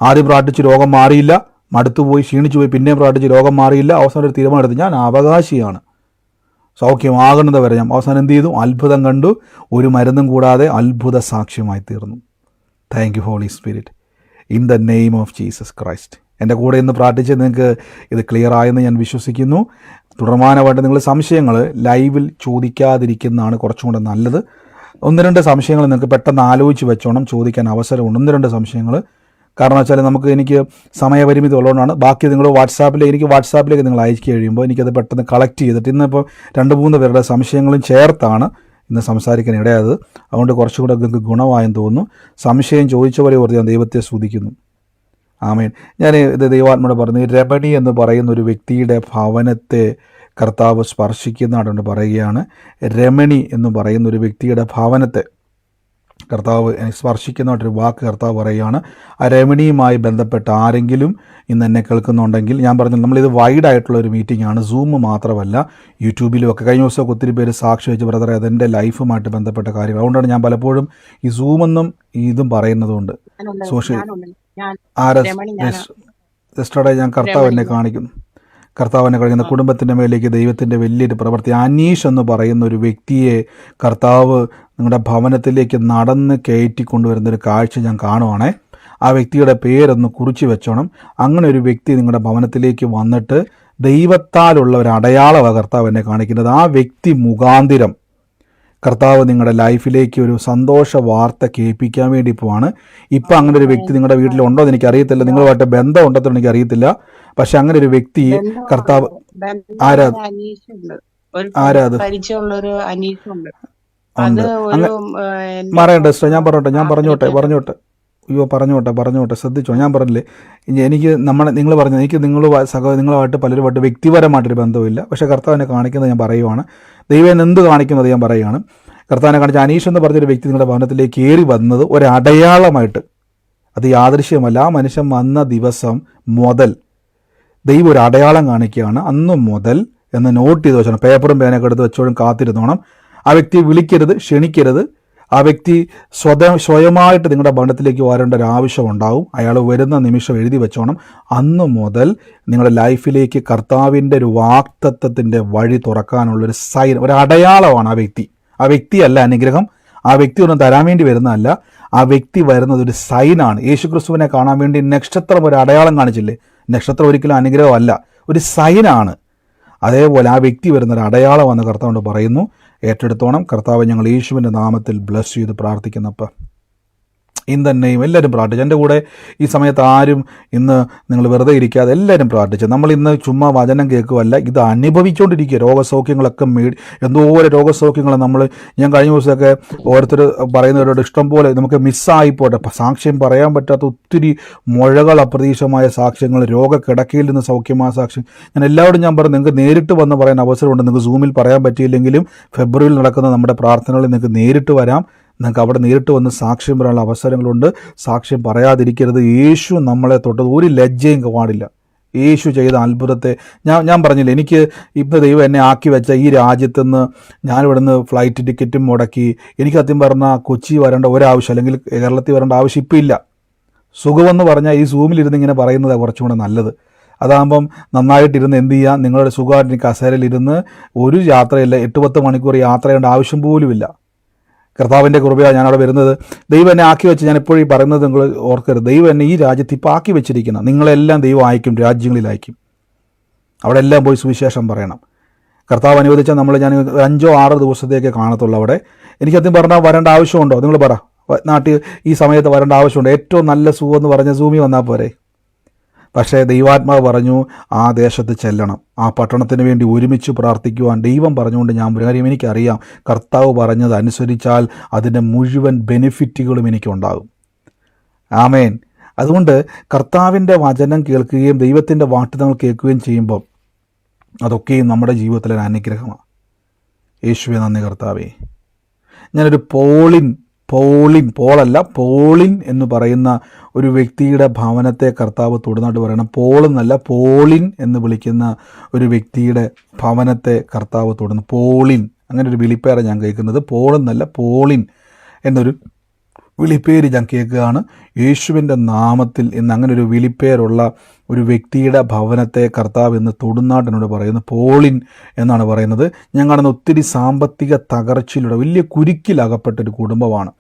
ആദ്യം പ്രാർത്ഥിച്ച് രോഗം മാറിയില്ല, മടുത്തുപോയി ക്ഷീണിച്ചു പോയി, പിന്നെയും പ്രാർത്ഥിച്ച് രോഗം മാറിയില്ല. അവസാനം ഒരു തീരുമാനം എടുത്ത് ഞാൻ അവകാശിയാണ്, സൗഖ്യമാകുന്നത് വരെ ഞാൻ. അവസാനം എന്ത് ചെയ്തു? അത്ഭുതം കണ്ടു. ഒരു മരുന്നും കൂടാതെ അത്ഭുത സാക്ഷ്യമായി തീർന്നു. Thank you Holy Spirit, in the name of Jesus Christ. എൻ്റെ കൂടെ ഇന്ന് പ്രാർത്ഥിച്ച് നിങ്ങൾക്ക് ഇത് ക്ലിയർ ആയെന്ന് ഞാൻ വിശ്വസിക്കുന്നു. തുടർമാനമായിട്ട് നിങ്ങൾ സംശയങ്ങൾ ലൈവിൽ ചോദിക്കാതിരിക്കുന്നതാണ് കുറച്ചും കൂടെ നല്ലത്. ഒന്ന് രണ്ട് സംശയങ്ങൾ നിങ്ങൾക്ക് പെട്ടെന്ന് ആലോചിച്ച് വെച്ചോണം, ചോദിക്കാൻ അവസരമുണ്ട്. ഒന്ന് രണ്ട് സംശയങ്ങൾ. കാരണം വെച്ചാൽ എനിക്ക് സമയപരിമിതി ഉള്ളതുകൊണ്ടാണ്. ബാക്കി നിങ്ങൾ വാട്സാപ്പിലേക്ക് നിങ്ങൾ അയച്ചു കഴിയുമ്പോൾ എനിക്കത് പെട്ടെന്ന് കളക്ട് ചെയ്തിട്ട് ഇന്നിപ്പോൾ 2-3 പേരുടെ സംശയങ്ങളും ചേർത്താണ് ഇന്ന് സംസാരിക്കാൻ ഇടയായത്. അതുകൊണ്ട് കുറച്ചുകൂടെ നിങ്ങൾക്ക് ഗുണമായെന്ന് തോന്നുന്നു. സംശയം ചോദിച്ചവരെ ഓർത്ത് ഞാൻ ദൈവത്തെ സ്തുതിക്കുന്നു. ആമേൻ. ഞാൻ ഇത് ദൈവാത്മയോട് പറഞ്ഞു, രമണി എന്ന് പറയുന്ന ഒരു വ്യക്തിയുടെ ഭവനത്തെ കർത്താവ് സ്പർശിക്കുന്നതായിട്ട് പറയുകയാണ്. രമണി എന്ന് പറയുന്ന ഒരു വ്യക്തിയുടെ ഭവനത്തെ കർത്താവ് സ്പർശിക്കുന്നതായിട്ടൊരു വാക്ക് കർത്താവ് പറയുകയാണ്. ആ രമണിയുമായി ബന്ധപ്പെട്ട ആരെങ്കിലും ഇന്ന് എന്നെ കേൾക്കുന്നുണ്ടെങ്കിൽ, ഞാൻ പറഞ്ഞു നമ്മളിത് വൈഡായിട്ടുള്ള ഒരു മീറ്റിംഗ് ആണ്, സൂം മാത്രമല്ല യൂട്യൂബിലും ഒക്കെ. കഴിഞ്ഞ ദിവസമൊക്കെ ഒത്തിരി പേര് സാക്ഷി വെച്ച് ബ്രദറെ അതെൻ്റെ ലൈഫുമായിട്ട് ബന്ധപ്പെട്ട കാര്യങ്ങൾ. അതുകൊണ്ടാണ് ഞാൻ പലപ്പോഴും ഈ സൂമെന്നും ഇതും പറയുന്നതുകൊണ്ട് സോഷ്യൽ സിസ്റ്ററുടെ ഞാൻ കർത്താവ് എന്നെ കാണിക്കുന്നു. കുടുംബത്തിൻ്റെ മേലേക്ക് ദൈവത്തിൻ്റെ വലിയൊരു പ്രവൃത്തി. അനീഷ് എന്ന് പറയുന്ന ഒരു വ്യക്തിയെ കർത്താവ് നിങ്ങളുടെ ഭവനത്തിലേക്ക് നടന്ന് കയറ്റിക്കൊണ്ടുവരുന്നൊരു കാഴ്ച ഞാൻ കാണുവാണേ. ആ വ്യക്തിയുടെ പേരൊന്ന് കുറിച്ച് വെച്ചോണം. അങ്ങനെ ഒരു വ്യക്തി നിങ്ങളുടെ ഭവനത്തിലേക്ക് വന്നിട്ട് ദൈവത്താലുള്ള ഒരു അടയാളമാണ് കർത്താവ് എന്നെ കാണിക്കുന്നത്. ആ വ്യക്തി മുഖാന്തിരം കർത്താവ് നിങ്ങളുടെ ലൈഫിലേക്ക് ഒരു സന്തോഷ വാർത്ത കേൾപ്പിക്കാൻ വേണ്ടി പോവാണ്. ഇപ്പം അങ്ങനെ ഒരു വ്യക്തി നിങ്ങളുടെ വീട്ടിലുണ്ടോ എന്ന് എനിക്കറിയത്തില്ല, നിങ്ങളുമായിട്ട് ബന്ധം ഉണ്ടോ എന്ന് എനിക്കറിയത്തില്ല. പക്ഷെ അങ്ങനെ ഒരു വ്യക്തി കർത്താവ് പറയട്ടെ സിസ്റ്റർ, ഞാൻ പറഞ്ഞോട്ടെ ശ്രദ്ധിച്ചോ. ഞാൻ പറഞ്ഞില്ലേ, എനിക്ക് നിങ്ങൾ പറഞ്ഞു എനിക്ക് നിങ്ങളുമായിട്ട് പലരുമായിട്ട് വ്യക്തിപരമായിട്ടൊരു ബന്ധമില്ല. പക്ഷേ കർത്താവിനെ കാണിക്കുന്നത് ഞാൻ പറയുവാണ്. ദൈവം എന്ത് കാണിക്കുന്നത് ഞാൻ പറയുകയാണ്. കർത്താവിനെ കാണിച്ച അനീഷ് എന്ന് പറഞ്ഞൊരു വ്യക്തി നിങ്ങളുടെ ഭവനത്തിലേക്ക് കയറി വന്നത് ഒരു അടയാളമായിട്ട്, അത് യാദൃശ്യമല്ല. ആ മനുഷ്യൻ വന്ന ദിവസം മുതൽ ദൈവം ഒരു അടയാളം കാണിക്കുകയാണ്. അന്ന് മുതൽ എന്ന് നോട്ട് ചെയ്ത് വെച്ചോണം, പേപ്പറും പേനൊക്കെ എടുത്ത് വെച്ചോളും, കാത്തിരുന്നോണം. ആ വ്യക്തിയെ വിളിക്കരുത്, ക്ഷണിക്കരുത്. ആ വ്യക്തി സ്വയമായിട്ട് നിങ്ങളുടെ ഭവനത്തിലേക്ക് വരേണ്ട ഒരു ആവശ്യം ഉണ്ടാവും. അയാൾ വരുന്ന നിമിഷം എഴുതി വെച്ചോണം. അന്ന് മുതൽ നിങ്ങളുടെ ലൈഫിലേക്ക് കർത്താവിൻ്റെ ഒരു വാഗ്ദത്തത്തിൻ്റെ വഴി തുറക്കാനുള്ളൊരു സൈൻ, ഒരു അടയാളമാണ് ആ വ്യക്തി. ആ വ്യക്തിയല്ല അനുഗ്രഹം, ആ വ്യക്തി ഒന്നും തരാൻ വേണ്ടി വരുന്നതല്ല. ആ വ്യക്തി വരുന്നത് ഒരു സൈനാണ്. യേശുക്രിസ്തുവിനെ കാണാൻ വേണ്ടി നക്ഷത്രം ഒരു അടയാളം കാണിച്ചില്ലേ? നക്ഷത്രം ഒരിക്കലും അനുഗ്രഹമല്ല, ഒരു സൈനാണ്. അതേപോലെ ആ വ്യക്തി വരുന്നൊരു അടയാളമെന്ന് കർത്താവ് പറയുന്നു. ഏറ്റെടുത്തോണം. കർത്താവ് ഞങ്ങൾ യേശുവിൻ്റെ നാമത്തിൽ ബ്ലസ് ചെയ്ത് പ്രാർത്ഥിക്കുന്നപ്പോൾ ഇൻ തന്നെയും എല്ലാവരും പ്രാർത്ഥിച്ചു. എൻ്റെ കൂടെ ഈ സമയത്ത് ആരും ഇന്ന് നിങ്ങൾ വെറുതെ ഇരിക്കാതെ എല്ലാവരും പ്രാർത്ഥിച്ചു. നമ്മൾ ഇന്ന് ചുമ്മാ വചനം കേൾക്കുമല്ല, ഇത് അനുഭവിച്ചുകൊണ്ടിരിക്കുക. രോഗസൗഖ്യങ്ങളൊക്കെ എന്തോരം രോഗസൗഖ്യങ്ങൾ ഞാൻ കഴിഞ്ഞ ദിവസമൊക്കെ ഓരോരുത്തർ പറയുന്നവരോട് ഇഷ്ടം പോലെ നമുക്ക് മിസ്സായിപ്പോട്ടെ, സാക്ഷ്യം പറയാൻ പറ്റാത്ത ഒത്തിരി മുഴകൾ, അപ്രതീക്ഷിതമായ സാക്ഷ്യങ്ങൾ, രോഗക്കിടക്കയിൽ നിന്ന് സൗഖ്യമായ സാക്ഷ്യം. ഞാൻ എല്ലാവരോടും ഞാൻ പറഞ്ഞു, നിങ്ങൾക്ക് നേരിട്ട് വന്ന് പറയാൻ അവസരമുണ്ട്. നിങ്ങൾക്ക് സൂമിൽ പറയാൻ പറ്റിയില്ലെങ്കിലും ഫെബ്രുവരിയിൽ നടക്കുന്ന നമ്മുടെ പ്രാർത്ഥനകളിൽ നിങ്ങൾക്ക് നേരിട്ട് വരാം. നിങ്ങൾക്ക് അവിടെ നേരിട്ട് വന്ന് സാക്ഷ്യം പറയാനുള്ള അവസരങ്ങളുണ്ട്. സാക്ഷ്യം പറയാതിരിക്കരുത്. യേശു നമ്മളെ തൊട്ടത് ഒരു ലജ്ജയും പാടില്ല. യേശു ചെയ്ത അത്ഭുതത്തെ ഞാൻ പറഞ്ഞില്ല, എനിക്ക് ഇന്ന് ദൈവം എന്നെ ആക്കി വെച്ച ഈ രാജ്യത്തുനിന്ന് ഞാനിവിടുന്ന് ഫ്ലൈറ്റ് ടിക്കറ്റും മുടക്കി എനിക്ക് സത്യം പറഞ്ഞാൽ കൊച്ചി വരേണ്ട ഒരാവശ്യം, അല്ലെങ്കിൽ കേരളത്തിൽ വരേണ്ട ആവശ്യം ഇപ്പം ഇല്ല. സുഖമെന്ന് പറഞ്ഞാൽ ഈ സൂമിലിരുന്ന് ഇങ്ങനെ പറയുന്നത് കുറച്ചും കൂടെ നല്ലത്. അതാകുമ്പം നന്നായിട്ടിരുന്ന് എന്ത് ചെയ്യാം, നിങ്ങളുടെ സുഖമായിട്ട് കസേരയിലിരുന്ന് ഒരു യാത്രയില്ല, 8-10 മണിക്കൂർ യാത്ര ചെയ്യേണ്ട ആവശ്യം പോലുമില്ല. കർത്താവിൻ്റെ കൃപയാണ് ഞാനവിടെ വരുന്നത്. ദൈവം എന്നെ ആക്കി വെച്ച്, ഞാൻ എപ്പോഴും ഈ പറയുന്നത് നിങ്ങൾ ഓർക്കരുത്, ദൈവം എന്നെ ഈ രാജ്യത്ത് ഇപ്പോൾ ആക്കി വെച്ചിരിക്കുന്ന നിങ്ങളെല്ലാം ദൈവം അയക്കും, രാജ്യങ്ങളിലയക്കും. അവിടെ എല്ലാം പോയി സുവിശേഷം പറയണം. കർത്താവ് അനുവദിച്ചാൽ ഞാൻ 5-6 ദിവസത്തേക്ക് കാണത്തുള്ളൂ അവിടെ. എനിക്ക് സത്യം പറഞ്ഞാൽ വരേണ്ട ആവശ്യമുണ്ടോ? നിങ്ങൾ പറ, നാട്ടിൽ ഈ സമയത്ത് വരേണ്ട ആവശ്യമുണ്ടോ? ഏറ്റവും നല്ല സുഖം എന്ന് പറഞ്ഞ സൂമി വന്നാൽ പോരെ. പക്ഷേ ദൈവാത്മാവ് പറഞ്ഞു ആ ദേശത്ത് ചെല്ലണം, ആ പട്ടണത്തിന് വേണ്ടി ഒരുമിച്ച് പ്രാർത്ഥിക്കുവാൻ ദൈവം പറഞ്ഞുകൊണ്ട് ഞാൻ ഒരു കാര്യം എനിക്കറിയാം, കർത്താവ് പറഞ്ഞത് അനുസരിച്ചാൽ അതിൻ്റെ മുഴുവൻ ബെനിഫിറ്റുകളും എനിക്കുണ്ടാകും. ആമേൻ. അതുകൊണ്ട് കർത്താവിൻ്റെ വചനം കേൾക്കുകയും ദൈവത്തിൻ്റെ വാഗ്ദത്തങ്ങൾ കേൾക്കുകയും ചെയ്യുമ്പോൾ അതൊക്കെയും നമ്മുടെ ജീവിതത്തിലെ ഒരു അനുഗ്രഹമാണ്. യേശുവേ നന്ദി കർത്താവേ. ഞാനൊരു പോളിൻ എന്ന് പറയുന്ന ഒരു വ്യക്തിയുടെ ഭവനത്തെ കർത്താവ് തൊടുന്നായിട്ട് പറയണം. പോളെന്നല്ല, പോളിൻ എന്ന് വിളിക്കുന്ന ഒരു വ്യക്തിയുടെ ഭവനത്തെ കർത്താവ് തൊടുന്നു. പോളിൻ, അങ്ങനെ ഒരു വിളിപ്പേരാണ് ഞാൻ കേൾക്കുന്നത്. പോളെന്നല്ല, പോളിൻ എന്നൊരു വിളിപ്പേര് ഞാൻ കേൾക്കുകയാണ്. യേശുവിൻ്റെ നാമത്തിൽ ഇന്ന് അങ്ങനെ ഒരു വിളിപ്പേരുള്ള ഒരു വ്യക്തിയുടെ ഭവനത്തെ കർത്താവ് ഇന്ന് തൊടുന്നാട്ടിനോട് പറയുന്നു. പോളിൻ എന്നാണ് പറയുന്നത്. ഞാൻ കാണുന്ന ഒത്തിരി സാമ്പത്തിക തകർച്ചയിലൂടെ വലിയ കുരുക്കിലകപ്പെട്ടൊരു കുടുംബമാണ്.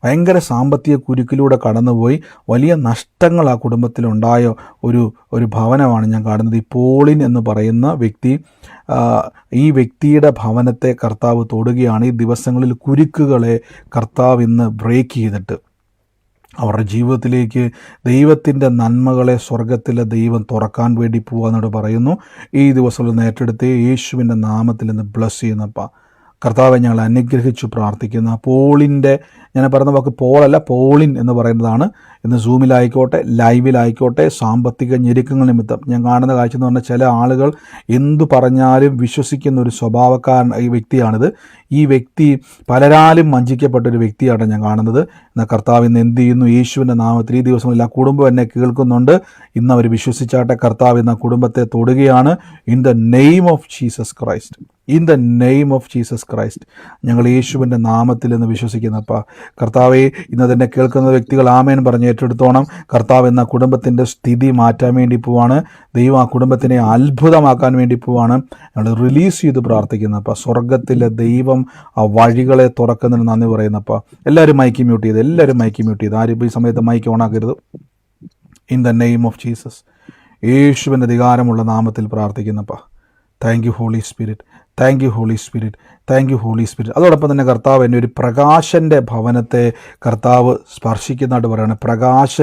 ഭയങ്കര സാമ്പത്തിക കുരുക്കിലൂടെ കടന്നുപോയി വലിയ നഷ്ടങ്ങൾ ആ കുടുംബത്തിലുണ്ടായ ഒരു ഭവനമാണ് ഞാൻ കാണുന്നത്. ഈ പോളിൻ എന്ന് പറയുന്ന വ്യക്തി, ഈ വ്യക്തിയുടെ ഭവനത്തെ കർത്താവ് തൊടുകയാണ്. ഈ ദിവസങ്ങളിൽ കുരുക്കുകളെ കർത്താവ് ഇന്ന് ബ്രേക്ക് ചെയ്തിട്ട് അവരുടെ ജീവിതത്തിലേക്ക് ദൈവത്തിൻ്റെ നന്മകളെ സ്വർഗത്തിലെ ദൈവം തുറക്കാൻ വേണ്ടി പോകാന്നോട് പറയുന്നു. ഈ ദിവസങ്ങളിൽ ഏറ്റെടുത്ത് യേശുവിൻ്റെ നാമത്തിൽ ഇന്ന് ബ്ലസ് ചെയ്യുന്നപ്പാ കർത്താവെ ഞങ്ങൾ അനുഗ്രഹിച്ചു പ്രാർത്ഥിക്കുന്ന പോളിൻ്റെ, ഞാൻ പറയുന്ന വാക്ക് പോളല്ല, പോളിൻ എന്ന് പറയുന്നതാണ്. ഇന്ന് സൂമിലായിക്കോട്ടെ ലൈവിലായിക്കോട്ടെ സാമ്പത്തിക ഞെരുക്കങ്ങൾ നിമിത്തം ഞാൻ കാണുന്ന കാഴ്ച എന്ന് പറഞ്ഞാൽ ചില ആളുകൾ എന്തു പറഞ്ഞാലും വിശ്വസിക്കുന്ന ഒരു സ്വഭാവക്കാരൻ ഈ വ്യക്തിയാണിത്. ഈ വ്യക്തി പലരാലും വഞ്ചിക്കപ്പെട്ടൊരു വ്യക്തിയാണ് ഞാൻ കാണുന്നത്. എന്നാൽ കർത്താവ് ഇന്ന് എന്ത് ചെയ്യുന്നു? യേശുവിൻ്റെ നാമത്തിൽ ഈ ദിവസങ്ങളിൽ ആ കുടുംബം എന്നെ കേൾക്കുന്നുണ്ട്. ഇന്ന് അവർ വിശ്വസിച്ചാട്ടെ. കർത്താവ് ഇന്ന് ആ കുടുംബത്തെ തൊടുകയാണ്. In the name of Jesus Christ, in the name of Jesus Christ ഞങ്ങൾ യേശുവിൻ്റെ നാമത്തിൽ എന്ന് വിശ്വസിക്കുന്നപ്പാ കർത്താവെ, ഇന്ന് തന്നെ കേൾക്കുന്ന വ്യക്തികൾ ആമേൻ പറഞ്ഞ് ഏറ്റെടുത്തോണം. കർത്താവ് എന്ന കുടുംബത്തിൻ്റെ സ്ഥിതി മാറ്റാൻ വേണ്ടി പോവാണ്. ദൈവം ആ കുടുംബത്തിനെ അത്ഭുതമാക്കാൻ വേണ്ടി പോവാണ്. ഞങ്ങൾ റിലീസ് ചെയ്ത് പ്രാർത്ഥിക്കുന്നപ്പാ സ്വർഗത്തിലെ ദൈവം ആ വഴികളെ തുറക്കുന്നതിന് നന്ദി പറയുന്നപ്പാ. എല്ലാവരും മൈക്ക് മ്യൂട്ട് ചെയ്ത് ആരും ഈ സമയത്ത് മൈക്ക് ഓണാക്കരുത്. In the name of Jesus, യേശുവിൻ്റെ അധികാരമുള്ള നാമത്തിൽ പ്രാർത്ഥിക്കുന്നപ്പാ. Thank you Holy Spirit, thank you Holy Spirit, thank you Holy Spirit. അതോടൊപ്പം തന്നെ കർത്താവ് എന്നെ ഒരു പ്രകാശൻ്റെ ഭവനത്തെ കർത്താവ് സ്പർശിക്കുന്നതായിട്ട് പറയുകയാണ്. പ്രകാശ്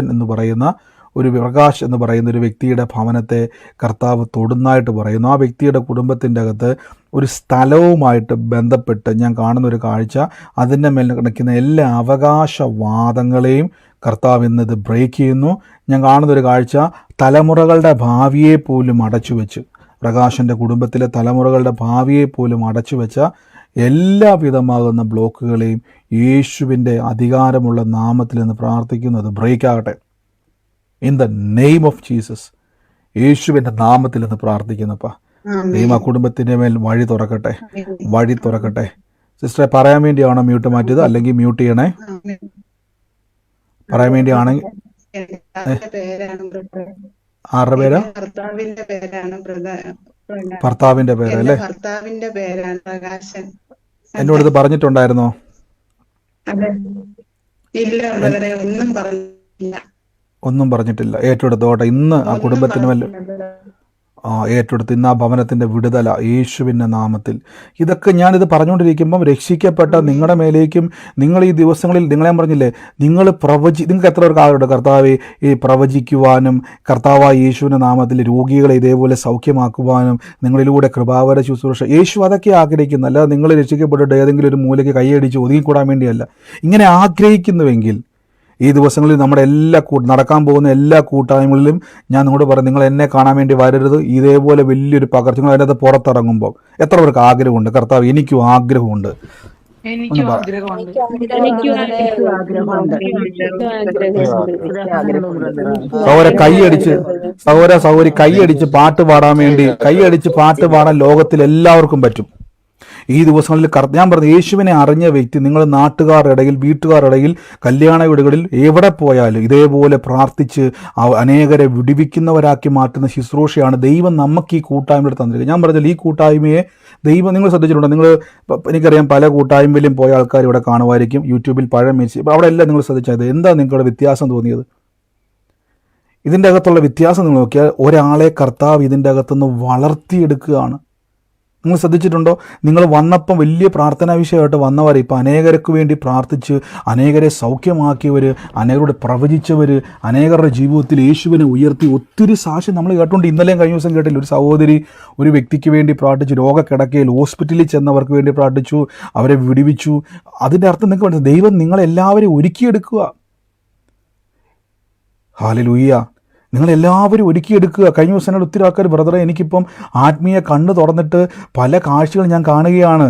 എന്ന് പറയുന്ന ഒരു വ്യക്തിയുടെ ഭവനത്തെ കർത്താവ് തൊടുന്നതായിട്ട് പറയുന്നു. ആ വ്യക്തിയുടെ കുടുംബത്തിൻ്റെ അകത്ത് ഒരു സ്ഥലവുമായിട്ട് ബന്ധപ്പെട്ട് ഞാൻ കാണുന്ന ഒരു കാഴ്ച, അതിൻ്റെ മേൽ കിടക്കുന്ന എല്ലാ അവകാശവാദങ്ങളെയും കർത്താവ് ഇന്നത് ബ്രേക്ക് ചെയ്യുന്നു. ഞാൻ കാണുന്നൊരു കാഴ്ച, തലമുറകളുടെ ഭാവിയെ പോലും അടച്ചു വെച്ച്, പ്രകാശൻ്റെ കുടുംബത്തിലെ തലമുറകളുടെ ഭാവിയെ പോലും അടച്ചു വെച്ച എല്ലാവിധമാകുന്ന ബ്ലോക്കുകളെയും യേശുവിൻ്റെ അധികാരമുള്ള നാമത്തിൽ നിന്ന് പ്രാർത്ഥിക്കുന്നത് ബ്രേക്ക് ആകട്ടെ. In the name of Jesus, യേശുവിൻ്റെ നാമത്തിൽ നിന്ന് പ്രാർത്ഥിക്കുന്നപ്പാ ദൈവം ആ കുടുംബത്തിൻ്റെ മേൽ വഴി തുറക്കട്ടെ. സിസ്റ്ററെ പറയാൻ വേണ്ടിയാണോ മ്യൂട്ട് മാറ്റിയത്? അല്ലെങ്കിൽ മ്യൂട്ട് ചെയ്യണേ. പറയാൻ വേണ്ടിയാണെങ്കിൽ ആരുടെ പേരാ? ഭർത്താവിന്റെ പേരല്ലേ? ഭർത്താവിന്റെ പേരാണ് പ്രകാശൻ. എന്നോട് ഇത് പറഞ്ഞിട്ടുണ്ടായിരുന്നോ? ഇല്ല, ഒന്നും പറഞ്ഞിട്ടില്ല. ഏറ്റെടുത്തോട്ടെ. ഇന്ന് ആ കുടുംബത്തിന് വല്ല ഏറ്റെടുത്ത് ഇന്ന് ആ ഭവനത്തിൻ്റെ വിടുതല യേശുവിൻ്റെ നാമത്തിൽ. ഇതൊക്കെ ഞാനിത് പറഞ്ഞുകൊണ്ടിരിക്കുമ്പം രക്ഷിക്കപ്പെട്ട നിങ്ങളുടെ മേലേക്കും നിങ്ങൾ ഈ ദിവസങ്ങളിൽ നിങ്ങളെ പറഞ്ഞില്ലേ, നിങ്ങൾക്ക് എത്ര പേർക്ക് ആളുണ്ട് കർത്താവെ ഈ പ്രവചിക്കുവാനും കർത്താവായ യേശുവിൻ്റെ നാമത്തിൽ രോഗികളെ ഇതേപോലെ സൗഖ്യമാക്കുവാനും നിങ്ങളിലൂടെ കൃപാവര ശുശ്രൂഷ, യേശു അതൊക്കെ ആഗ്രഹിക്കുന്നു. അല്ലാതെ നിങ്ങൾ രക്ഷിക്കപ്പെട്ടിട്ട് ഏതെങ്കിലും ഒരു മൂലയ്ക്ക് കൈയടിച്ച് ഒതുങ്ങിക്കൂടാൻ വേണ്ടിയല്ല. ഇങ്ങനെ ആഗ്രഹിക്കുന്നുവെങ്കിൽ ഈ ദിവസങ്ങളിൽ നമ്മുടെ നടക്കാൻ പോകുന്ന എല്ലാ കൂട്ടായ്മകളിലും ഞാൻ നിങ്ങളോട് പറഞ്ഞു, നിങ്ങൾ എന്നെ കാണാൻ വേണ്ടി വരരുത്. ഇതേപോലെ വലിയൊരു പകർച്ച നിങ്ങൾ അതിനകത്ത് പുറത്തിറങ്ങുമ്പോൾ എത്ര പേർക്ക് ആഗ്രഹമുണ്ട്? കർത്താവ് എനിക്കും ആഗ്രഹമുണ്ട്. സഹോദരി കൈയടിച്ച് പാട്ട് പാടാൻ ലോകത്തിൽ എല്ലാവർക്കും പറ്റും. ഈ ദിവസങ്ങളിൽ ഞാൻ പറഞ്ഞു, യേശുവിനെ അറിഞ്ഞ വ്യക്തി, നിങ്ങൾ നാട്ടുകാരുടെ ഇടയിൽ, വീട്ടുകാരുടെ ഇടയിൽ, കല്യാണ വീടുകളിൽ എവിടെ പോയാലും ഇതേപോലെ പ്രാർത്ഥിച്ച് അനേകരെ വിടുവിക്കുന്നവരാക്കി മാറ്റുന്ന ശുശ്രൂഷയാണ് ദൈവം നമുക്ക് ഈ കൂട്ടായ്മയുടെ തന്നിരിക്കുന്നത്. ഞാൻ പറഞ്ഞാൽ ഈ കൂട്ടായ്മയെ ദൈവം, നിങ്ങൾ ശ്രദ്ധിച്ചിട്ടുണ്ടോ? നിങ്ങൾ, എനിക്കറിയാം പല കൂട്ടായ്മയിലും പോയ ആൾക്കാർ ഇവിടെ കാണുമായിരിക്കും, യൂട്യൂബിൽ പഴം വെച്ച്, അവിടെ എല്ലാം നിങ്ങൾ ശ്രദ്ധിച്ചത് എന്താ നിങ്ങളുടെ വ്യത്യാസം തോന്നിയത്? ഇതിൻ്റെ അകത്തുള്ള വ്യത്യാസം നിങ്ങൾ നോക്കിയാൽ ഒരാളെ കർത്താവ് ഇതിൻ്റെ അകത്തുനിന്ന് വളർത്തിയെടുക്കുകയാണ്. നിങ്ങൾ ശ്രദ്ധിച്ചിട്ടുണ്ടോ? നിങ്ങൾ വന്നപ്പം വലിയ പ്രാർത്ഥനാ വിഷയമായിട്ട് വന്നവർ ഇപ്പം അനേകർക്ക് വേണ്ടി പ്രാർത്ഥിച്ച് അനേകരെ സൗഖ്യമാക്കിയവർ, അനേകരോട് പ്രവചിച്ചവർ, അനേകരുടെ ജീവിതത്തിൽ യേശുവിനെ ഉയർത്തി ഒത്തിരി സാക്ഷ്യം നമ്മൾ കേട്ടുകൊണ്ട്. ഇന്നലെയും കഴിഞ്ഞ ദിവസം കേട്ടില്ല, ഒരു സഹോദരി ഒരു വ്യക്തിക്ക് വേണ്ടി പ്രാർത്ഥിച്ചു, രോഗക്കിടക്കയിൽ ഹോസ്പിറ്റലിൽ ചെന്നവർക്ക് വേണ്ടി പ്രാർത്ഥിച്ചു, അവരെ വിടുവിച്ചു. അതിൻ്റെ അർത്ഥം നിങ്ങൾക്ക് മനസ്സിലായി, ദൈവം നിങ്ങളെല്ലാവരെയും ഒരുക്കിയെടുക്കുക. ഹല്ലേലൂയ. നിങ്ങളെല്ലാവരും ഒരുക്കിയെടുക്കുക. കഴിഞ്ഞ ദിവസം ഒത്തിരി ആൾക്കാർ, ബ്രദറെ എനിക്കിപ്പം ആത്മീയ കണ്ണ് തുറന്നിട്ട് പല കാഴ്ചകൾ ഞാൻ കാണുകയാണ്,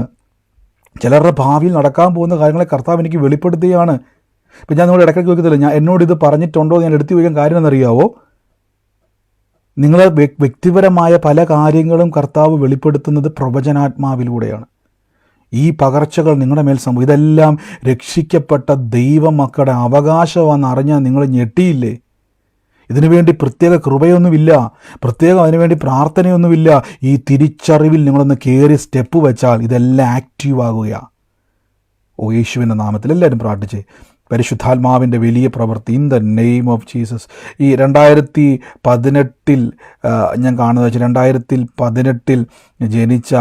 ചിലരുടെ ഭാവിയിൽ നടക്കാൻ പോകുന്ന കാര്യങ്ങളെ കർത്താവ് എനിക്ക് വെളിപ്പെടുത്തുകയാണ്. ഇപ്പം ഞാൻ നിങ്ങളുടെ ഇടയ്ക്ക് ചോദിക്കത്തില്ല, എന്നോട് ഇത് പറഞ്ഞിട്ടുണ്ടോ, ഞാൻ എടുത്തു വയ്ക്കാൻ കാര്യം എന്നറിയാവോ? നിങ്ങളെ വ്യക്തിപരമായ പല കാര്യങ്ങളും കർത്താവ് വെളിപ്പെടുത്തുന്നത് പ്രവചനാത്മാവിലൂടെയാണ്. ഈ പകർച്ചകൾ നിങ്ങളുടെ മേൽ സംഭവം, ഇതെല്ലാം രക്ഷിക്കപ്പെട്ട ദൈവമക്കളുടെ അവകാശമാണെന്ന് അറിഞ്ഞാൽ നിങ്ങൾ ഞെട്ടിയില്ലേ? ഇതിനുവേണ്ടി പ്രത്യേക കൃപയൊന്നുമില്ല, പ്രത്യേകം അതിനുവേണ്ടി പ്രാർത്ഥനയൊന്നുമില്ല. ഈ തിരിച്ചറിവിൽ നിങ്ങളൊന്ന് കയറി സ്റ്റെപ്പ് വെച്ചാൽ ഇതെല്ലാം ആക്റ്റീവ് ആകുക. ഓ, യേശുവിൻ്റെ നാമത്തിൽ എല്ലാവരും പ്രാർത്ഥിച്ചേ. പരിശുദ്ധാത്മാവിൻ്റെ വലിയ പ്രവൃത്തി in the name of Jesus. ഈ 2018 ഞാൻ കാണുന്നത് വെച്ചാൽ 2018 ജനിച്ച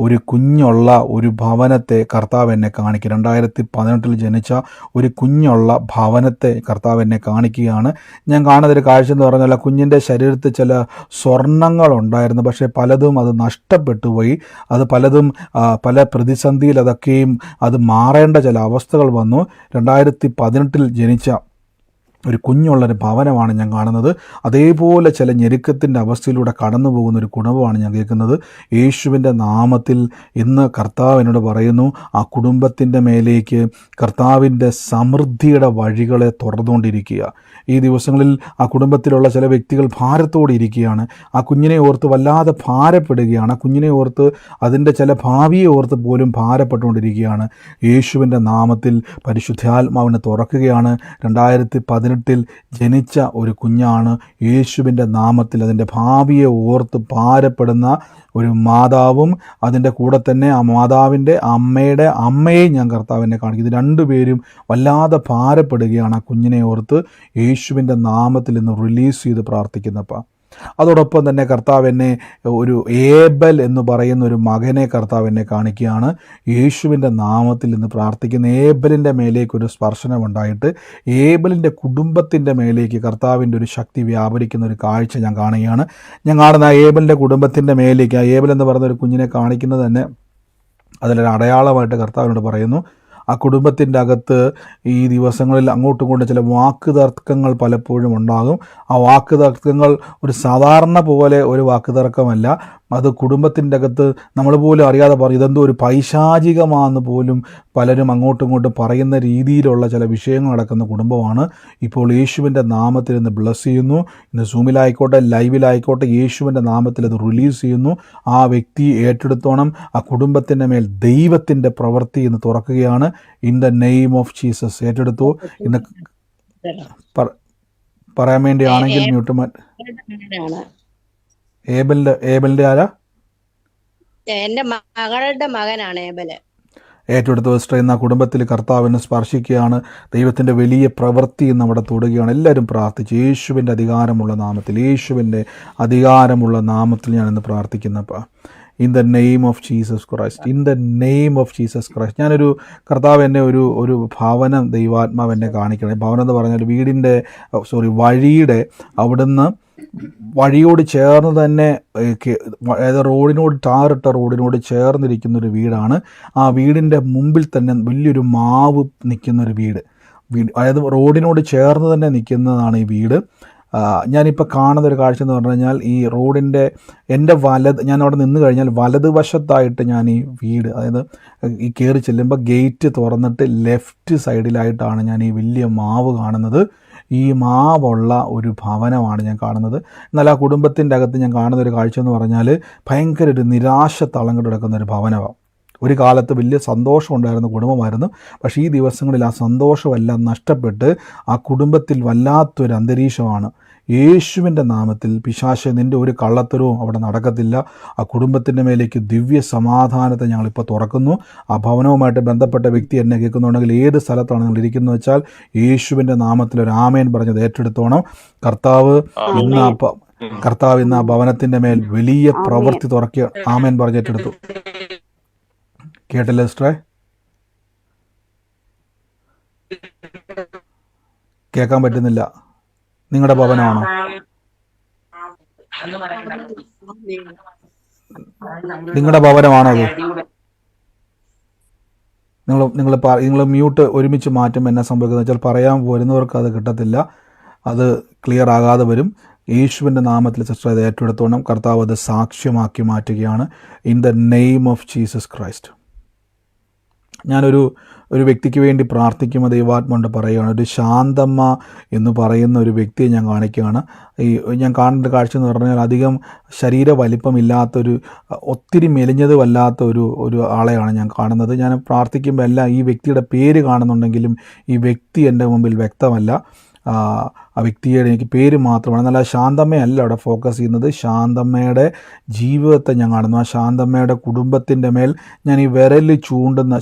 ഒരു കുഞ്ഞുള്ള ഒരു ഭവനത്തെ കർത്താവ് എന്നെ കാണിക്കുക. 2018 ജനിച്ച ഒരു കുഞ്ഞുള്ള ഭവനത്തെ കർത്താവ് എന്നെ കാണിക്കുകയാണ്. ഞാൻ കാണുന്നൊരു കാഴ്ച എന്ന് പറഞ്ഞാൽ, കുഞ്ഞിൻ്റെ ശരീരത്തിൽ ചില സ്വർണ്ണങ്ങളുണ്ടായിരുന്നു, പക്ഷേ പലതും അത് നഷ്ടപ്പെട്ടു പോയി. അത് പലതും പല പ്രതിസന്ധിയിൽ അതൊക്കെയും അത് മാറേണ്ട ചില അവസ്ഥകൾ വന്നു. 2018 ജനിച്ച ഒരു കുഞ്ഞുള്ളൊരു ഭവനമാണ് ഞാൻ കാണുന്നത്. അതേപോലെ ചില ഞെരുക്കത്തിൻ്റെ അവസ്ഥയിലൂടെ കടന്നു പോകുന്ന ഒരു കുടുംബമാണ് ഞാൻ കേൾക്കുന്നത്. യേശുവിൻ്റെ നാമത്തിൽ ഇന്ന് കർത്താവ് എന്നോട് പറയുന്നു, ആ കുടുംബത്തിൻ്റെ മേലേക്ക് കർത്താവിൻ്റെ സമൃദ്ധിയുടെ വഴികളെ തുറന്നുകൊണ്ടിരിക്കുക. ഈ ദിവസങ്ങളിൽ ആ കുടുംബത്തിലുള്ള ചില വ്യക്തികൾ ഭാരത്തോടെ ഇരിക്കുകയാണ്. ആ കുഞ്ഞിനെ ഓർത്ത് വല്ലാതെ ഭാരപ്പെടുകയാണ്. ആ കുഞ്ഞിനെ ഓർത്ത്, അതിൻ്റെ ചില ഭാവിയെ ഓർത്ത് പോലും ഭാരപ്പെട്ടുകൊണ്ടിരിക്കുകയാണ്. യേശുവിൻ്റെ നാമത്തിൽ പരിശുദ്ധാത്മാവിനെ തുറക്കുകയാണ്. 2018 ജനിച്ച ഒരു കുഞ്ഞാണ്. യേശുവിൻ്റെ നാമത്തിൽ അതിൻ്റെ ഭാവിയെ ഓർത്ത് ഭാരപ്പെടുന്ന ഒരു മാതാവും അതിൻ്റെ കൂടെ തന്നെ ആ മാതാവിൻ്റെ അമ്മയുടെ അമ്മയെയും ഞാൻ കർത്താവിനെ കാണിക്കും. ഇത് രണ്ടുപേരും വല്ലാതെ ഭാരപ്പെടുകയാണ് ആ കുഞ്ഞിനെ ഓർത്ത്. യേശുവിൻ്റെ നാമത്തിൽ ഇന്ന് റിലീസ് ചെയ്ത് പ്രാർത്ഥിക്കുന്നപ്പോൾ അതോടൊപ്പം തന്നെ കർത്താവ് എന്നെ ഒരു ഏബൽ എന്ന് പറയുന്ന ഒരു മകനെ കർത്താവ് എന്നെ കാണിക്കുകയാണ്. യേശുവിൻ്റെ നാമത്തിൽ ഇന്ന് പ്രാർത്ഥിക്കുന്ന ഏബലിൻ്റെ മേലേക്ക് ഒരു സ്പർശനമുണ്ടായിട്ട് ഏബലിൻ്റെ കുടുംബത്തിൻ്റെ മേലേക്ക് കർത്താവിൻ്റെ ഒരു ശക്തി വ്യാപരിക്കുന്ന ഒരു കാഴ്ച ഞാൻ കാണുകയാണ്. ഞാൻ കാണുന്ന ആ ഏബലിൻ്റെ കുടുംബത്തിൻ്റെ മേലേക്ക്, ആ ഏബൽ എന്ന് പറയുന്ന ഒരു കുഞ്ഞിനെ കാണിക്കുന്നത് തന്നെ അതിലൊരു അടയാളമായിട്ട് കർത്താവിനോട് പറയുന്നു. ആ കുടുംബത്തിൻ്റെ അകത്ത് ഈ ദിവസങ്ങളിൽ അങ്ങോട്ടും ഇങ്ങോട്ടും ചില വാക്ക് തർക്കങ്ങൾ പലപ്പോഴും ഉണ്ടാകും. ആ വാക്ക് തർക്കങ്ങൾ ഒരു സാധാരണ പോലെ ഒരു വാക്ക് തർക്കമല്ല, അത് കുടുംബത്തിൻ്റെ അകത്ത് നമ്മൾ പോലും അറിയാതെ പറയും, ഇതെന്തോ ഒരു പൈശാചികമാണെന്ന് പോലും പലരും അങ്ങോട്ടും ഇങ്ങോട്ടും പറയുന്ന രീതിയിലുള്ള ചില വിഷയങ്ങൾ നടക്കുന്ന കുടുംബമാണ്. ഇപ്പോൾ യേശുവിൻ്റെ നാമത്തിൽ ഇന്ന് ബ്ലസ് ചെയ്യുന്നു. ഇന്ന് സൂമിലായിക്കോട്ടെ ലൈവിലായിക്കോട്ടെ യേശുവിൻ്റെ നാമത്തിൽ അത് റിലീസ് ചെയ്യുന്നു. ആ വ്യക്തി ഏറ്റെടുത്തോണം. ആ കുടുംബത്തിൻ്റെ മേൽ ദൈവത്തിൻ്റെ പ്രവൃത്തി ഇന്ന് തുറക്കുകയാണ്. In the name of Jesus ഏറ്റെടുത്തു. ഇന്ന് പറയാൻ വേണ്ടിയാണെങ്കിൽ ഏബലിന്റെ ആരാ? എന്റെ മകളുടെ മകനാണ് ഏബല്. ഏറ്റെടുത്ത് വെച്ചിട്ട് ആ കുടുംബത്തിൽ കർത്താവിനെ സ്പർശിക്കുകയാണ്. ദൈവത്തിൻ്റെ വലിയ പ്രവൃത്തി ഇന്ന് അവിടെ തൊടുകയാണ്. എല്ലാവരും പ്രാർത്ഥിച്ച് യേശുവിൻ്റെ അധികാരമുള്ള നാമത്തിൽ, യേശുവിൻ്റെ അധികാരമുള്ള നാമത്തിൽ ഞാൻ ഇന്ന് പ്രാർത്ഥിക്കുന്നപ്പോൾ in the name of Jesus Christ, in the name of Jesus Christ. ഞാനൊരു കർത്താവ് എന്നെ ഒരു ഭവനം ദൈവാത്മാവ് എന്നെ കാണിക്കണം. ഭവനം എന്ന് പറഞ്ഞാൽ വഴിയുടെ അവിടുന്ന് വഴിയോട് ചേർന്ന് തന്നെ, അതായത് റോഡിനോട് ടാറിട്ട റോഡിനോട് ചേർന്നിരിക്കുന്നൊരു വീടാണ്. ആ വീടിൻ്റെ മുമ്പിൽ തന്നെ വലിയൊരു മാവ് നിൽക്കുന്നൊരു വീട്, അതായത് റോഡിനോട് ചേർന്ന് തന്നെ നിൽക്കുന്നതാണ് ഈ വീട്. ഞാനിപ്പോൾ കാണുന്നൊരു കാഴ്ച എന്ന് പറഞ്ഞു കഴിഞ്ഞാൽ, ഈ റോഡിൻ്റെ എൻ്റെ ഞാൻ അവിടെ നിന്ന് കഴിഞ്ഞാൽ വലതുവശത്തായിട്ട് ഞാൻ ഈ വീട്, അതായത് ഈ കയറി ചെല്ലുമ്പോൾ ഗേറ്റ് തുറന്നിട്ട് ലെഫ്റ്റ് സൈഡിലായിട്ടാണ് ഞാൻ ഈ വലിയ മാവ് കാണുന്നത്. ഈ മാവുള്ള ഒരു ഭവനമാണ് ഞാൻ കാണുന്നത്. എന്നാൽ ആ കുടുംബത്തിൻ്റെ അകത്ത് ഞാൻ കാണുന്നൊരു കാഴ്ച എന്ന് പറഞ്ഞാൽ ഭയങ്കര ഒരു നിരാശ തളം കിടക്കുന്ന ഒരു ഭവനമാണ്. ഒരു കാലത്ത് വലിയ സന്തോഷമുണ്ടായിരുന്ന കുടുംബമായിരുന്നു. പക്ഷേ ഈ ദിവസങ്ങളിൽ ആ സന്തോഷമെല്ലാം നഷ്ടപ്പെട്ട് ആ കുടുംബത്തിൽ വല്ലാത്തൊരു അന്തരീക്ഷമാണ്. യേശുവിൻ്റെ നാമത്തിൽ പിശാചേ, നിൻ്റെ ഒരു കള്ളത്തരവും അവിടെ നടക്കത്തില്ല. ആ കുടുംബത്തിൻ്റെ മേലേക്ക് ദിവ്യ സമാധാനത്തെ ഞങ്ങളിപ്പോൾ തുറക്കുന്നു. ആ ഭവനവുമായിട്ട് ബന്ധപ്പെട്ട വ്യക്തി എന്നെ കേൾക്കുന്നുണ്ടെങ്കിൽ ഏത് സ്ഥലത്താണ് നിങ്ങൾ ഇരിക്കുന്നത് വെച്ചാൽ യേശുവിൻ്റെ നാമത്തിൽ ഒരു ആമേൻ പറഞ്ഞത് ഏറ്റെടുത്തോണം. കർത്താവ് ഇന്ന് ആ ഭവനത്തിൻ്റെ മേൽ വലിയ പ്രവൃത്തി തുറക്കുക. ആമേൻ പറഞ്ഞ് ഏറ്റെടുത്തു. കേട്ടില്ലേ സിസ്റ്ററെ? കേൾക്കാൻ പറ്റുന്നില്ല. നിങ്ങളുടെ ഭവനമാണോ? നിങ്ങളുടെ ഭവനമാണോ അത്? നിങ്ങൾ മ്യൂട്ട് ഒരുമിച്ച് മാറ്റും. എന്നെ സംഭവിക്കുന്നത് വെച്ചാൽ പറയാൻ വരുന്നവർക്ക് അത് കിട്ടത്തില്ല, അത് ക്ലിയർ ആകാതെ വരും. യേശുവിൻ്റെ നാമത്തിൽ സിസ്റ്റർ അത് ഏറ്റെടുത്തോണം. കർത്താവ് അത് സാക്ഷ്യമാക്കി മാറ്റുകയാണ്. In the name of Jesus Christ. ഞാനൊരു വ്യക്തിക്ക് വേണ്ടി പ്രാർത്ഥിക്കുമ്പോൾ ദൈവാത്മ പറയുകയാണ്. ഒരു ശാന്തമ്മ എന്ന് പറയുന്ന ഒരു വ്യക്തിയെ ഞാൻ കാണിക്കുകയാണ്. ഞാൻ കാണേണ്ട കാഴ്ച എന്ന് പറഞ്ഞാൽ അധികം ശരീര വലിപ്പമില്ലാത്തൊരു, ഒത്തിരി മെലിഞ്ഞതുമല്ലാത്ത ഒരു ആളെയാണ് ഞാൻ കാണുന്നത്. ഞാൻ പ്രാർത്ഥിക്കുമ്പോൾ എല്ലാം ഈ വ്യക്തിയുടെ പേര് കാണുന്നുണ്ടെങ്കിലും ഈ വ്യക്തി എൻ്റെ മുമ്പിൽ വ്യക്തമല്ല. ആ വ്യക്തിയുടെ എനിക്ക് പേര് മാത്രമാണ്. എന്നാൽ ആ ശാന്തമ്മയല്ല അവിടെ ഫോക്കസ് ചെയ്യുന്നത്. ശാന്തമ്മയുടെ ജീവിതത്തെ ഞാൻ കാണുന്നു. ആ ശാന്തമ്മയുടെ കുടുംബത്തിൻ്റെ മേൽ ഞാൻ ഈ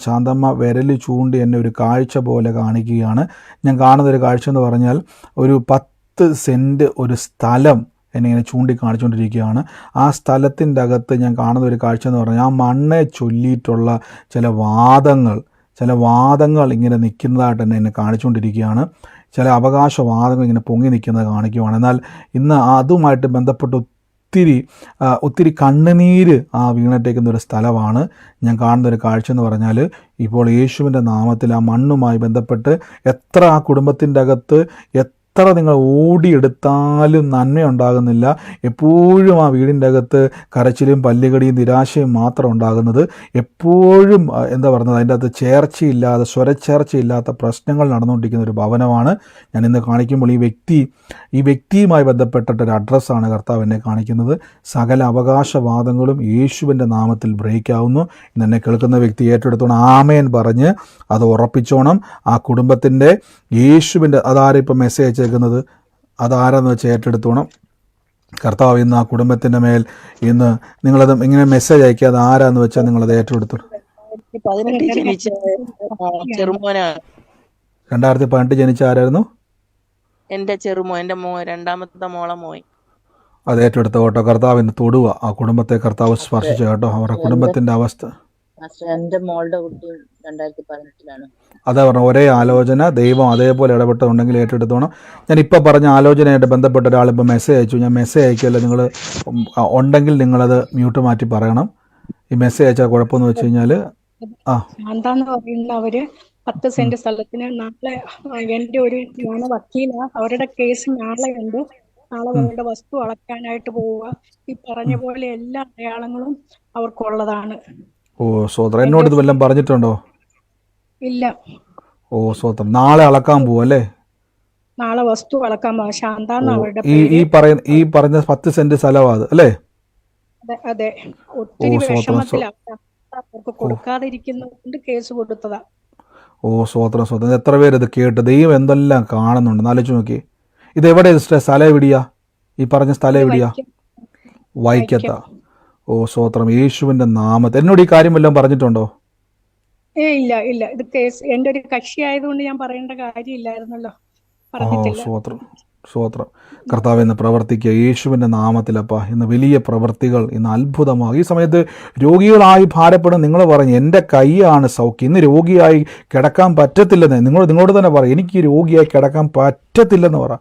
ശാന്തമ്മ വിരൽ ചൂണ്ടി എന്നെ ഒരു കാഴ്ച പോലെ കാണിക്കുകയാണ്. ഞാൻ കാണുന്നൊരു കാഴ്ച എന്ന് പറഞ്ഞാൽ ഒരു 10 സെൻറ്റ് ഒരു സ്ഥലം എന്നെ ഇങ്ങനെ ചൂണ്ടിക്കാണിച്ചുകൊണ്ടിരിക്കുകയാണ്. ആ സ്ഥലത്തിൻ്റെ അകത്ത് ഞാൻ കാണുന്ന ഒരു കാഴ്ച എന്ന് പറഞ്ഞാൽ ആ മണ്ണെ ചൊല്ലിയിട്ടുള്ള ചില വാദങ്ങൾ ഇങ്ങനെ നിൽക്കുന്നതായിട്ട് എന്നെ കാണിച്ചുകൊണ്ടിരിക്കുകയാണ്. ചില അവകാശവാദങ്ങൾ ഇങ്ങനെ പൊങ്ങി നിൽക്കുന്നത് കാണിക്കുവാണ്. എന്നാൽ ഇന്ന് അതുമായിട്ട് ബന്ധപ്പെട്ട് ഒത്തിരി കണ്ണുനീര് വീണിട്ടേക്കുന്ന ഒരു സ്ഥലമാണ് ഞാൻ കാണുന്നൊരു കാഴ്ച എന്ന് പറഞ്ഞാൽ. ഇപ്പോൾ യേശുവിൻ്റെ നാമത്തിൽ ആ മണ്ണുമായി ബന്ധപ്പെട്ട് എത്ര ആ കുടുംബത്തിൻ്റെ അകത്ത് എത്ര നിങ്ങൾ ഓടിയെടുത്താലും നന്മയുണ്ടാകുന്നില്ല. എപ്പോഴും ആ വീടിൻ്റെ അകത്ത് കരച്ചിലും പല്ലുകടിയും നിരാശയും മാത്രം ഉണ്ടാകുന്നത്. എപ്പോഴും അതിൻ്റെ അകത്ത് ചേർച്ചയില്ലാതെ, സ്വരച്ചേർച്ചയില്ലാത്ത പ്രശ്നങ്ങൾ നടന്നുകൊണ്ടിരിക്കുന്ന ഒരു ഭവനമാണ് ഞാൻ ഇന്ന് കാണിക്കുമ്പോൾ. ഈ വ്യക്തിയുമായി ബന്ധപ്പെട്ടിട്ടൊരു അഡ്രസ്സാണ് കർത്താവ് എന്നെ കാണിക്കുന്നത്. സകല അവകാശവാദങ്ങളും യേശുവിൻ്റെ നാമത്തിൽ ബ്രേക്ക് ആവുന്നു. ഇന്ന് എന്നെ കേൾക്കുന്ന വ്യക്തി ഏറ്റെടുത്തോണം, ആമേൻ പറഞ്ഞ് അത് ഉറപ്പിച്ചോണം. ആ കുടുംബത്തിൻ്റെ യേശുവിൻ്റെ അതാരും ഇപ്പം മെസ്സേജ് അയച്ചേക്കുന്നത് അതാരാന്ന് വെച്ച് ഏറ്റെടുത്തോണം. കർത്താവ് ഇന്ന് ആ കുടുംബത്തിൻ്റെ മേൽ ഇന്ന് നിങ്ങളത് ഇങ്ങനെ മെസ്സേജ് അയക്കുക. അത് ആരാന്ന് വെച്ചാൽ നിങ്ങളത് ഏറ്റെടുത്തു. 2018 ജനിച്ച ആരായിരുന്നു? എന്റെ രണ്ടാമത്തെ മോളെ മോൻ. അത് ഏറ്റെടുത്ത കേട്ടോ. കർത്താവ് ഇന്ന് തൊടുക. ആ കുടുംബത്തെ കർത്താവ് സ്പർശിച്ചു കേട്ടോ. അവരുടെ കുടുംബത്തിന്റെ അവസ്ഥ. എന്റെ മോളുടെ കുട്ടി 2018 അതാ പറഞ്ഞ ഒരേ ആലോചന ദൈവം അതേപോലെ ഇടപെട്ടുണ്ടെങ്കിൽ ഏറ്റെടുത്തോണം. ഞാൻ ഇപ്പോൾ പറഞ്ഞ ആലോചനയായിട്ട് ബന്ധപ്പെട്ട ഒരാൾ ഇപ്പോൾ മെസ്സേജ് അയച്ചു. ഞാൻ മെസ്സേജ് അയക്കുമല്ലോ, നിങ്ങൾ ഉണ്ടെങ്കിൽ നിങ്ങളത് മ്യൂട്ട് മാറ്റി പറയണം. ഈ മെസ്സേജ് അയച്ചാൽ കുഴപ്പമെന്ന് വെച്ച് കഴിഞ്ഞാൽ ശാന്താന്ന് പറയുന്നവര് 10 സെന്റ് സ്ഥലത്തിന് നാളെ എന്റെ ഞാൻ വക്കീല, അവരുടെ കേസ് നാളെ ഉണ്ട്. നാളെ അവരുടെ വസ്തു അളക്കാനായിട്ട് പോവുക. ഈ പറഞ്ഞ പോലെ എല്ലാ അടയാളങ്ങളും അവർക്കുള്ളതാണ്. ഓ സ്വോത്രം. എന്നോട് ഇത് വല്ലതും പറഞ്ഞിട്ടുണ്ടോ? ഇല്ല. ഓ സ്വോത്രം. നാളെ അളക്കാൻ പോവും അല്ലേ? നാളെ വസ്തു അളക്കാൻ പോവാ. ശാന്താന്ന് അവരുടെ ഈ പറഞ്ഞ 10 സെന്റ് സ്ഥലമാ അത് അല്ലേ? അതെ. ഒത്തിരി വിഷമത്തിലാണ്. അവർക്ക് കൊടുക്കാതിരിക്കുന്നതുകൊണ്ട് കേസ് കൊടുത്തതാ. ഓ സ്വോത്രം സ്വോത്രം. എത്ര പേര് ഇത് കേട്ട് ദൈവം എന്തെല്ലാം കാണുന്നുണ്ട് ആലോചിച്ച് നോക്കി. ഇതെവിടെ സ്ഥലം എവിടെയാ? ഈ പറഞ്ഞ സ്ഥലം എവിടെയാ? വൈക്കത്താ. ഓ സ്വോത്രം. യേശുവിന്റെ നാമത്തിൽ എന്നോട് ഈ കാര്യം വല്ലതും പറഞ്ഞിട്ടുണ്ടോ? ഇല്ല. ഇത് കേസ് എന്റെ ഒരു കക്ഷി ആയതുകൊണ്ട് ഞാൻ പറയേണ്ട കാര്യമില്ലായിരുന്നല്ലോ. സ്വോത്രം. കർത്താവ് ഇന്ന് പ്രവർത്തിക്കുക യേശുവിൻ്റെ നാമത്തിലപ്പാ. ഇന്ന് വലിയ പ്രവൃത്തികൾ, ഇന്ന് അത്ഭുതമാകും. ഈ സമയത്ത് രോഗികളായി ഭാരപ്പെടും നിങ്ങൾ പറഞ്ഞു എൻ്റെ കൈയാണ് സൗഖ്യം. ഇന്ന് രോഗിയായി കിടക്കാൻ പറ്റത്തില്ലെന്ന് നിങ്ങളോട് തന്നെ പറ. എനിക്ക് രോഗിയായി കിടക്കാൻ പറ്റത്തില്ലെന്ന് പറ.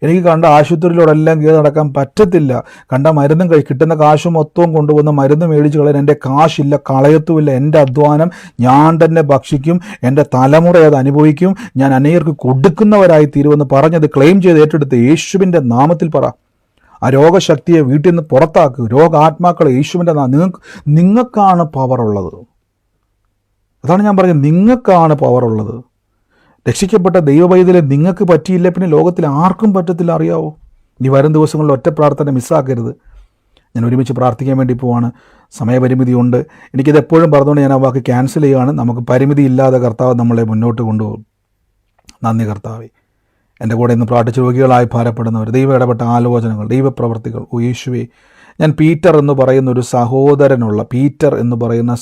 എനിക്ക് കണ്ട ആശുപത്രിയിലോടെല്ലാം കയറി നടക്കാൻ പറ്റത്തില്ല. കണ്ട മരുന്നും കിട്ടുന്ന കാശ് മൊത്തവും കൊണ്ടുവന്ന് മരുന്ന് മേടിച്ച് കളയാൻ എൻ്റെ കാശില്ല, കളയത്തുമില്ല. എൻ്റെ അധ്വാനം ഞാൻ തന്നെ ഭക്ഷിക്കും, എൻ്റെ തലമുറ അത് അനുഭവിക്കും, ഞാൻ അനേകർക്ക് കൊടുക്കുന്നവരായി തീരുമെന്ന് പറഞ്ഞത് ക്ലെയിം ചെയ്ത് ഏറ്റെടുത്ത് യേശുവിൻ്റെ നാമത്തിൽ പറ. ആ രോഗശക്തിയെ വീട്ടിൽ നിന്ന് പുറത്താക്കുക. രോഗാത്മാക്കളെ യേശുവിൻ്റെ നിങ്ങൾക്കാണ് പവറുള്ളത്. അതാണ് ഞാൻ പറഞ്ഞത്, നിങ്ങൾക്കാണ് പവറുള്ളത്. രക്ഷിക്കപ്പെട്ട ദൈവവൈദ്യരെ നിങ്ങൾക്ക് പറ്റിയില്ല, പിന്നെ ലോകത്തിൽ ആർക്കും പറ്റത്തില്ല. അറിയാവോ? ഇനി വരും ദിവസങ്ങളിൽ ഒറ്റ പ്രാർത്ഥന മിസ്സാക്കരുത്. ഞാൻ ഒരുമിച്ച് പ്രാർത്ഥിക്കാൻ വേണ്ടി പോവാണ്. സമയപരിമിതിയുണ്ട്. എനിക്കിത് എപ്പോഴും പറഞ്ഞുകൊണ്ട് ഞാൻ ആ വാക്ക് ക്യാൻസൽ ചെയ്യുകയാണ്. നമുക്ക് പരിമിതി ഇല്ലാതെ കർത്താവ് നമ്മളെ മുന്നോട്ട് കൊണ്ടുപോകും. നന്ദി കർത്താവേ. എൻ്റെ കൂടെ ഇന്ന് പ്രാർത്ഥിച്ച രോഗികളായി ഭാരപ്പെടുന്നവർ, ദൈവം ഇടപെട്ട ആലോചനകൾ, ദൈവപ്രവർത്തികൾ, ഓ യേശുവേ, ഞാൻ പീറ്റർ എന്ന് പറയുന്ന ഒരു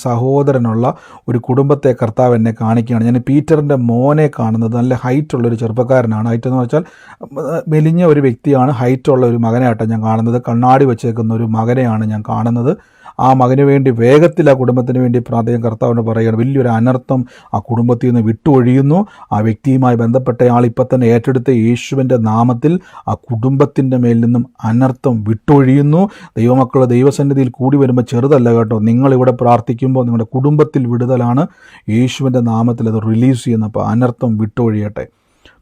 സഹോദരനുള്ള ഒരു കുടുംബത്തെ കർത്താവ് എന്നെ കാണിക്കുകയാണ്. ഞാൻ പീറ്ററിൻ്റെ മോനെ കാണുന്നത് നല്ല ഹൈറ്റുള്ളൊരു ചെറുപ്പക്കാരനാണ്. ഹൈറ്റ് എന്ന് വെച്ചാൽ മെലിഞ്ഞ ഒരു വ്യക്തിയാണ്. ഹൈറ്റുള്ള ഒരു മകനായിട്ടാണ് ഞാൻ കാണുന്നത്. കണ്ണാടി വെച്ചേക്കുന്ന ഒരു മകനെയാണ് ഞാൻ കാണുന്നത്. ആ മകന് വേണ്ടി വേഗത്തിൽ ആ കുടുംബത്തിന് വേണ്ടി പ്രാർത്ഥിക്കാൻ കർത്താവിന് പറയുകയാണ്. വലിയൊരു അനർത്ഥം ആ കുടുംബത്തിൽ നിന്ന് വിട്ടൊഴിയുന്നു. ആ വ്യക്തിയുമായി ബന്ധപ്പെട്ടയാൾ ഇപ്പം തന്നെ ഏറ്റെടുത്ത യേശുവിൻ്റെ നാമത്തിൽ ആ കുടുംബത്തിൻ്റെ മേൽ നിന്നും അനർത്ഥം വിട്ടൊഴിയുന്നു. ദൈവമക്കൾ ദൈവസന്നിധിയിൽ കൂടി വരുമ്പോൾ ചെറുതല്ല കേട്ടോ. നിങ്ങളിവിടെ പ്രാർത്ഥിക്കുമ്പോൾ നിങ്ങളുടെ കുടുംബത്തിൽ വിടുതലാണ്. യേശുവിൻ്റെ നാമത്തിൽ അത് റിലീസ് ചെയ്യുന്നപ്പോൾ അനർത്ഥം വിട്ടൊഴിയട്ടെ.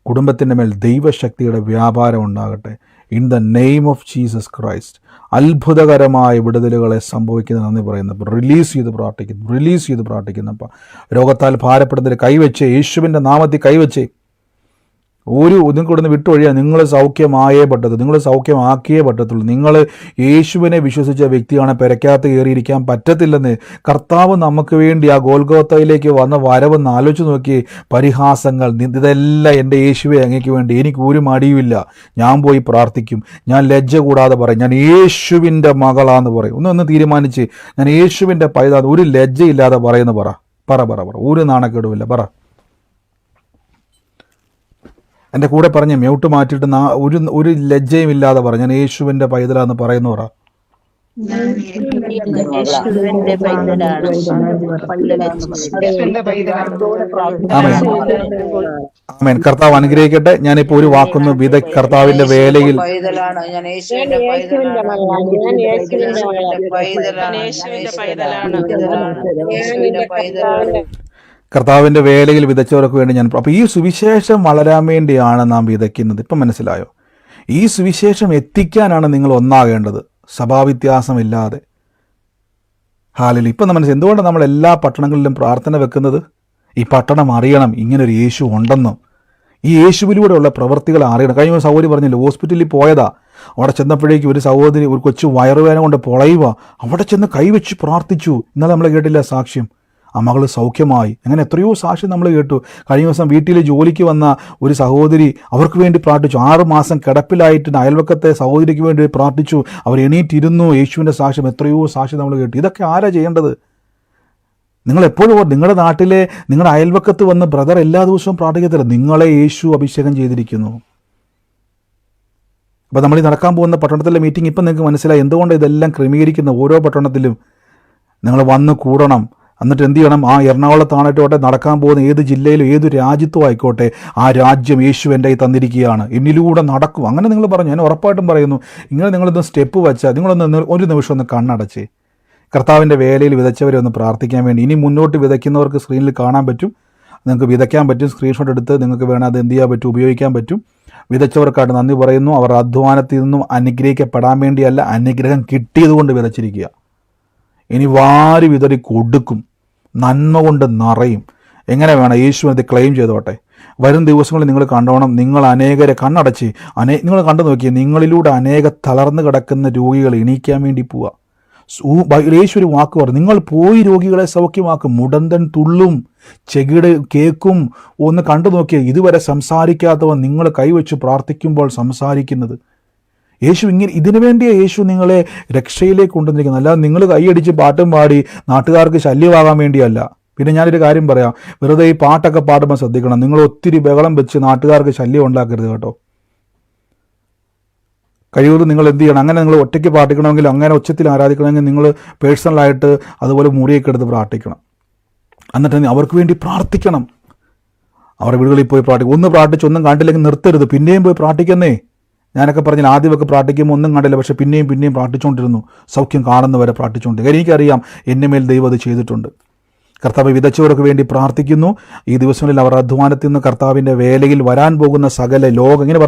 കുടുംബത്തിൻ്റെ മേൽ ദൈവശക്തിയുടെ വ്യാപാരം ഉണ്ടാകട്ടെ. In the name of Jesus Christ അത്ഭുതകരമായ വിടുതലുകളെ സംഭവിക്കുന്ന നന്ദി പറയുന്നപ്പോൾ റിലീസ് ചെയ്ത് പ്രാർത്ഥിക്കുന്നപ്പോൾ രോഗത്താൽ ഭാരപ്പെടുന്നതിൽ കൈവച്ച് യേശുവിൻ്റെ നാമത്തിൽ കൈവച്ച് നിങ്ങൾക്ക് ഇവിടുന്ന് വിട്ടൊഴിയാൻ നിങ്ങൾ സൗഖ്യമാക്കിയേ പറ്റത്തുള്ളൂ. നിങ്ങൾ യേശുവിനെ വിശ്വസിച്ച വ്യക്തിയാണ്. പെരക്കകത്ത് കയറിയിരിക്കാൻ പറ്റത്തില്ലെന്ന് കർത്താവ് നമുക്ക് വേണ്ടി ആ ഗോൽഗോത്തയിലേക്ക് വന്ന വരവെന്ന് ആലോചിച്ച് നോക്കി. പരിഹാസങ്ങൾ, ഇതെല്ലാം എൻ്റെ യേശുവെ അങ്ങേക്ക് വേണ്ടി, എനിക്ക് ഒരു മടിയുമില്ല, ഞാൻ പോയി പ്രാർത്ഥിക്കും, ഞാൻ ലജ്ജ കൂടാതെ പറയും, ഞാൻ യേശുവിൻ്റെ മകളാന്ന് പറയും. ഒന്ന് തീരുമാനിച്ച് ഞാൻ യേശുവിൻ്റെ പൈതാന്ന് ഒരു ലജ്ജയില്ലാതെ പറയുന്നു. പറ ഒരു നാണക്കേടുമില്ല. പറ. എൻ്റെ കൂടെ പറഞ്ഞ് മ്യൂട്ട് മാറ്റിയിട്ട് ഒരു ലജ്ജയും ഇല്ലാതെ പറ, ഞാൻ യേശുവിൻ്റെ പൈതലാന്ന് പറയുന്നു. പറ. ആമേൻ. കർത്താവ് അനുഗ്രഹിക്കട്ടെ. ഞാനിപ്പോൾ ഒരു വാക്കൊന്ന് കർത്താവിന്റെ വേലയിൽ കർത്താവിൻ്റെ വേലയിൽ വിതച്ചവർക്ക് വേണ്ടി ഞാൻ അപ്പോൾ ഈ സുവിശേഷം വളരാൻ വേണ്ടിയാണ് നാം വിതയ്ക്കുന്നത്. ഇപ്പം മനസ്സിലായോ? ഈ സുവിശേഷം എത്തിക്കാനാണ് നിങ്ങൾ ഒന്നാകേണ്ടത്, സഭാവ്യത്യാസമില്ലാതെ. ഹാലലി. ഇപ്പം മനസ്സിലായി എന്തുകൊണ്ടാണ് നമ്മൾ എല്ലാ പട്ടണങ്ങളിലും പ്രാർത്ഥന വെക്കുന്നത്? ഈ പട്ടണം അറിയണം ഇങ്ങനൊരു യേശു ഉണ്ടെന്നും ഈ യേശുവിലൂടെയുള്ള പ്രവൃത്തികൾ അറിയണം. കഴിഞ്ഞ സഹോദരി പറഞ്ഞില്ല, ഹോസ്പിറ്റലിൽ പോയതാ. അവിടെ ചെന്നപ്പോഴേക്കും ഒരു സഹോദരി ഒരു കൊച്ചു വയറുവേദന കൊണ്ട് പൊളയുക. അവിടെ ചെന്ന് കൈവച്ച് പ്രാർത്ഥിച്ചു. ഇന്നലെ നമ്മൾ കേട്ടില്ല സാക്ഷ്യം, ആ മകൾ സൗഖ്യമായി. അങ്ങനെ എത്രയോ സാക്ഷ്യം നമ്മൾ കേട്ടു. കഴിഞ്ഞ ദിവസം വീട്ടിൽ ജോലിക്ക് വന്ന ഒരു സഹോദരി, അവർക്ക് വേണ്ടി പ്രാർത്ഥിച്ചു. 6 മാസം കിടപ്പിലായിട്ട് അയൽവക്കത്തെ സഹോദരിക്ക് വേണ്ടി പ്രാർത്ഥിച്ചു. അവർ എണീറ്റിരുന്നു. യേശുവിൻ്റെ സാക്ഷ്യം, എത്രയോ സാക്ഷ്യം നമ്മൾ കേട്ടു. ഇതൊക്കെ ആരാ ചെയ്യേണ്ടത്? നിങ്ങളെപ്പോഴും നിങ്ങളുടെ നാട്ടിലെ നിങ്ങളുടെ അയൽവക്കത്ത് വന്ന് ബ്രദർ എല്ലാ ദിവസവും പ്രാർത്ഥിക്കത്തില്ല. നിങ്ങളെ യേശു അഭിഷേകം ചെയ്തിരിക്കുന്നു. അപ്പോൾ നമ്മൾ ഈ നടക്കാൻ പോകുന്ന പട്ടണത്തിലെ മീറ്റിംഗ് ഇപ്പം നിങ്ങൾക്ക് മനസ്സിലായി എന്തുകൊണ്ട് ഇതെല്ലാം ക്രമീകരിക്കുന്ന. ഓരോ പട്ടണത്തിലും നിങ്ങൾ വന്ന് കൂടണം. എന്നിട്ട് എന്ത് ചെയ്യണം? ആ എറണാകുളത്താണായിക്കോട്ടെ, നടക്കാൻ പോകുന്ന ഏത് ജില്ലയിലും ഏത് രാജ്യത്തും ആയിക്കോട്ടെ, ആ രാജ്യം യേശു എൻ്റെ കയ്യിൽ തന്നിരിക്കുകയാണ്, എന്നിലൂടെ നടക്കും. അങ്ങനെ നിങ്ങൾ പറഞ്ഞു. ഞാൻ ഉറപ്പായിട്ടും പറയുന്നു, ഇങ്ങനെ നിങ്ങളൊന്ന് സ്റ്റെപ്പ് വെച്ചാൽ നിങ്ങളൊന്ന് ഒരു നിമിഷം ഒന്ന് കണ്ണടച്ച് കർത്താവിൻ്റെ വേലയിൽ വിതച്ചവരെ ഒന്ന് പ്രാർത്ഥിക്കാൻ വേണ്ടി. ഇനി മുന്നോട്ട് വിതയ്ക്കുന്നവർക്ക് സ്ക്രീനിൽ കാണാൻ പറ്റും, നിങ്ങൾക്ക് വിതയ്ക്കാൻ പറ്റും. സ്ക്രീൻഷോട്ട് എടുത്ത് നിങ്ങൾക്ക് വേണം അത് എന്ത് ചെയ്യാൻ പറ്റും, ഉപയോഗിക്കാൻ പറ്റും. വിതച്ചവർക്കായിട്ട് നന്ദി പറയുന്നു. അവർ അധ്വാനത്തിൽ നിന്നും അനുഗ്രഹിക്കപ്പെടാൻ വേണ്ടിയല്ല, അനുഗ്രഹം കിട്ടിയതുകൊണ്ട് വിതച്ചിരിക്കുക. ഇനി വാരി വിതറി കൊടുക്കും, നന്മ കൊണ്ട് നിറയും. എങ്ങനെ വേണം? യേശു അത് ക്ലെയിം ചെയ്തോട്ടെ. വരും ദിവസങ്ങളിൽ നിങ്ങൾ കണ്ടോണം. നിങ്ങൾ അനേകരെ കണ്ണടച്ച് നിങ്ങൾ കണ്ടു നോക്കിയേ, നിങ്ങളിലൂടെ അനേക തളർന്നു കിടക്കുന്ന രോഗികൾ എണീക്കാൻ വേണ്ടി പോവുക. യേശു ഒരു വാക്ക് പറഞ്ഞു, നിങ്ങൾ പോയി രോഗികളെ സൗഖ്യമാക്കും. മുടന്തൻ തുള്ളും, ചെകിട് കേൾക്കും. ഒന്ന് കണ്ടു നോക്കിയേ, ഇതുവരെ സംസാരിക്കാത്തവൻ നിങ്ങൾ കൈവച്ച് പ്രാർത്ഥിക്കുമ്പോൾ സംസാരിക്കുന്നത്. യേശു ഇതിനു വേണ്ടിയാണ് യേശു നിങ്ങളെ രക്ഷയിലേക്ക് കൊണ്ടുവന്നിരിക്കുന്നത്. അല്ലാതെ നിങ്ങൾ കൈയടിച്ച് പാട്ടും പാടി നാട്ടുകാർക്ക് ശല്യമാകാൻ വേണ്ടിയല്ല. പിന്നെ ഞാനൊരു കാര്യം പറയാം, വെറുതെ ഈ പാട്ടൊക്കെ പാടുമ്പോൾ ശ്രദ്ധിക്കണം. നിങ്ങൾ ഒത്തിരി ബഹളം വെച്ച് നാട്ടുകാർക്ക് ശല്യം ഉണ്ടാക്കരുത് കേട്ടോ. കഴിവതും നിങ്ങൾ എന്ത് ചെയ്യണം, അങ്ങനെ നിങ്ങൾ ഒറ്റയ്ക്ക് പ്രാർത്ഥിക്കണമെങ്കിൽ, അങ്ങനെ ഉച്ചത്തിൽ ആരാധിക്കണമെങ്കിൽ നിങ്ങൾ പേഴ്സണലായിട്ട് അതുപോലെ മുറിയൊക്കെ എടുത്ത് പ്രാർത്ഥിക്കണം. എന്നിട്ട് അവർക്ക് വേണ്ടി പ്രാർത്ഥിക്കണം. അവരുടെ വീടുകളിൽ പോയി പ്രാർത്ഥിക്കും. ഒന്ന് പ്രാർത്ഥിച്ച് ഒന്നും കണ്ടില്ലെങ്കിൽ നിർത്തരുത്, പിന്നെയും പോയി പ്രാർത്ഥിക്കുന്നേ. ഞാനൊക്കെ പറഞ്ഞാൽ ആദ്യമൊക്കെ പ്രാർത്ഥിക്കുമ്പോൾ ഒന്നും കണ്ടില്ല, പക്ഷേ പിന്നെയും പ്രാർത്ഥിച്ചുകൊണ്ടിരുന്നു. സൗഖ്യം കാണുന്നവരെ പ്രാർത്ഥിച്ചുകൊണ്ടിരുന്നു. എനിക്കറിയാം എൻ്റെ മേൽ ദൈവം അത് ചെയ്തിട്ടുണ്ട്. കർത്താവ് വിതച്ചവർക്ക് വേണ്ടി പ്രാർത്ഥിക്കുന്നു. ഈ ദിവസങ്ങളിൽ അവർ അധ്വാനത്തിൽ നിന്ന് കർത്താവിൻ്റെ വേലയിൽ വരാൻ പോകുന്ന സകല ലോകം ഇങ്ങനെ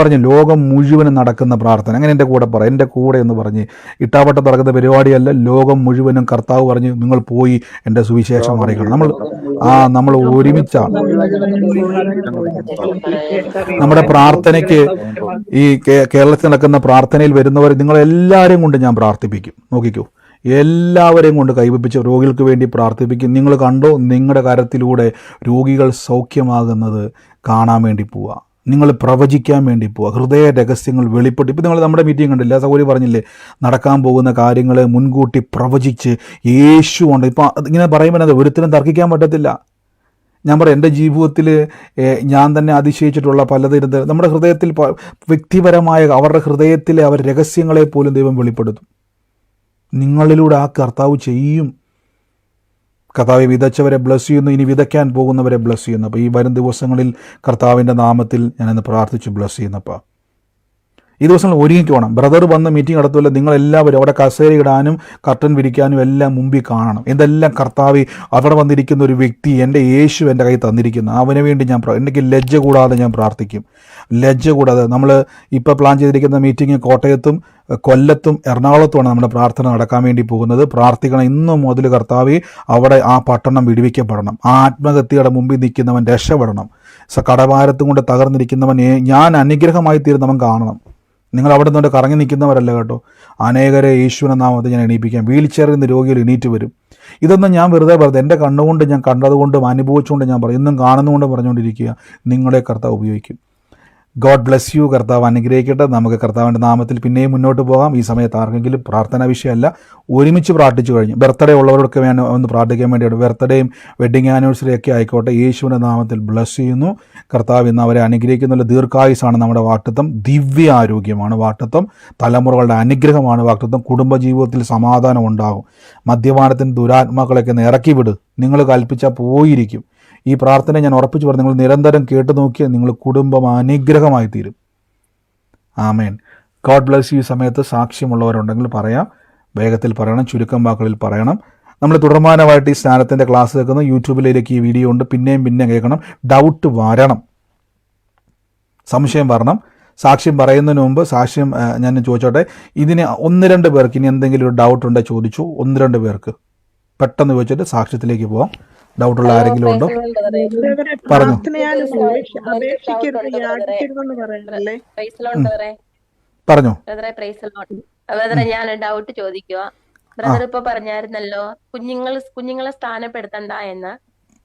പറഞ്ഞ് ലോകം മുഴുവനും നടക്കുന്ന പ്രാർത്ഥന. അങ്ങനെ എൻ്റെ കൂടെ എന്ന് പറഞ്ഞ് ഇട്ടാവട്ടം നടക്കുന്ന പരിപാടിയല്ല. ലോകം മുഴുവനും കർത്താവ് പറഞ്ഞ് നിങ്ങൾ പോയി എൻ്റെ സുവിശേഷം അറിയിക്കണം. നമ്മൾ ഒരുമിച്ചാണ്. നമ്മുടെ പ്രാർത്ഥനയ്ക്ക് ഈ കേരളത്തിൽ നടക്കുന്ന പ്രാർത്ഥനയിൽ വരുന്നവർ നിങ്ങളെല്ലാവരെയും കൊണ്ട് ഞാൻ പ്രാർത്ഥിപ്പിക്കും. നോക്കിക്കോ, എല്ലാവരെയും കൊണ്ട് കൈവപ്പിച്ച് രോഗികൾക്ക് വേണ്ടി പ്രാർത്ഥിപ്പിക്കും. നിങ്ങൾ കണ്ടോ, നിങ്ങളുടെ കരത്തിലൂടെ രോഗികൾ സൗഖ്യമാകുന്നത് കാണാൻ വേണ്ടി പോവുക. നിങ്ങൾ പ്രവചിക്കാൻ വേണ്ടി പോവുക. ഹൃദയ രഹസ്യങ്ങൾ വെളിപ്പെട്ട്, ഇപ്പം നിങ്ങൾ നമ്മുടെ മീറ്റിംഗ് കണ്ടില്ല, സൗകര്യം പറഞ്ഞില്ലേ, നടക്കാൻ പോകുന്ന കാര്യങ്ങൾ മുൻകൂട്ടി പ്രവചിച്ച് യേശു ഉണ്ട്. ഇപ്പം ഇങ്ങനെ പറയുമ്പോൾ അത് ഒരുത്തരും തർക്കിക്കാൻ പറ്റത്തില്ല. ഞാൻ പറയാം, എൻ്റെ ജീവിതത്തിൽ ഞാൻ തന്നെ അതിശയിച്ചിട്ടുള്ള പലതരം നമ്മുടെ ഹൃദയത്തിൽ വ്യക്തിപരമായ അവരുടെ ഹൃദയത്തിലെ അവർ രഹസ്യങ്ങളെ പോലും ദൈവം വെളിപ്പെടുത്തും. നിങ്ങളിലൂടെ ആ കർത്താവ് ചെയ്യും. കർത്താവ് വിതച്ചവരെ ബ്ലസ് ചെയ്യുന്നു, ഇനി വിതയ്ക്കാൻ പോകുന്നവരെ ബ്ലസ് ചെയ്യുന്നു. അപ്പോൾ ഈ വരും ദിവസങ്ങളിൽ കർത്താവിൻ്റെ നാമത്തിൽ ഞാനിന്ന് പ്രാർത്ഥിച്ച് ബ്ലസ് ചെയ്യുന്നപ്പോൾ ഈ ദിവസങ്ങൾ ഒരുങ്ങിക്ക് വേണം. ബ്രദർ വന്ന് മീറ്റിംഗ് നടത്തുമല്ലോ, നിങ്ങളെല്ലാവരും അവിടെ കസേര ഇടാനും കർട്ടൻ വിരിക്കാനും എല്ലാം മുമ്പിൽ കാണണം. എന്തെല്ലാം കർത്താവ് അവിടെ വന്നിരിക്കുന്ന ഒരു വ്യക്തി എൻ്റെ യേശു എൻ്റെ കയ്യിൽ തന്നിരിക്കുന്നു, അവന് വേണ്ടി ഞാൻ എനിക്ക് ലജ്ജ കൂടാതെ ഞാൻ പ്രാർത്ഥിക്കും. ലജ്ജ കൂടാതെ നമ്മൾ ഇപ്പോൾ പ്ലാൻ ചെയ്തിരിക്കുന്ന മീറ്റിംഗ് കോട്ടയത്തും കൊല്ലത്തും എറണാകുളത്തുമാണ് നമ്മുടെ പ്രാർത്ഥന നടക്കാൻ വേണ്ടി പോകുന്നത്. പ്രാർത്ഥിക്കണം. ഇന്നു മുതൽ കർത്താവ് അവിടെ ആ പട്ടണം വിടുവിക്കപ്പെടണം. ആ ആത്മഹത്യയുടെ മുമ്പിൽ നിൽക്കുന്നവൻ രക്ഷപ്പെടണം. കടഭാരത്തും കൊണ്ട് തകർന്നിരിക്കുന്നവൻ ഞാൻ അനുഗ്രഹമായി തീരുന്നവൻ കാണണം. നിങ്ങൾ അവിടെ നിന്നുകൊണ്ട് കറങ്ങി നിൽക്കുന്നവരല്ല കേട്ടോ. അനേകരെ യേശുവിനെ നാമത്തിൽ ഞാൻ എണീപ്പിക്കാം. വീൽ ചെയറിൽ നിന്ന് രോഗികൾ എണീറ്റ് വരും. ഇതൊന്നും ഞാൻ വെറുതെ എൻ്റെ കണ്ണുകൊണ്ട് ഞാൻ കണ്ടതുകൊണ്ടും അനുഭവിച്ചുകൊണ്ട് ഞാൻ പറയും, ഇന്നും കാണുന്നുകൊണ്ട് പറഞ്ഞുകൊണ്ടിരിക്കുക. നിങ്ങളെ കർത്താവ് ഉപയോഗിക്കും. God bless you. കർത്താവ് അനുഗ്രഹിക്കട്ടെ. നമുക്ക് കർത്താവിൻ്റെ നാമത്തിൽ പിന്നെയും മുന്നോട്ട് പോകാം. ഈ സമയത്ത് ആർക്കെങ്കിലും പ്രാർത്ഥനാ വിഷയമല്ല, ഒരുമിച്ച് പ്രാർത്ഥിച്ചു കഴിഞ്ഞു. ബർത്ത്ഡേ ഉള്ളവരൊക്കെ വേണം ഒന്ന് പ്രാർത്ഥിക്കാൻ വേണ്ടിയിട്ട്. ബർത്ത്ഡേയും വെഡിങ് ആനിവേഴ്സറി ഒക്കെ ആയിക്കോട്ടെ, യേശുവിൻ്റെ നാമത്തിൽ ബ്ലെസ് ചെയ്യുന്നു. കർത്താവ് ഇന്ന് അവരെ അനുഗ്രഹിക്കുന്നുള്ള ദീർഘായുസാണ് നമ്മുടെ വാഗ്ദത്തം. ദിവ്യ ആരോഗ്യമാണ് വാഗ്ദത്തം. തലമുറകളുടെ അനുഗ്രഹമാണ് വാഗ്ദത്തം. കുടുംബജീവിതത്തിൽ സമാധാനം ഉണ്ടാകും. മദ്യപാനത്തിന് ദുരാത്മാക്കളൊക്കെ ഇറക്കി വിട്. നിങ്ങൾ കൽപ്പിച്ചാൽ പോയിരിക്കും. ഈ പ്രാർത്ഥന ഞാൻ ഉറപ്പിച്ച് പറഞ്ഞു, നിങ്ങൾ നിരന്തരം കേട്ടു നോക്കിയാൽ നിങ്ങൾ കുടുംബം അനുഗ്രഹമായി തീരും. ആമേൻ. God bless you. ഈ സമയത്ത് സാക്ഷ്യമുള്ളവരുണ്ടെങ്കിൽ പറയാം, വേഗത്തിൽ പറയണം, ചുരുക്കം വാക്കുകളിൽ പറയണം. നമ്മൾ തുടർമാനമായിട്ട് ഈ സ്നാനത്തിൻ്റെ ക്ലാസ് കേൾക്കുന്നു. യൂട്യൂബിലേക്ക് ഈ വീഡിയോ ഉണ്ട്, പിന്നെയും കേൾക്കണം. ഡൗട്ട് വരണം, സംശയം വരണം. സാക്ഷ്യം പറയുന്നതിന് മുമ്പ് സാക്ഷ്യം ഞാൻ ചോദിച്ചോട്ടെ, ഇതിന് 1-2 പേർക്ക് ഇനി എന്തെങ്കിലും ഒരു ഡൗട്ട് ഉണ്ടെങ്കിൽ ചോദിച്ചു. 1-2 പേർക്ക് പെട്ടെന്ന് ചോദിച്ചിട്ട് സാക്ഷ്യത്തിലേക്ക് പോവാം. ഡൗട്ടുള്ള ആരെങ്കിലും ഉണ്ടോ? പറഞ്ഞു. പറഞ്ഞു. ഞാൻ ഡൗട്ട് ചോദിക്കുക. ബ്രദർ ഇപ്പൊ പറഞ്ഞായിരുന്നല്ലോ കുഞ്ഞുങ്ങളെ സ്ഥാനപ്പെടുത്തണ്ട എന്ന്.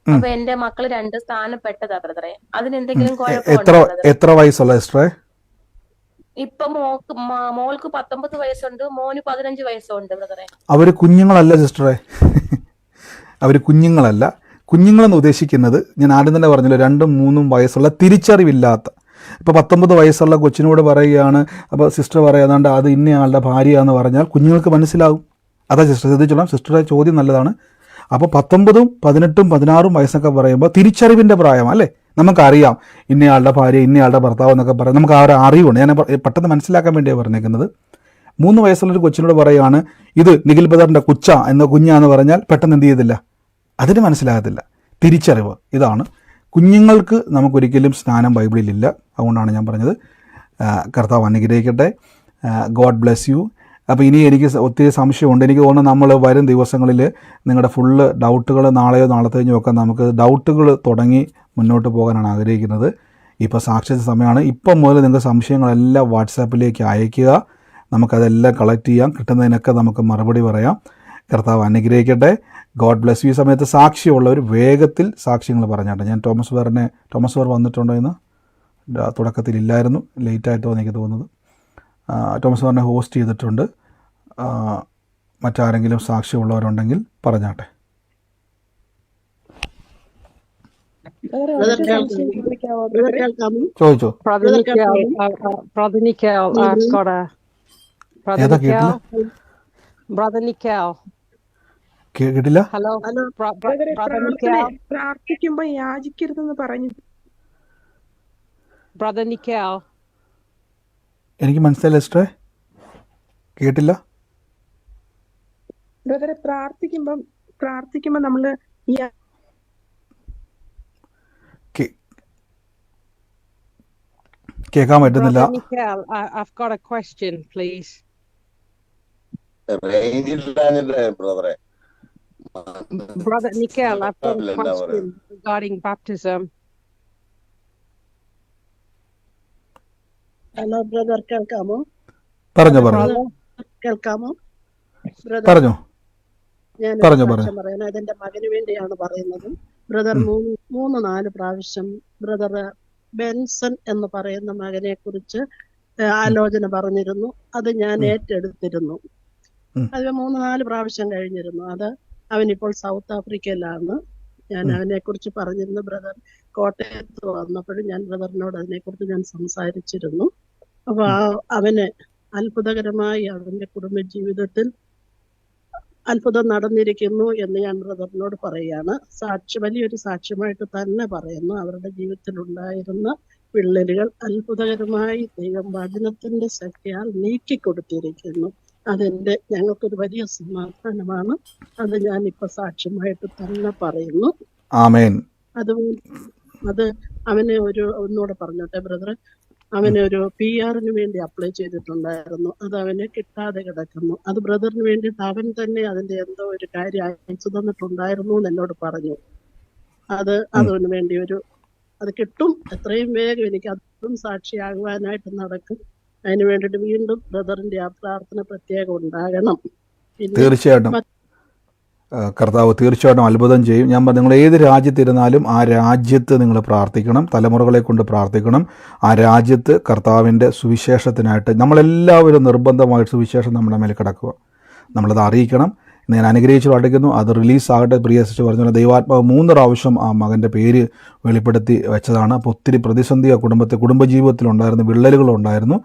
അപ്പൊ എന്റെ മക്കള് 2 സ്ഥാനപ്പെട്ടതാ ബ്രദറെ. അതിനെന്തെങ്കിലും കുഴപ്പമുണ്ടോ? എത്ര വയസ്സുള്ള സിസ്റ്ററെ? ഇപ്പൊ മോൾക്ക് 19 വയസ്സുണ്ട്, മോന് 15 വയസ്സുണ്ട് ബ്രദറെ. അവര് കുഞ്ഞുങ്ങളല്ല സിസ്റ്ററെ, അവർ കുഞ്ഞുങ്ങളല്ല. കുഞ്ഞുങ്ങളെന്ന് ഉദ്ദേശിക്കുന്നത് ഞാൻ ആദ്യം തന്നെ പറഞ്ഞല്ലോ, 2-3 വയസ്സുള്ള തിരിച്ചറിവില്ലാത്ത. ഇപ്പോൾ 19 വയസ്സുള്ള കൊച്ചിനോട് പറയുകയാണ്, അപ്പോൾ സിസ്റ്റർ പറയാതാണ്ട് അത് ഇന്നയാളുടെ ഭാര്യയാണെന്ന് പറഞ്ഞാൽ കുഞ്ഞുങ്ങൾക്ക് മനസ്സിലാവും. അതാ സിസ്റ്റർ ശ്രദ്ധിച്ചോളാം. സിസ്റ്ററുടെ ചോദ്യം നല്ലതാണ്. അപ്പോൾ 19, 18, 16 വയസ്സൊക്കെ പറയുമ്പോൾ തിരിച്ചറിവിൻ്റെ പ്രായം അല്ലേ? നമുക്കറിയാം ഇന്നയാളുടെ ഭാര്യ, ഇന്നയാളുടെ ഭർത്താവ് എന്നൊക്കെ പറയാം. നമുക്ക് ആ ഒരു അറിവുണ്ട്. ഞാൻ പെട്ടെന്ന് മനസ്സിലാക്കാൻ വേണ്ടിയാണ് പറഞ്ഞേക്കുന്നത്. 3 വയസ്സുള്ളൊരു കൊച്ചിനോട് പറയുകയാണ് ഇത് നിഖിൽ ബദറിൻ്റെ കുഞ്ഞാന്ന് പറഞ്ഞാൽ പെട്ടെന്ന് എന്ത് ചെയ്തില്ല, അതിന് മനസ്സിലാകത്തില്ല. തിരിച്ചറിവ് ഇതാണ്. കുഞ്ഞുങ്ങൾക്ക് നമുക്കൊരിക്കലും സ്നാനം ബൈബിളിലില്ല. അതുകൊണ്ടാണ് ഞാൻ പറഞ്ഞത്. കർത്താവ് അനുഗ്രഹിക്കട്ടെ. God bless U. അപ്പോൾ ഇനി എനിക്ക് ഒത്തിരി സംശയമുണ്ട്. എനിക്ക് തോന്നുന്നു നമ്മൾ വരും ദിവസങ്ങളിൽ നിങ്ങളുടെ ഫുള്ള് ഡൗട്ടുകൾ നാളെയോ നാളത്തേഞ്ഞോ ഒക്കെ നമുക്ക് ഡൗട്ടുകൾ തുടങ്ങി മുന്നോട്ട് പോകാനാണ് ആഗ്രഹിക്കുന്നത്. ഇപ്പോൾ സാക്ഷ്യത സമയമാണ്. ഇപ്പം മുതൽ നിങ്ങൾക്ക് സംശയങ്ങളെല്ലാം വാട്സാപ്പിലേക്ക് അയയ്ക്കുക. നമുക്കതെല്ലാം കളക്ട് ചെയ്യാം. കിട്ടുന്നതിനൊക്കെ നമുക്ക് മറുപടി പറയാം. കർത്താവ് അനുഗ്രഹിക്കട്ടെ. God bless you. ഈ സമയത്ത് സാക്ഷ്യമുള്ളവർ വേഗത്തിൽ സാക്ഷ്യങ്ങൾ പറഞ്ഞാട്ടെ. ഞാൻ തോമസ് വേർ വന്നിട്ടുണ്ടോ എന്ന് തുടക്കത്തിലില്ലായിരുന്നു, ലേറ്റായിട്ടോ എനിക്ക് തോന്നുന്നത്. തോമസ് വേറിനെ ഹോസ്റ്റ് ചെയ്തിട്ടുണ്ട്. മറ്റാരെങ്കിലും സാക്ഷ്യമുള്ളവരുണ്ടെങ്കിൽ പറഞ്ഞാട്ടെ. ചോദിച്ചോ. കേട്ടില്ല. പ്രാർത്ഥിക്കുമ്പോ യാചിക്കരുതെന്ന് പറഞ്ഞു. എനിക്ക് മനസ്സിലായില്ല സിസ്റ്ററെ, കേട്ടില്ല. ബ്രദറെ പ്രാർത്ഥിക്കുമ്പോ നമ്മള് കേൾക്കാൻ പറ്റുന്നില്ല. Brother Nikhil, I've got a question regarding baptism. Hello brother, കേൾക്കാമോ? പറഞ്ഞോ പറഞ്ഞോ കേൾക്കാമോ ബ്രദർ? പറഞ്ഞോ ഞാനൊരു പറഞ്ഞോ സാക്ഷ്യം പറയാൻ അതെന്റെ മകന് വേണ്ടിയാണ് പറയുന്നത്. ബ്രദർ 3-4 പ്രാവശ്യം ബ്രദർ ബെൻസൺ എന്ന് പറയുന്ന മകനെ കുറിച്ച് ആലോചന പറഞ്ഞിരുന്നു. അത് ഞാൻ ഏറ്റെടുത്തിരുന്നു. അത് 3-4 പ്രാവശ്യം കഴിഞ്ഞിരുന്നു. അത് അവനിപ്പോൾ സൗത്ത് ആഫ്രിക്കയിലാണ്. ഞാൻ അവനെ കുറിച്ച് പറഞ്ഞിരുന്നു. ബ്രദർ കോട്ടയത്ത് വന്നപ്പോഴും ഞാൻ ബ്രദറിനോട് അതിനെക്കുറിച്ച് ഞാൻ സംസാരിച്ചിരുന്നു. അപ്പൊ അവന് അത്ഭുതകരമായി അവന്റെ കുടുംബ ജീവിതത്തിൽ അത്ഭുതം നടന്നിരിക്കുന്നു എന്ന് ഞാൻ ബ്രദറിനോട് പറയുകയാണ്. വലിയൊരു സാക്ഷ്യമായിട്ട് തന്നെ പറയുന്നു. അവരുടെ ജീവിതത്തിൽ ഉണ്ടായിരുന്ന വിള്ളലുകൾ അത്ഭുതകരമായി ദൈവം വചനത്തിന്റെ ശക്തിയാൽ നീക്കിക്കൊടുത്തിരിക്കുന്നു. ഞങ്ങൾക്കൊരു വലിയ സമാധാനമാണ്. അത് ഞാൻ ഇപ്പൊ സാക്ഷ്യമായിട്ട് തന്നെ പറയുന്നു. ആമേൻ. അത് അവനെ ഒന്നുകൂടെ പറഞ്ഞോട്ടെ ബ്രദർ, അവന് ഒരു PR വേണ്ടി അപ്ലൈ ചെയ്തിട്ടുണ്ടായിരുന്നു. അത് അവന് കിട്ടാതെ കിടക്കുന്നു. അത് ബ്രദറിന് വേണ്ടിയിട്ട് അവൻ തന്നെ അതിന്റെ എന്തോ ഒരു കാര്യം അയച്ചു തന്നിട്ടുണ്ടായിരുന്നു എന്ന് എന്നോട് പറഞ്ഞു. അതിന് വേണ്ടി അത് കിട്ടും എത്രയും വേഗം. എനിക്ക് അതും സാക്ഷിയാകുവാനായിട്ട് നടക്കും. അതിന് വേണ്ടിയിട്ട് വീണ്ടും ബ്രദറിന്റെ ആ പ്രാർത്ഥന പ്രത്യേകം ഉണ്ടാകണം. തീർച്ചയായിട്ടും കർത്താവ് തീർച്ചയായിട്ടും അത്ഭുതം ചെയ്യും. ഞാൻ പറഞ്ഞു, നിങ്ങൾ ഏത് രാജ്യത്തിരുന്നാലും ആ രാജ്യത്ത് നിങ്ങൾ പ്രാർത്ഥിക്കണം, തലമുറകളെ കൊണ്ട് പ്രാർത്ഥിക്കണം. ആ രാജ്യത്ത് കർത്താവിൻ്റെ സുവിശേഷത്തിനായിട്ട് നമ്മളെല്ലാവരും നിർബന്ധമായിട്ട് സുവിശേഷം നമ്മുടെ മേലെ കിടക്കുക, നമ്മളത് അറിയിക്കണം. ഞാൻ അനുഗ്രഹിച്ചു പഠിക്കുന്നു. അത് റിലീസാകട്ടെ. പ്രിയ സിസ്റ്റർ പറഞ്ഞ പോലെ ദൈവാത്മാവ് 3 പ്രാവശ്യം ആ മകൻ്റെ പേര് വെളിപ്പെടുത്തി വെച്ചതാണ്. അപ്പോൾ ഒത്തിരി പ്രതിസന്ധി ആ കുടുംബജീവിതത്തിലുണ്ടായിരുന്നു, വിള്ളലുകളുണ്ടായിരുന്നു.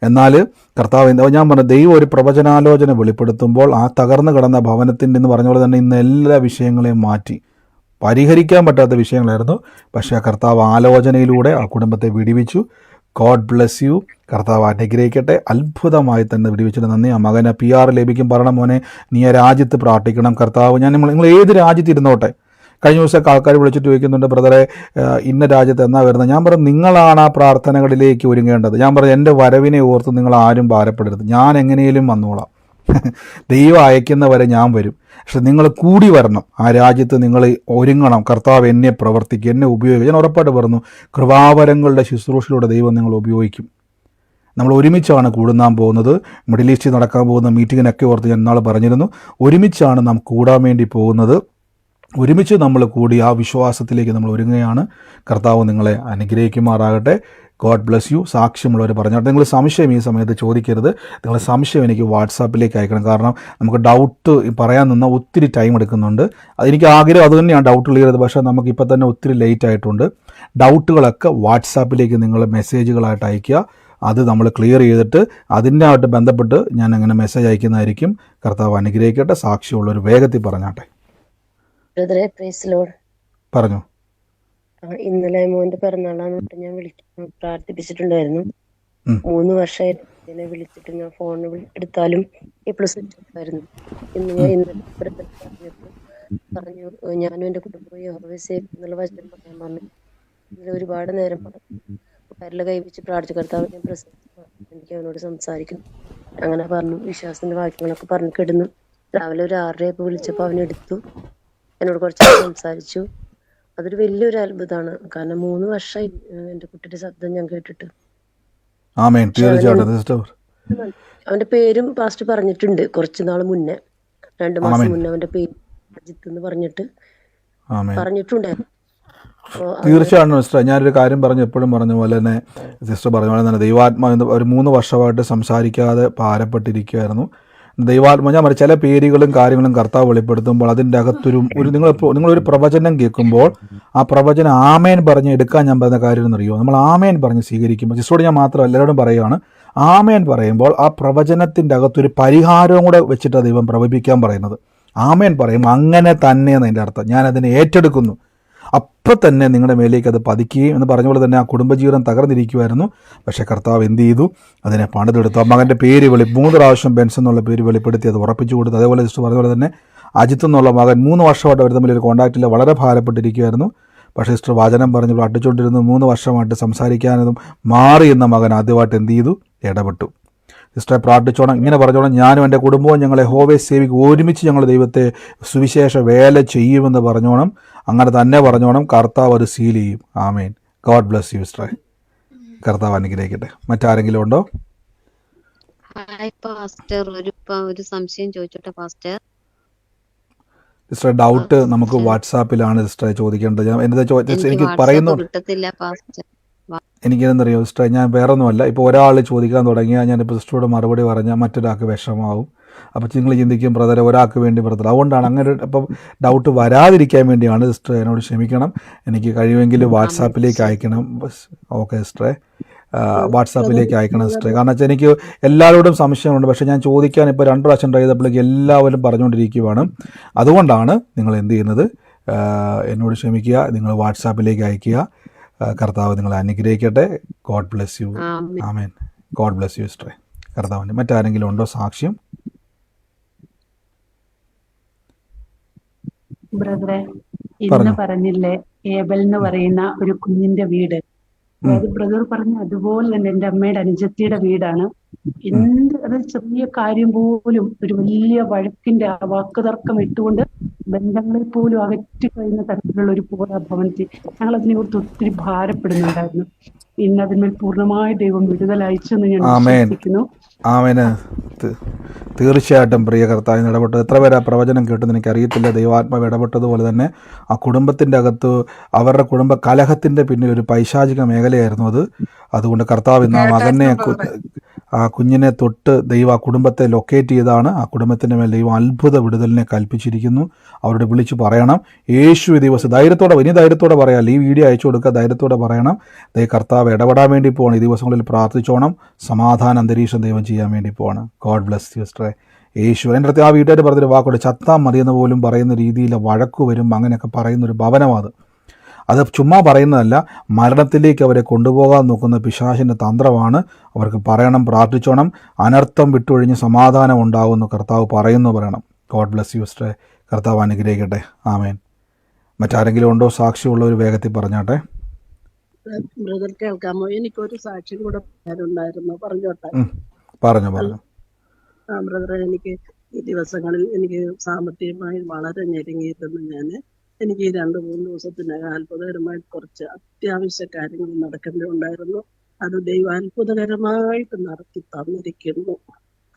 എന്നാൽ കർത്താവ് ഞാൻ പറഞ്ഞ ദൈവം ഒരു പ്രവചനാലോചന വെളിപ്പെടുത്തുമ്പോൾ ആ തകർന്നു കിടന്ന ഭവനത്തിൻ്റെ എന്ന് പറഞ്ഞ പോലെ തന്നെ ഇന്ന് എല്ലാ വിഷയങ്ങളെയും മാറ്റി. പരിഹരിക്കാൻ പറ്റാത്ത വിഷയങ്ങളായിരുന്നു. പക്ഷേ ആ കർത്താവ് ആലോചനയിലൂടെ ആ കുടുംബത്തെ വിടിവിച്ചു. God bless you. കർത്താവ് അനുഗ്രഹിക്കട്ടെ. അത്ഭുതമായി തന്നെ വിടിവിച്ചിട്ട് നന്ദി. ആ മകനെ PR ലഭിക്കും. പറയണം, മോനെ നീ ആ രാജ്യത്ത് പ്രാർത്ഥിക്കണം. കർത്താവ് നിങ്ങൾ ഏത് രാജ്യത്തിരുന്നോട്ടെ. കഴിഞ്ഞ ദിവസമൊക്കെ ആൾക്കാർ വിളിച്ചിട്ട് ചോദിക്കുന്നുണ്ട്, ബ്രദറെ ഇന്ന രാജ്യത്ത് എന്നാ വരുന്നത്. ഞാൻ പറഞ്ഞു, നിങ്ങളാണ് ആ പ്രാർത്ഥനകളിലേക്ക് ഒരുങ്ങേണ്ടത്. ഞാൻ പറഞ്ഞു, എൻ്റെ വരവിനെ ഓർത്ത് നിങ്ങൾ ആരും ഭാരപ്പെടരുത്. ഞാൻ എങ്ങനെയും വന്നോളാം. ദൈവം അയക്കുന്നവരെ ഞാൻ വരും. പക്ഷെ നിങ്ങൾ കൂടി വരണം. ആ രാജ്യത്ത് നിങ്ങൾ ഒരുങ്ങണം. കർത്താവ് എന്നെ പ്രവർത്തിക്കും, എന്നെ ഉപയോഗിക്കും. ഞാൻ ഉറപ്പായിട്ട് പറഞ്ഞു, കൃപാവരങ്ങളുടെ ശുശ്രൂഷയിലൂടെ ദൈവം നിങ്ങൾ ഉപയോഗിക്കും. നമ്മൾ ഒരുമിച്ചാണ് കൂടുന്നാൻ പോകുന്നത്. മിഡിൽ ഈസ്റ്റിൽ നടക്കാൻ പോകുന്ന മീറ്റിങ്ങിനൊക്കെ ഓർത്ത് ഞാൻ ഇന്നാൾ പറഞ്ഞിരുന്നു. ഒരുമിച്ചാണ് നാം കൂടാൻ വേണ്ടി പോകുന്നത്. ഒരുമിച്ച് നമ്മൾ കൂടി ആ വിശ്വാസത്തിലേക്ക് നമ്മൾ ഒരുങ്ങുകയാണ്. കർത്താവ് നിങ്ങളെ അനുഗ്രഹിക്കുമാറാകട്ടെ. God bless U. സാക്ഷ്യമുള്ളവർ പറഞ്ഞോട്ടെ. നിങ്ങൾ സംശയം ഈ സമയത്ത് ചോദിക്കരുത്. നിങ്ങൾ സംശയം എനിക്ക് വാട്സാപ്പിലേക്ക് അയക്കണം. കാരണം നമുക്ക് ഡൗട്ട് പറയാൻ നിന്നാൽ ഒത്തിരി ടൈം എടുക്കുന്നുണ്ട്. അതെനിക്ക് ആഗ്രഹം അതുതന്നെയാണ്, ഡൗട്ട് ക്ലിയർ ചെയ്തത്. പക്ഷേ നമുക്കിപ്പോൾ തന്നെ ഒത്തിരി ലേറ്റ് ആയിട്ടുണ്ട്. ഡൗട്ടുകളൊക്കെ വാട്സാപ്പിലേക്ക് നിങ്ങൾ മെസ്സേജുകളായിട്ട് അയയ്ക്കുക. അത് നമ്മൾ ക്ലിയർ ചെയ്തിട്ട് അതിനായിട്ട് ബന്ധപ്പെട്ട് ഞാൻ അങ്ങനെ മെസ്സേജ് അയക്കുന്നതായിരിക്കും. കർത്താവ് അനുഗ്രഹിക്കട്ടെ. സാക്ഷ്യമുള്ളവർ വേഗത്തിൽ പറഞ്ഞാട്ടെ. ബ്രദറെ പ്രൈസ് ലോർഡ്. പറഞ്ഞു. ഇന്നലെ മോന്റെ പിറന്നാളാന്ന് ഞാൻ പ്രാർത്ഥിപ്പിച്ചിട്ടുണ്ടായിരുന്നു. 3 വർഷമായിട്ട് എന്നെ വിളിച്ചിട്ട് ഞാൻ ഫോൺ എടുത്താലും പ്ലസ് ആയിരുന്നു. ഇന്ന് പറഞ്ഞു ഞാനും എന്റെ കുടുംബവും യഹോവയെ സേവിക്കുന്നുള്ള വചനം പറയാൻ പറഞ്ഞു. ഇതിൽ ഒരുപാട് നേരം കരല കൈവച്ച് പ്രാർത്ഥിച്ചു. കർത്താവ് ഞാൻ എനിക്ക് അവനോട് സംസാരിക്കുന്നു. അങ്ങനെ പറഞ്ഞു. വിശ്വാസത്തിന്റെ വാക്യങ്ങളൊക്കെ പറഞ്ഞു കിടന്നു. രാവിലെ ഒരു 6:30 വിളിച്ചപ്പോൾ അവനെടുത്തു, എന്നോട് കുറച്ച് സംസാരിച്ചു. അതൊരു വലിയൊരു അത്ഭുതമാണ്. കാരണം 3 വർഷമായി എന്റെ കുട്ടിയുടെ ശബ്ദം ഞാൻ കേട്ടിട്ട്. അവന്റെ പേരും പാസ്റ്റ് പറഞ്ഞിട്ടുണ്ട് കുറച്ചു നാൾ മുന്നേ, 2 മാസം മുന്നേ അവന്റെ പേര് അജിത്ത് എന്ന് പറഞ്ഞിട്ട് പറഞ്ഞിട്ടുണ്ടായിരുന്നു. തീർച്ചയായിട്ടും സിസ്റ്റർ, ഞാനൊരു കാര്യം പറഞ്ഞു, എപ്പോഴും പറഞ്ഞ പോലെ തന്നെ സിസ്റ്റർ പറഞ്ഞ പോലെ തന്നെ ദൈവാത്മാ ഒരു 3 വർഷമായിട്ട് സംസാരിക്കാതെ ഭാരപ്പെട്ടിരിക്കുകയായിരുന്നു. ദൈവാത്മ ഞാൻ പറയും, ചില പേരുകളും കാര്യങ്ങളും കർത്താവ് വെളിപ്പെടുത്തുമ്പോൾ അതിൻ്റെ അകത്തൊരു നിങ്ങളൊരു പ്രവചനം കേൾക്കുമ്പോൾ ആ പ്രവചനം ആമേൻ പറഞ്ഞ് എടുക്കാൻ ഞാൻ പറയുന്ന കാര്യം എന്നറിയോ, നമ്മൾ ആമേൻ പറഞ്ഞ് സ്വീകരിക്കുമ്പോൾ സിസ്റ്ററോട് ഞാൻ മാത്രം എല്ലാവരോടും പറയുകയാണ്, ആമേൻ പറയുമ്പോൾ ആ പ്രവചനത്തിൻ്റെ അകത്തൊരു പരിഹാരവും കൂടെ വെച്ചിട്ടാണ് ദൈവം പ്രവചിക്കാൻ പറയുന്നത്. ആമേൻ പറയുമ്പോൾ അങ്ങനെ തന്നെയെന്ന് അതിൻ്റെ അർത്ഥം, ഞാൻ അതിനെ ഏറ്റെടുക്കുന്നു, അപ്പം തന്നെ നിങ്ങളുടെ മേലേക്ക് അത് പതിക്കുകയും എന്ന് പറഞ്ഞ പോലെ തന്നെ ആ കുടുംബജീവിതം തകർന്നിരിക്കുമായിരുന്നു. പക്ഷേ കർത്താവ് എന്ത് ചെയ്തു, അതിനെ പണിതെടുത്തു. ആ മകൻ്റെ പേര് 3 പ്രാവശ്യം ബെൻസ് എന്നുള്ള പേര് വെളിപ്പെടുത്തി അത് ഉറപ്പിച്ചു കൊടുത്തു. അതേപോലെ സിസ്റ്റർ പറഞ്ഞ പോലെ തന്നെ അജിത്ത് എന്നുള്ള മകൻ 3 വർഷമായിട്ട് അവർ തമ്മിൽ ഒരു കോൺടാക്റ്റിൽ വളരെ ഭാരപ്പെട്ടിരിക്കുമായിരുന്നു. പക്ഷേ സിസ്റ്റർ വചനം പറഞ്ഞു അടിച്ചുകൊണ്ടിരുന്നു. 3 വർഷമായിട്ട് സംസാരിക്കാനതും മാറി എന്ന മകൻ ആദ്യമായിട്ട് എന്ത് ചെയ്തു, ഇടപെട്ടു. സിസ്റ്ററെ പ്രാർത്ഥിച്ചോണം, ഇങ്ങനെ പറഞ്ഞോണം, ഞാനും എൻ്റെ കുടുംബവും ഞങ്ങളെ യഹോവയെ സേവിക്കും, ഒരുമിച്ച് ഞങ്ങൾ ദൈവത്തെ സുവിശേഷ വേല ചെയ്യുമെന്ന് പറഞ്ഞോണം. അങ്ങനെ തന്നെ പറഞ്ഞോണം. കർത്താവ് അത് സീൽ ചെയ്യും. ആമേൻ. ഗോഡ് ബ്ലെസ് യു സിസ്റ്ററെ. കർത്താവ് അനുഗ്രഹിക്കട്ടെ. മറ്റാരെങ്കിലും ഉണ്ടോ? ഹായ് പാസ്റ്റർ, ഒരു സംശയം ചോദിച്ചോട്ടെ പാസ്റ്റർ? സിസ്റ്റർ ഡൗട്ട് നമുക്ക് വാട്സാപ്പിലാണ് സിസ്റ്ററെ ചോദിക്കേണ്ടത്. ഞാൻ എന്താ എനിക്ക് പറയുന്നു, കിട്ടത്തില്ല പാസ്റ്റർ. എനിക്കെന്തറിയോ സിസ്റ്റർ, ഞാൻ വേറെ ഒന്നുമല്ല, ഇപ്പോൾ ഒരാൾ ചോദിക്കാൻ തുടങ്ങിയാൽ ഞാനിപ്പോൾ സിസ്റ്ററോട് മറുപടി പറഞ്ഞാൽ മറ്റൊരാൾക്ക് വിഷമാവും. അപ്പോൾ നിങ്ങൾ ചിന്തിക്കും ബ്രദറെ ഒരാൾക്ക് വേണ്ടി ബ്രദർ, അതുകൊണ്ടാണ് അങ്ങനെ. അപ്പം ഡൗട്ട് വരാതിരിക്കാൻ വേണ്ടിയാണ് സിസ്റ്റർ, എന്നോട് ക്ഷമിക്കണം. എനിക്ക് കഴിയുമെങ്കിൽ വാട്സാപ്പിലേക്ക് അയക്കണം. ഓക്കെ സിസ്റ്ററെ, വാട്സാപ്പിലേക്ക് അയക്കണം സിസ്റ്ററെ. കാരണം വെച്ചാൽ എനിക്ക് എല്ലാവരോടും സംശയമുണ്ട്, പക്ഷേ ഞാൻ ചോദിക്കാൻ ഇപ്പോൾ 2 പ്രാവശ്യം ട്രൈ ചെയ്തപ്പോഴേക്ക് എല്ലാവരും പറഞ്ഞുകൊണ്ടിരിക്കുകയാണ്. അതുകൊണ്ടാണ് നിങ്ങൾ എന്ത് ചെയ്യുന്നത്, എന്നോട് ക്ഷമിക്കുക, നിങ്ങൾ വാട്സാപ്പിലേക്ക് അയക്കുക. കർത്താവ് നിങ്ങളെ അനുഗ്രഹിക്കട്ടെ. God bless U. ആമേൻ. ഗോഡ് ബ്ലെസ് യു സിസ്റ്ററെ. കർത്താവിൻ്റെ മറ്റാരെങ്കിലും ഉണ്ടോ സാക്ഷ്യം? ബ്രദറെ, ഇന്ന് പറഞ്ഞില്ലേ ഏബൽ എന്ന് പറയുന്ന ഒരു കുഞ്ഞിന്റെ വീട്, അതായത് ബ്രദർ പറഞ്ഞ അതുപോലെ തന്നെ എൻ്റെ അമ്മയുടെ അനുജത്തിയുടെ വീടാണ്. അത് ചെറിയ കാര്യം പോലും ഒരു വലിയ വഴക്കിന്റെ വാക്കുതർക്കം ഇട്ടുകൊണ്ട് ബന്ധങ്ങളെ പോലും അകറ്റി കഴിയുന്ന തരത്തിലുള്ള ഒരു ഭവനത്തിൽ ഞങ്ങൾ അതിനെ കുറിച്ച് ഒത്തിരി ഭാരപ്പെടുന്നുണ്ടായിരുന്നു. ഇന്ന് അതിന്മേൽ പൂർണ്ണമായ ദൈവം വിടുതൽ അയച്ചെന്ന് ഞാൻ വിശ്വസിക്കുന്നു. ആമേന്. തീർച്ചയായിട്ടും പ്രിയ കർത്താവിന് ഇടപെട്ടത്. എത്ര പേര് ആ പ്രവചനം കേട്ടെന്ന് എനിക്കറിയത്തില്ല. ദൈവാത്മാവ് ഇടപെട്ടതുപോലെ തന്നെ ആ കുടുംബത്തിൻ്റെ അകത്ത്, അവരുടെ കുടുംബ കലഹത്തിൻ്റെ പിന്നിൽ ഒരു പൈശാചിക മേഖലയായിരുന്നു അത്. അതുകൊണ്ട് കർത്താവ് ഇന്ന് ആ മകനെ, ആ കുഞ്ഞിനെ തൊട്ട് ദൈവം ആ കുടുംബത്തെ ലൊക്കേറ്റ് ചെയ്താണ്. ആ കുടുംബത്തിൻ്റെ മേൽ ദൈവം അത്ഭുത വിടുതലിനെ കൽപ്പിച്ചിരിക്കുന്നു. അവരോട് വിളിച്ച് പറയണം, യേശു ദിവസം ധൈര്യത്തോടെ, ഇനി ധൈര്യത്തോടെ പറയാം. ഈ വീഡിയോ അയച്ചു കൊടുക്കുക, ധൈര്യത്തോടെ പറയണം. കർത്താവ് ഇടപെടാൻ വേണ്ടി പോകണം. ഈ ദിവസങ്ങളിൽ പ്രാർത്ഥിച്ചോണം. സമാധാന അന്തരീക്ഷം ദൈവം ചെയ്യാൻ വേണ്ടി പോവാണ്. ഗോഡ് ബ്ലെസ് യു സിസ്റ്ററെ. യേശു എൻ്റെ അടുത്ത് ആ വീട്ടുകാർ പറഞ്ഞൊരു വാക്കോട്, ചത്താൽ മതിയെന്ന് പോലും പറയുന്ന രീതിയിൽ വഴക്കു വരും, അങ്ങനെയൊക്കെ പറയുന്നൊരു ഭവനമാണ് അത്. ചുമ്മാ പറയുന്നതല്ല, മരണത്തിലേക്ക് അവരെ കൊണ്ടുപോകാൻ നോക്കുന്ന പിശാചിൻ്റെ തന്ത്രമാണ്. അവർക്ക് പറയണം, പ്രാർത്ഥിച്ചോണം, അനർത്ഥം വിട്ടൊഴിഞ്ഞ് സമാധാനം ഉണ്ടാകുമെന്ന് കർത്താവ് പറയുന്നു പറയണം. ഗോഡ് ബ്ലെസ് യു സിസ്റ്ററെ. കർത്താവ് അനുഗ്രഹിക്കട്ടെ. ആമേൻ. മറ്റാരെങ്കിലും ഉണ്ടോ സാക്ഷിയുള്ളവർ? വേഗത്തിൽ പറഞ്ഞാട്ടെ. ബ്രദർ കേൾക്കാമോ? എനിക്കൊരു സാക്ഷ്യം കൂടെ ഉണ്ടായിരുന്നു, പറഞ്ഞോട്ടെ? പറഞ്ഞു. ബ്രദറെ, എനിക്ക് ഈ ദിവസങ്ങളിൽ എനിക്ക് സാമ്പത്തികമായി വളരെ ഞെരുങ്ങിയിരുന്നു. എനിക്ക് ഈ 2-3 ദിവസത്തിനകം അത്ഭുതകരമായി കുറച്ച് അത്യാവശ്യ കാര്യങ്ങൾ നടക്കേണ്ടതുണ്ടായിരുന്നു. അത് ദൈവം അത്ഭുതകരമായിട്ട് നടത്തി തന്നിരിക്കുന്നു.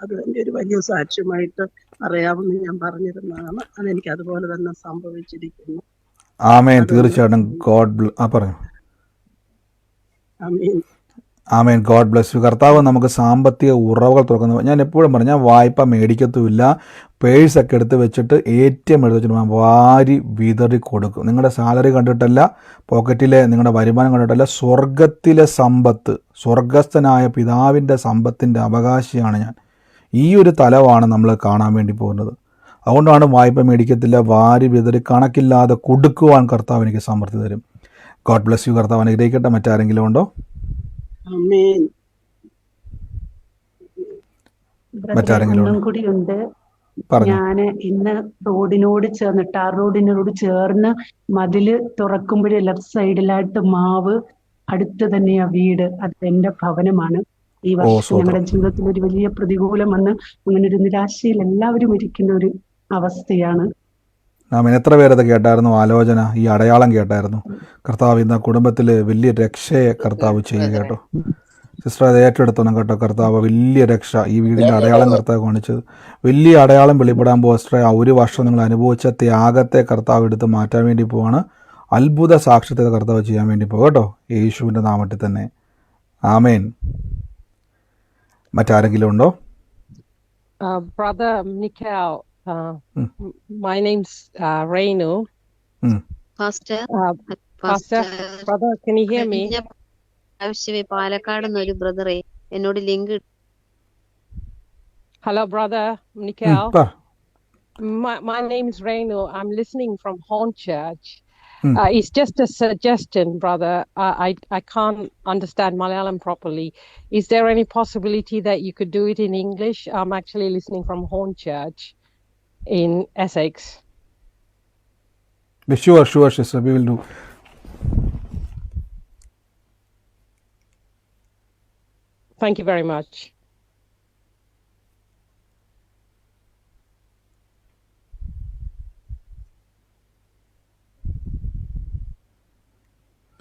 അത് എൻ്റെ ഒരു വലിയ സാക്ഷ്യമായിട്ട് അറിയാമെന്ന് ഞാൻ പറഞ്ഞിരുന്നതാണ്. അതെനിക്ക് അതുപോലെ തന്നെ സംഭവിച്ചിരിക്കുന്നു. ആമേൻ. തീർച്ചയായിട്ടും. പറഞ്ഞു. ആമേൻ. God bless you. കർത്താവ് നമുക്ക് സാമ്പത്തിക ഉറവുകൾ തുറക്കുന്നു. ഞാൻ എപ്പോഴും പറഞ്ഞു, ഞാൻ വായ്പ മേടിക്കത്തുമില്ല. പേഴ്സൊക്കെ എടുത്ത് വെച്ചിട്ട് ATM എടുത്ത് വെച്ചിട്ട് വാരി വിതറി കൊടുക്കും. നിങ്ങളുടെ സാലറി കണ്ടിട്ടല്ല, പോക്കറ്റിലെ നിങ്ങളുടെ വരുമാനം കണ്ടിട്ടല്ല, സ്വർഗത്തിലെ സമ്പത്ത്, സ്വർഗസ്ഥനായ പിതാവിൻ്റെ സമ്പത്തിൻ്റെ അവകാശിയാണ് ഞാൻ. ഈ ഒരു തലമാണ് നമ്മൾ കാണാൻ വേണ്ടി പോകുന്നത്. അതുകൊണ്ടാണ് വായ്പ മേടിക്കത്തില്ല, വാരി വിതറി കണക്കില്ലാതെ കൊടുക്കുവാൻ കർത്താവ് എനിക്ക് സമൃദ്ധി തരും. God bless you. കർത്താവ് അനുഗ്രഹിക്കട്ടെ. മറ്റാരെങ്കിലും ഉണ്ടോ? ഒന്നും കൂടി ഉണ്ട്. ഞാന് ഇന്ന് റോഡിനോട് ചേർന്ന്, ടാർ റോഡിനോട് ചേർന്ന് മതില് തുറക്കുമ്പോഴേ ലെഫ്റ്റ് സൈഡിലായിട്ട് മാവ്, അടുത്ത് തന്നെയാ വീട്. അത് എന്റെ ഭവനമാണ്. ഈ വർഷം ഞങ്ങളുടെ ജീവിതത്തിൽ ഒരു വലിയ പ്രതികൂലം വന്ന് അങ്ങനെ ഒരു നിരാശയിൽ എല്ലാവരും ഇരിക്കുന്ന ഒരു അവസ്ഥയാണ്. എത്ര പേരത് കേട്ടായിരുന്നു? ആലോചന, ഈ അടയാളം കേട്ടായിരുന്നു? കർത്താവ് ഇന്ന് കുടുംബത്തിൽ വലിയ രക്ഷയെ കർത്താവ് ചെയ്യുക കേട്ടോ. സിസ്റ്റർ അത് ഏറ്റെടുത്തോണം കേട്ടോ. കർത്താവ് വലിയ രക്ഷ, ഈ വീടിൻ്റെ അടയാളം കർത്താവ് കാണിച്ചത് വലിയ അടയാളം വെളിപ്പെടാൻ പോകുക സിസ്റ്ററെ. ആ ഒരു വർഷം നിങ്ങൾ അനുഭവിച്ച ത്യാഗത്തെ കർത്താവ് എടുത്ത് മാറ്റാൻ വേണ്ടി പോവാണ്. അത്ഭുത സാക്ഷ്യത്തെ കർത്താവ് ചെയ്യാൻ വേണ്ടി പോകും കേട്ടോ, യേശുവിൻ്റെ നാമത്തിൽ തന്നെ. ആമേൻ. മറ്റാരെങ്കിലും ഉണ്ടോ? Brother Mikhail, my name's Renu. Pastor, Brother, can you hear me? ആവശ്യമേ പാലക്കാട് ഒരു ബ്രദറെ എന്നോട് link. Hello, Brother Mikhail. My name is Renu. I'm listening from Horn Church. It's just a suggestion, brother. I can't understand Malayalam properly. Is there any possibility that you could do it in English? I'm actually listening from Horn Church in Essex. Sure, sister. We will do. Thank you very much.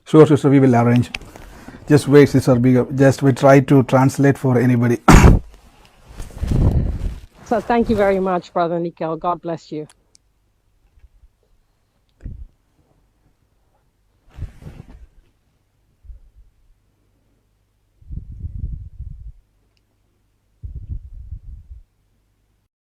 Sure, sister, we will arrange. Just wait, sister. We try to translate for anybody. So thank you very much, Brother Nikhil. God bless you.